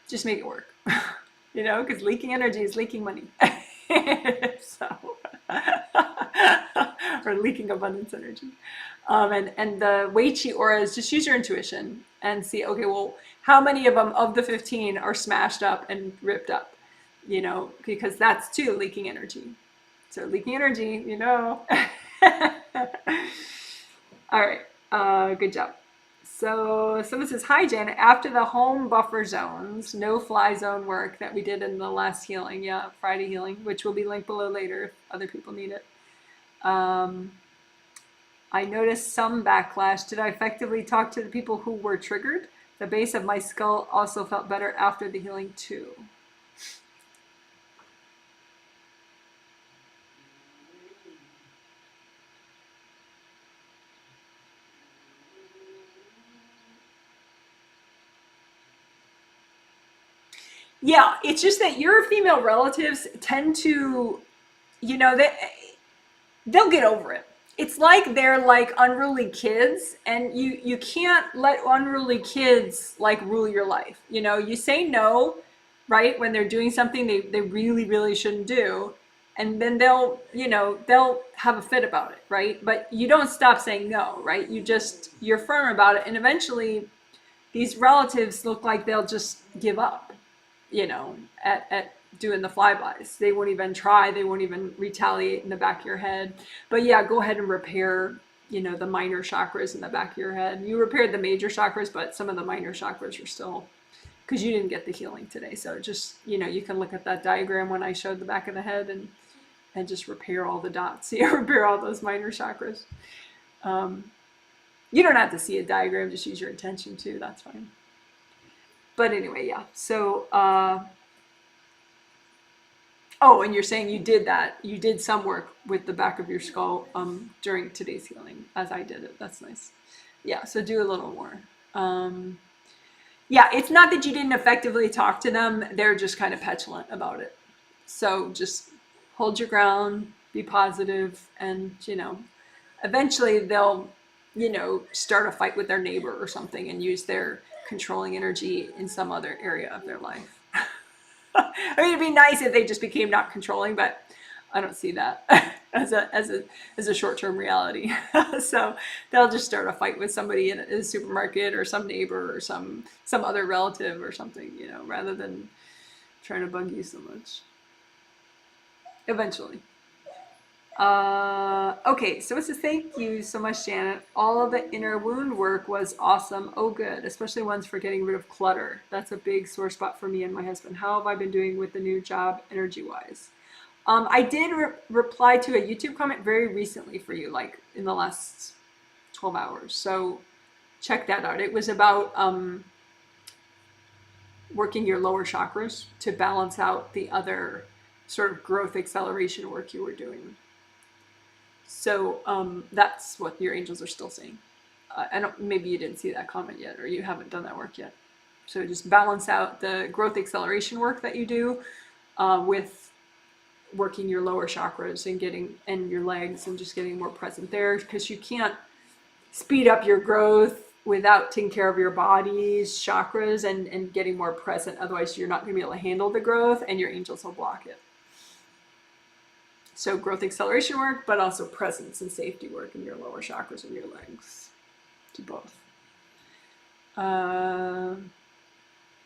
A: just make it work, because leaking energy is leaking money. So, or leaking abundance energy. And the Wei Chi auras, just use your intuition and see, okay, well, how many of them of the 15 are smashed up and ripped up? Because that's too leaking energy. So leaking energy, All right, good job. So someone says, hi, Janet. After the home buffer zones, no fly zone work that we did in the last healing, yeah, Friday healing, which will be linked below later if other people need it. I noticed some backlash. Did I effectively talk to the people who were triggered? The base of my skull also felt better after the healing too. Yeah, it's just that your female relatives tend to, they'll get over it. It's like they're like unruly kids, and you can't let unruly kids like rule your life. You say no, right, when they're doing something they really, really shouldn't do, and then they'll have a fit about it, right? But you don't stop saying no, right? You're firm about it, and eventually these relatives look like they'll just give up, at doing the flybys. They won't even try. They won't even retaliate in the back of your head. But yeah, go ahead and repair, the minor chakras in the back of your head. You repaired the major chakras, but some of the minor chakras are still, because you didn't get the healing today. So just, you can look at that diagram when I showed the back of the head and and just repair all the dots. You repair all those minor chakras. You don't have to see a diagram, just use your intention too, that's fine. But anyway, yeah. So, oh, and you're saying you did that. You did some work with the back of your skull during today's healing, as I did it. That's nice. Yeah, so do a little more. Yeah, it's not that you didn't effectively talk to them. They're just kind of petulant about it. So just hold your ground, be positive, and, eventually they'll, start a fight with their neighbor or something and use their controlling energy in some other area of their life. I mean, it'd be nice if they just became not controlling, but I don't see that as a short-term reality. So they'll just start a fight with somebody in a supermarket or some neighbor or some other relative or something, rather than trying to bug you so much. Eventually. Okay, so it says, thank you so much, Janet. All of the inner wound work was awesome. Oh, good. Especially ones for getting rid of clutter. That's a big sore spot for me and my husband. How have I been doing with the new job energy-wise? I did reply to a YouTube comment very recently for you, like in the last 12 hours. So check that out. It was about working your lower chakras to balance out the other sort of growth acceleration work you were doing. So that's what your angels are still saying. Maybe you didn't see that comment yet, or you haven't done that work yet. So just balance out the growth acceleration work that you do with working your lower chakras and your legs and just getting more present there, because you can't speed up your growth without taking care of your body's chakras and getting more present. Otherwise, you're not going to be able to handle the growth, and your angels will block it. So growth acceleration work, but also presence and safety work in your lower chakras and your legs. Do both.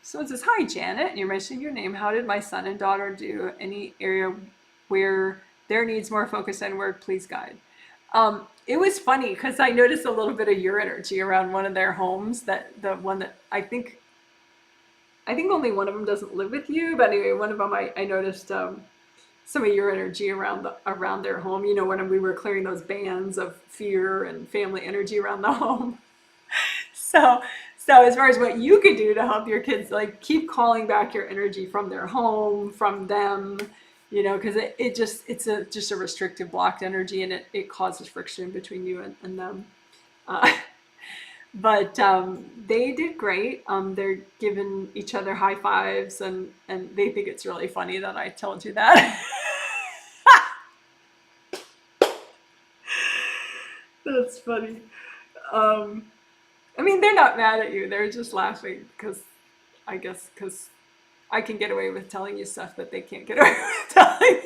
A: So it says, hi, Janet, and you're mentioning your name. How did my son and daughter do? Any area where there needs more focus and work, please guide. It was funny because I noticed a little bit of your energy around one of their homes, the one that I think only one of them doesn't live with you, but anyway, one of them I noticed some of your energy around their home, when we were clearing those bands of fear and family energy around the home. So as far as what you could do to help your kids, like, keep calling back your energy from their home, from them, because it's just a restrictive, blocked energy, and it causes friction between you and them. But they did great. They're giving each other high fives, and they think it's really funny that I told you that. That's funny. I mean, they're not mad at you. They're just laughing because I can get away with telling you stuff that they can't get away with telling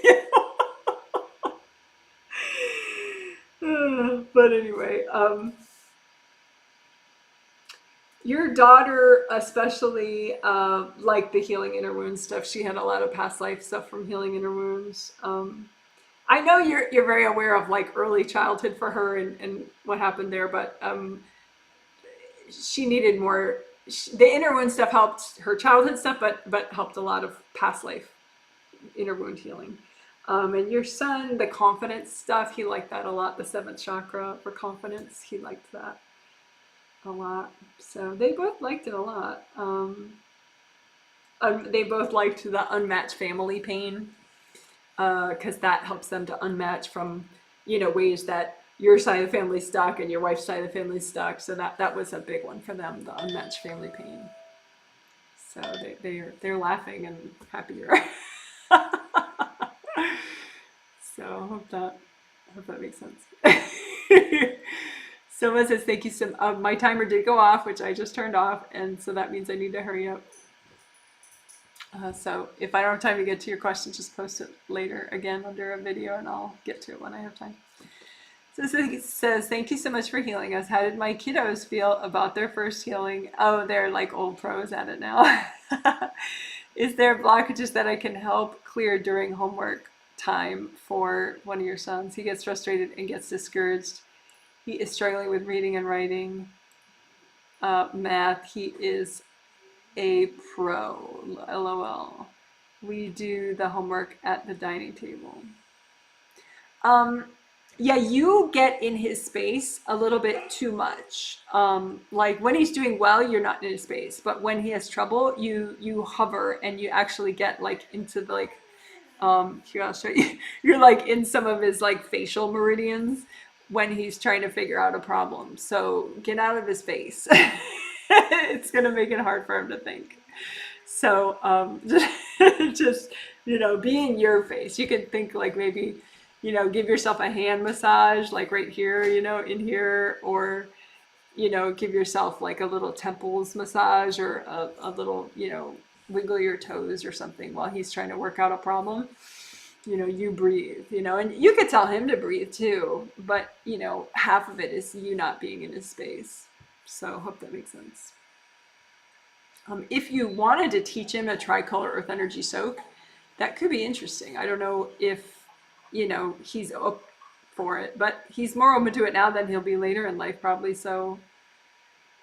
A: you. But anyway, your daughter especially liked the healing inner wounds stuff. She had a lot of past life stuff from healing inner wounds. I know you're very aware of like early childhood for her and what happened there, but she needed more. The inner wound stuff helped her childhood stuff, but helped a lot of past life inner wound healing. And your son, the confidence stuff, he liked that a lot. The 7th chakra for confidence, he liked that a lot. So they both liked it a lot. They both liked the unmatched family pain, because that helps them to unmatch from, ways that your side of the family's stuck and your wife's side of the family's stuck. So that was a big one for them, the unmatched family pain. So they're laughing and happier. So I hope that makes sense. So it says, thank you so much. My timer did go off, which I just turned off, and so that means I need to hurry up. So if I don't have time to get to your question, just post it later again under a video, and I'll get to it when I have time. So it says, thank you so much for healing us. How did my kiddos feel about their first healing? Oh, they're like old pros at it now. Is there blockages that I can help clear during homework time for one of your sons? He gets frustrated and gets discouraged. He is struggling with reading and writing. Math, he is a pro. LOL. We do the homework at the dining table. Um, yeah, you get in his space a little bit too much. Like when he's doing well, you're not in his space, but when he has trouble, you hover and you actually get like into the like here I'll show you. You're like in some of his like facial meridians when he's trying to figure out a problem. So get out of his face. It's gonna make it hard for him to think. So just be in your face. You can think like maybe give yourself a hand massage like right here, in here, or give yourself like a little temples massage or a little wiggle your toes or something while he's trying to work out a problem. You breathe, and you could tell him to breathe too, but half of it is you not being in his space. So hope that makes sense. If you wanted to teach him a tricolor earth energy soak, that could be interesting. I don't know if he's up for it, but he's more open to it now than he'll be later in life probably. So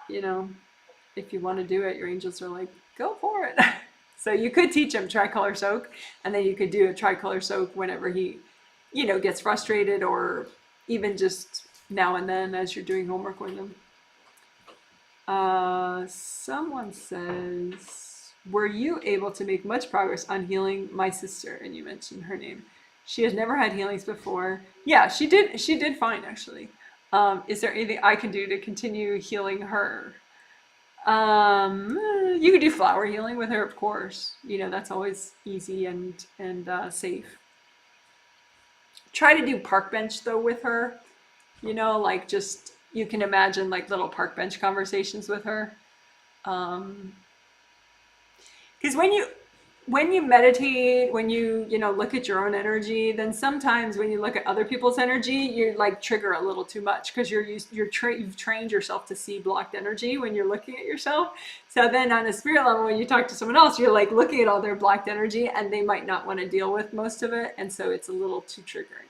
A: if you want to do it, your angels are like, go for it. So you could teach him tricolor soak, and then you could do a tricolor soak whenever he gets frustrated, or even just now and then as you're doing homework with him. Someone says, were you able to make much progress on healing my sister? And you mentioned her name. She has never had healings before. Yeah, she did fine, actually. Is there anything I can do to continue healing her? You could do flower healing with her, of course. That's always easy and safe. Try to do park bench though with her. Like just you can imagine like little park bench conversations with her. Because when you meditate, when you look at your own energy, then sometimes when you look at other people's energy, you like trigger a little too much because you've trained yourself to see blocked energy when you're looking at yourself. So then on a spirit level, when you talk to someone else, you're like looking at all their blocked energy, and they might not want to deal with most of it, and so it's a little too triggering.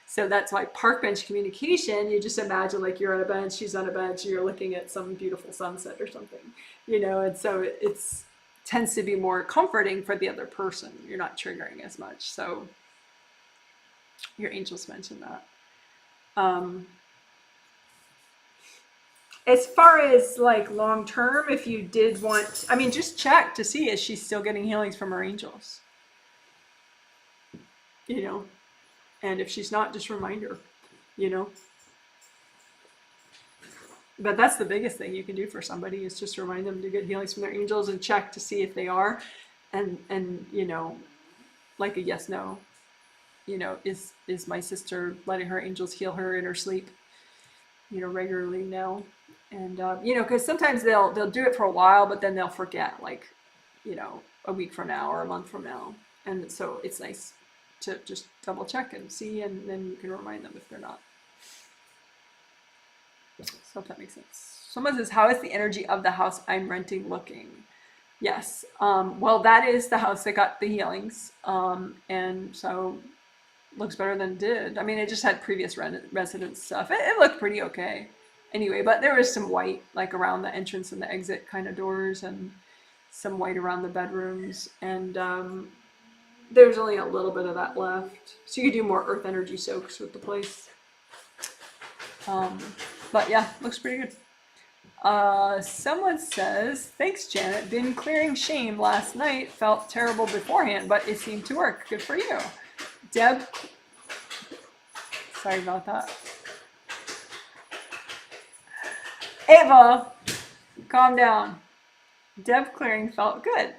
A: So that's why park bench communication, you just imagine like you're on a bench, she's on a bench, and you're looking at some beautiful sunset or something, and so it's tends to be more comforting for the other person. You're not triggering as much. So your angels mentioned that. As far as like long term, if you did want, I mean, just check to see is she still getting healings from her angels, and if she's not, just remind her, But that's the biggest thing you can do for somebody is just remind them to get healings from their angels and check to see if they are, and like a yes no, is my sister letting her angels heal her in her sleep, regularly now, and because sometimes they'll do it for a while, but then they'll forget like, a week from now or a month from now, and so it's nice to just double check and see, and then you can remind them if they're not. So if that makes sense. Someone says, how is the energy of the house I'm renting looking? Yes. Well, that is the house that got the healings. And so looks better than it did. I mean, it just had previous resident stuff. It looked pretty okay. Anyway, but there was some white like around the entrance and the exit kind of doors, and some white around the bedrooms. And there's only a little bit of that left. So you could do more earth energy soaks with the place. But yeah, looks pretty good. Someone says, thanks, Janet. Been clearing shame last night. Felt terrible beforehand, but it seemed to work. Good for you. Deb, sorry about that. Ava, calm down. Deb clearing felt good.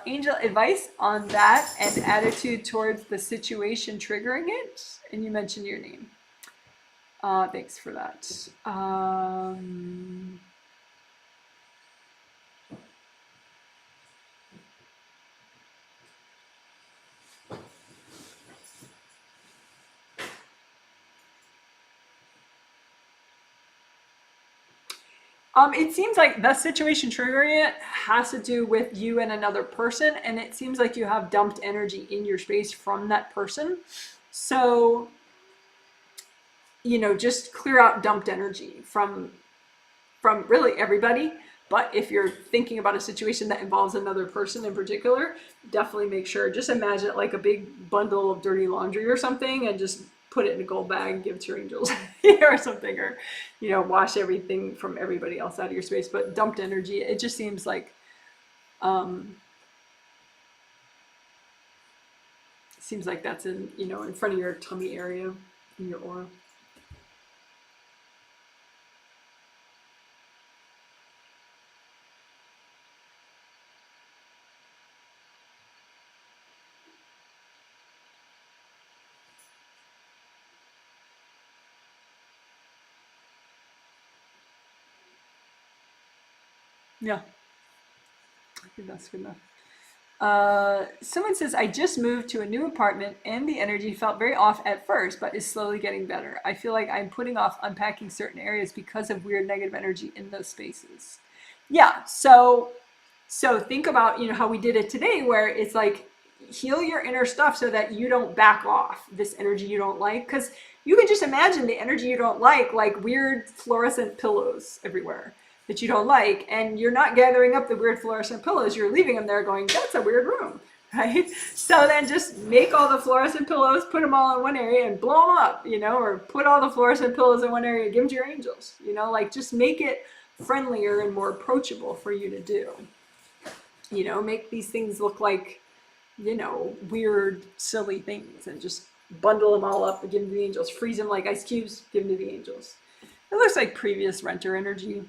A: Angel advice on that and attitude towards the situation triggering it. And you mentioned your name. Thanks for that. It seems like the situation triggering it has to do with you and another person, and it seems like you have dumped energy in your space from that person. So, just clear out dumped energy from really everybody, But if you're thinking about a situation that involves another person in particular, definitely make sure, just imagine it like a big bundle of dirty laundry or something, and just put it in a gold bag and give it to your angels or something, or, wash everything from everybody else out of your space. But dumped energy, it just seems like, that's in front of your tummy area in your aura. Yeah, I think that's good enough. Someone says, I just moved to a new apartment and the energy felt very off at first, but is slowly getting better. I feel like I'm putting off unpacking certain areas because of weird negative energy in those spaces. Yeah, so think about, how we did it today, where it's like, heal your inner stuff so that you don't back off this energy you don't like. Because you can just imagine the energy you don't like weird fluorescent pillows everywhere that you don't like, and you're not gathering up the weird fluorescent pillows, you're leaving them there going, that's a weird room, right? So then just make all the fluorescent pillows, put them all in one area and blow them up, or put all the fluorescent pillows in one area and give them to your angels, just make it friendlier and more approachable for you to do. Make these things look like, weird, silly things, and just bundle them all up and give them to the angels. Freeze them like ice cubes, give them to the angels. It looks like previous renter energy.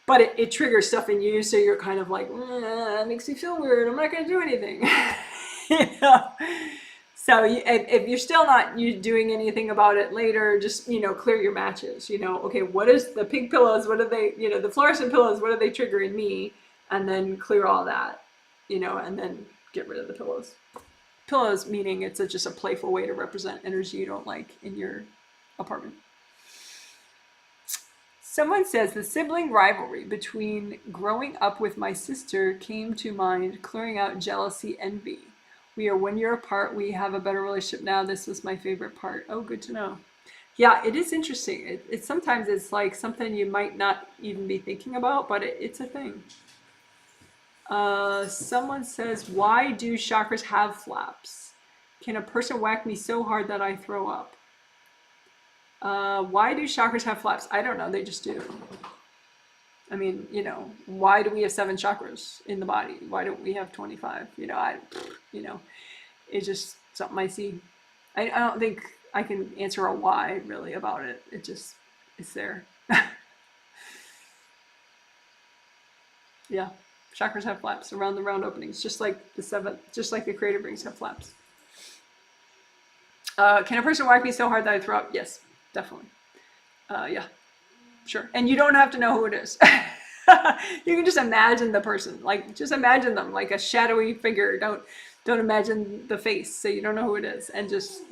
A: But it triggers stuff in you, so you're kind of like, it makes me feel weird. I'm not going to do anything. So if you're still not doing anything about it later, just, clear your matches. Okay, what is the pink pillows? What are they, the fluorescent pillows, what are they triggering me? And then clear all that, and then get rid of the pillows. Pillows meaning it's just a playful way to represent energy you don't like in your apartment. Someone says the sibling rivalry between growing up with my sister came to mind, clearing out jealousy, envy. We are 1 year apart. We have a better relationship now. This was my favorite part. Oh, good to know. Yeah, it is interesting. It sometimes it's like something you might not even be thinking about, but it's a thing. Someone says, why do chakras have flaps? Can a person whack me so hard that I throw up? Why do chakras have flaps? I don't know. They just do. I mean, why do we have 7 chakras in the body? Why don't we have 25? It's just something I see. I don't think I can answer a why really about it. It's there. Yeah, chakras have flaps around the round openings, just like the creative rings have flaps. Can a person whack me so hard that I throw up? Yes, definitely. Yeah, sure. And you don't have to know who it is. You can just imagine the person, just imagine them like a shadowy figure. Don't imagine the face, so you don't know who it is, and just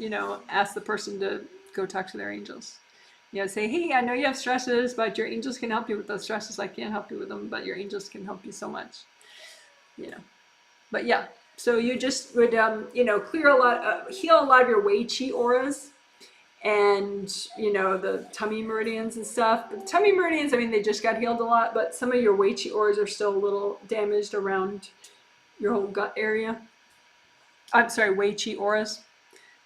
A: ask the person to go talk to their angels. Say, hey, I know you have stresses, but your angels can help you with those stresses. I can't help you with them, but your angels can help you so much. But yeah, so you just would clear heal a lot of your Wei Qi auras, and the tummy meridians and stuff. But the tummy meridians, I mean, they just got healed a lot, but some of your Wei Qi auras are still a little damaged around your whole gut area. I'm sorry, Wei Qi auras.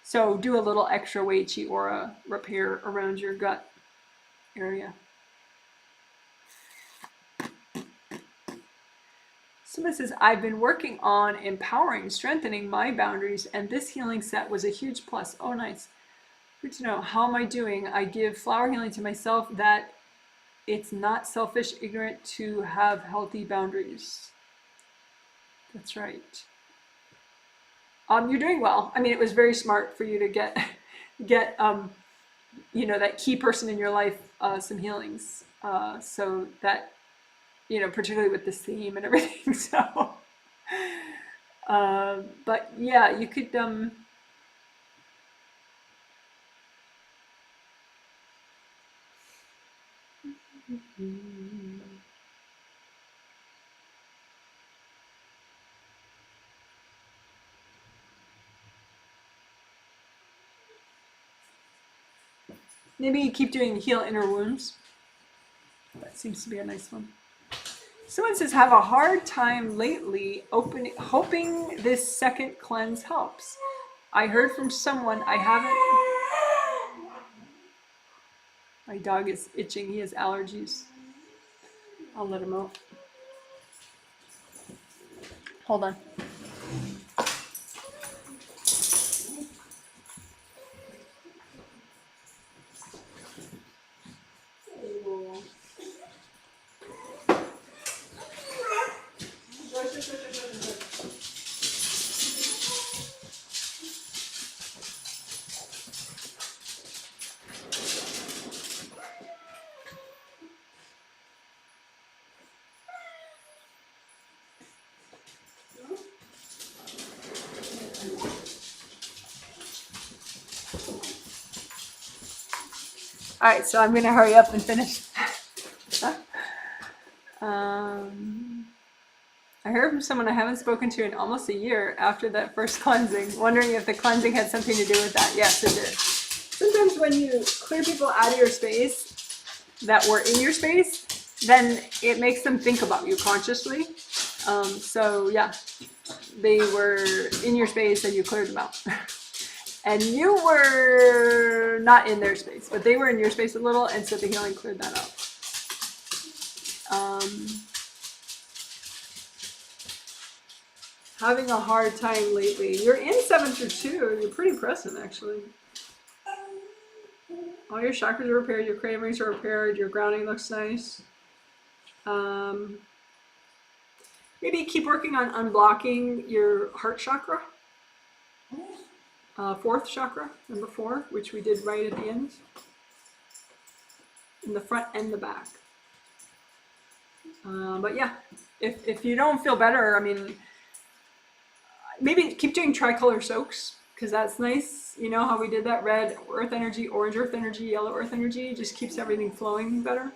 A: So do a little extra Wei Qi aura repair around your gut area. Someone says, I've been working on empowering, strengthening my boundaries, and this healing set was a huge plus. Oh, nice. Good to know. How am I doing? I give flower healing to myself that it's not selfish, ignorant to have healthy boundaries. That's right. You're doing well. I mean, it was very smart for you to get that key person in your life some healings, so that particularly with this theme and everything. So, but yeah, you could maybe keep doing heal inner wounds. That seems to be a nice one. Someone says, have a hard time lately hoping this second cleanse helps. I heard from someone I haven't. My dog is itching. He has allergies. I'll let him out. Hold on. All right, so I'm going to hurry up and finish. I heard from someone I haven't spoken to in almost a year after that first cleansing, wondering if the cleansing had something to do with that. Yes, it did. Sometimes when you clear people out of your space that were in your space, then it makes them think about you consciously. So yeah, they were in your space and you cleared them out. And you were not in their space, but they were in your space a little, and so the healing cleared that out. Having a hard time lately. You're in 7 through 2. You're pretty present, actually. All your chakras are repaired. Your cranial rings are repaired. Your grounding looks nice. Maybe keep working on unblocking your heart chakra. 4th chakra, number 4, which we did right at the end. In the front and the back. But yeah, if you don't feel better, I mean, maybe keep doing tricolor soaks, because that's nice. You know how we did that? Red earth energy, orange earth energy, yellow earth energy. Just keeps everything flowing better.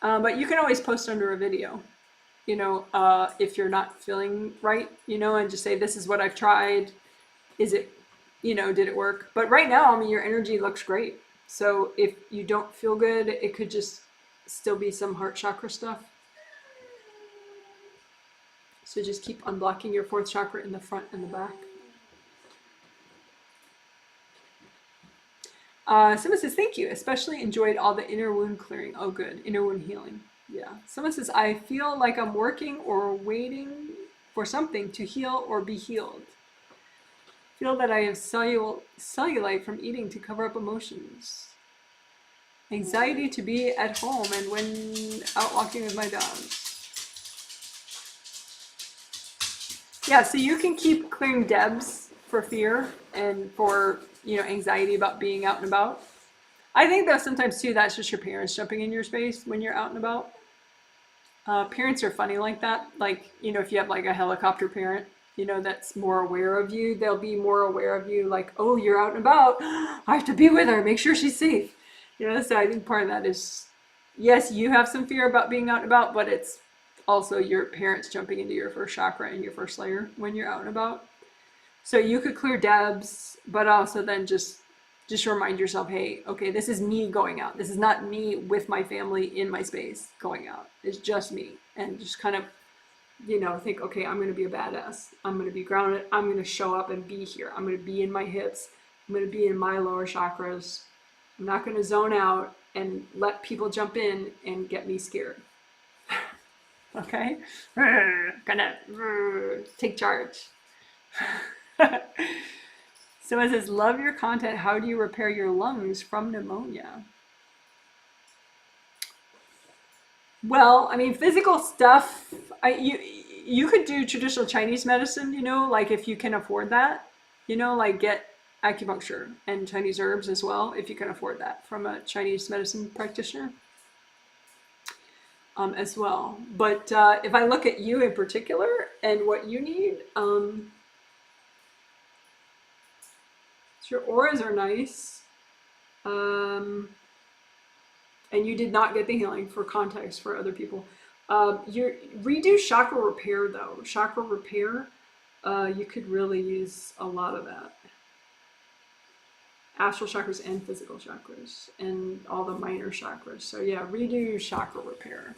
A: But you can always post under a video, you know, if you're not feeling right, you know, and just say, this is what I've tried. Is it, you know, did it work? But right now, I mean, your energy looks great. So if you don't feel good, it could just still be some heart chakra stuff. So just keep unblocking your 4th chakra in the front and the back. Someone says, thank you. Especially enjoyed all the inner wound clearing. Oh, good. Inner wound healing. Yeah. Someone says, I feel like I'm working or waiting for something to heal or be healed. Feel that I have cellulite from eating to cover up emotions. Anxiety to be at home and when out walking with my dogs. Yeah, so you can keep clearing Debs for fear and for, you know, anxiety about being out and about. I think that sometimes too, that's just your parents jumping in your space when you're out and about. Parents are funny like that. Like, you know, if you have like a helicopter parent, you know, that's more aware of you, they'll be more aware of you. Like, oh, you're out and about. I have to be with her, make sure she's safe. You know, so I think part of that is, yes, you have some fear about being out and about, but it's also your parents jumping into your 1st chakra and your 1st layer when you're out and about. So you could clear Debs, but also then just remind yourself, hey, okay, this is me going out. This is not me with my family in my space going out. It's just me. And just kind of, you know, think, okay, I'm going to be a badass. I'm going to be grounded. I'm going to show up and be here. I'm going to be in my hips. I'm going to be in my lower chakras. I'm not going to zone out and let people jump in and get me scared. Okay? Gonna take charge. So it says, love your content. How do you repair your lungs from pneumonia? Well, I mean, physical stuff, you could do traditional Chinese medicine, you know, like if you can afford that, you know, like get acupuncture and Chinese herbs as well, if you can afford that from a Chinese medicine practitioner as well. But if I look at you in particular and what you need, your auras are nice. And you did not get the healing for context for other people. You redo chakra repair though. Chakra repair, you could really use a lot of that. astral chakras and physical chakras and all the minor chakras. So yeah, redo chakra repair.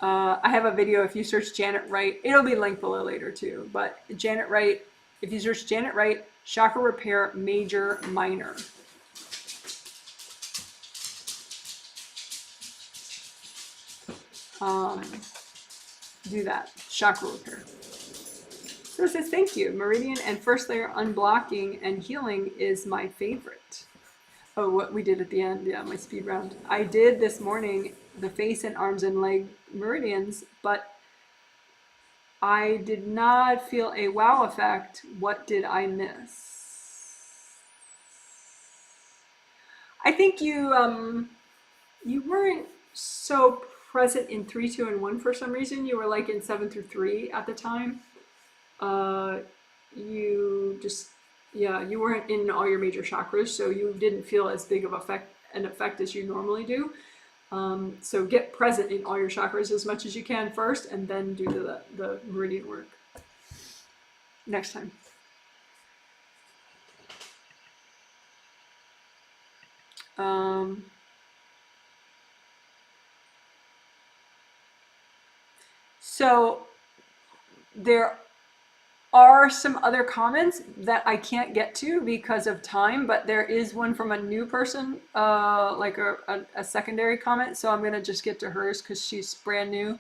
A: I have a video, if you search Janet Wright, it'll be linked below later too, but Janet Wright, if you search Janet Wright, chakra repair, major, minor. Do that, chakra repair. So it says, thank you. Meridian and first layer unblocking and healing is my favorite. Oh, what we did at the end, yeah, my speed round. I did this morning the face and arms and leg meridians, but I did not feel a wow effect. What did I miss? I think you weren't so present in 3, 2, and 1 for some reason. You were like in 7 through 3 at the time. You just, yeah, you weren't in all your major chakras, so you didn't feel as big of an effect as you normally do. So get present in all your chakras as much as you can first, and then do the meridian work next time. So there are some other comments that I can't get to because of time, but there is one from a new person, like a secondary comment. So I'm gonna just get to hers because she's brand new.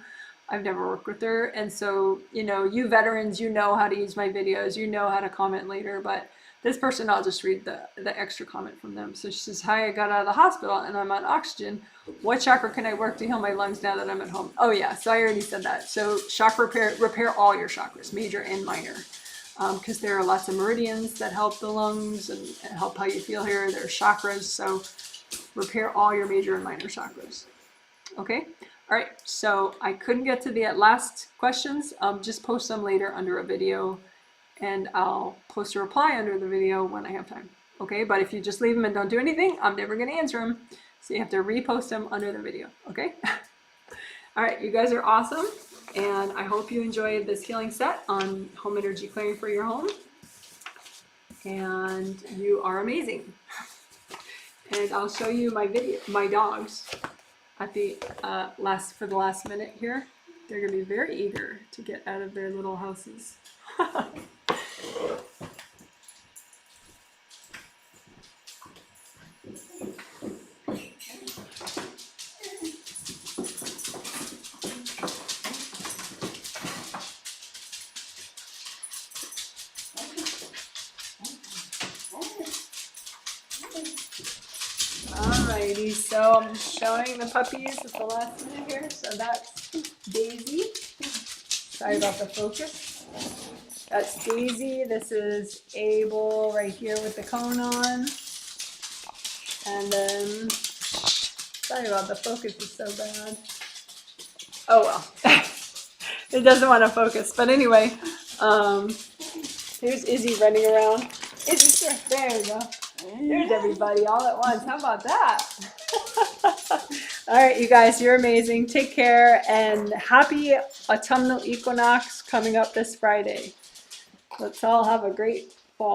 A: I've never worked with her. And so, you know, you veterans, you know how to use my videos, you know how to comment later, but this person, I'll just read the extra comment from them. So she says, hi, I got out of the hospital and I'm on oxygen. What chakra can I work to heal my lungs now that I'm at home? Oh yeah, so I already said that. So chakra repair all your chakras, major and minor. Because there are lots of meridians that help the lungs and help how you feel here. There are chakras, so repair all your major and minor chakras. Okay? All right, so I couldn't get to the last questions. Just post them later under a video, and I'll post a reply under the video when I have time. Okay, but if you just leave them and don't do anything, I'm never going to answer them. So you have to repost them under the video, okay? All right, you guys are awesome, and I hope you enjoyed this healing set on home energy clearing for your home. And you are amazing. And I'll show you my dogs at the for the last minute here. They're gonna be very eager to get out of their little houses. Alrighty, so I'm just showing the puppies at the last minute here. So that's Daisy. Sorry about the focus. That's Daisy. This is Abel right here with the cone on. And then, sorry about the focus is so bad. Oh well, it doesn't want to focus. But anyway, here's Izzy running around. Izzy, there we go. There's everybody all at once. How about that? All right, you guys, you're amazing. Take care, and happy autumnal equinox coming up this Friday. Let's all have a great fall.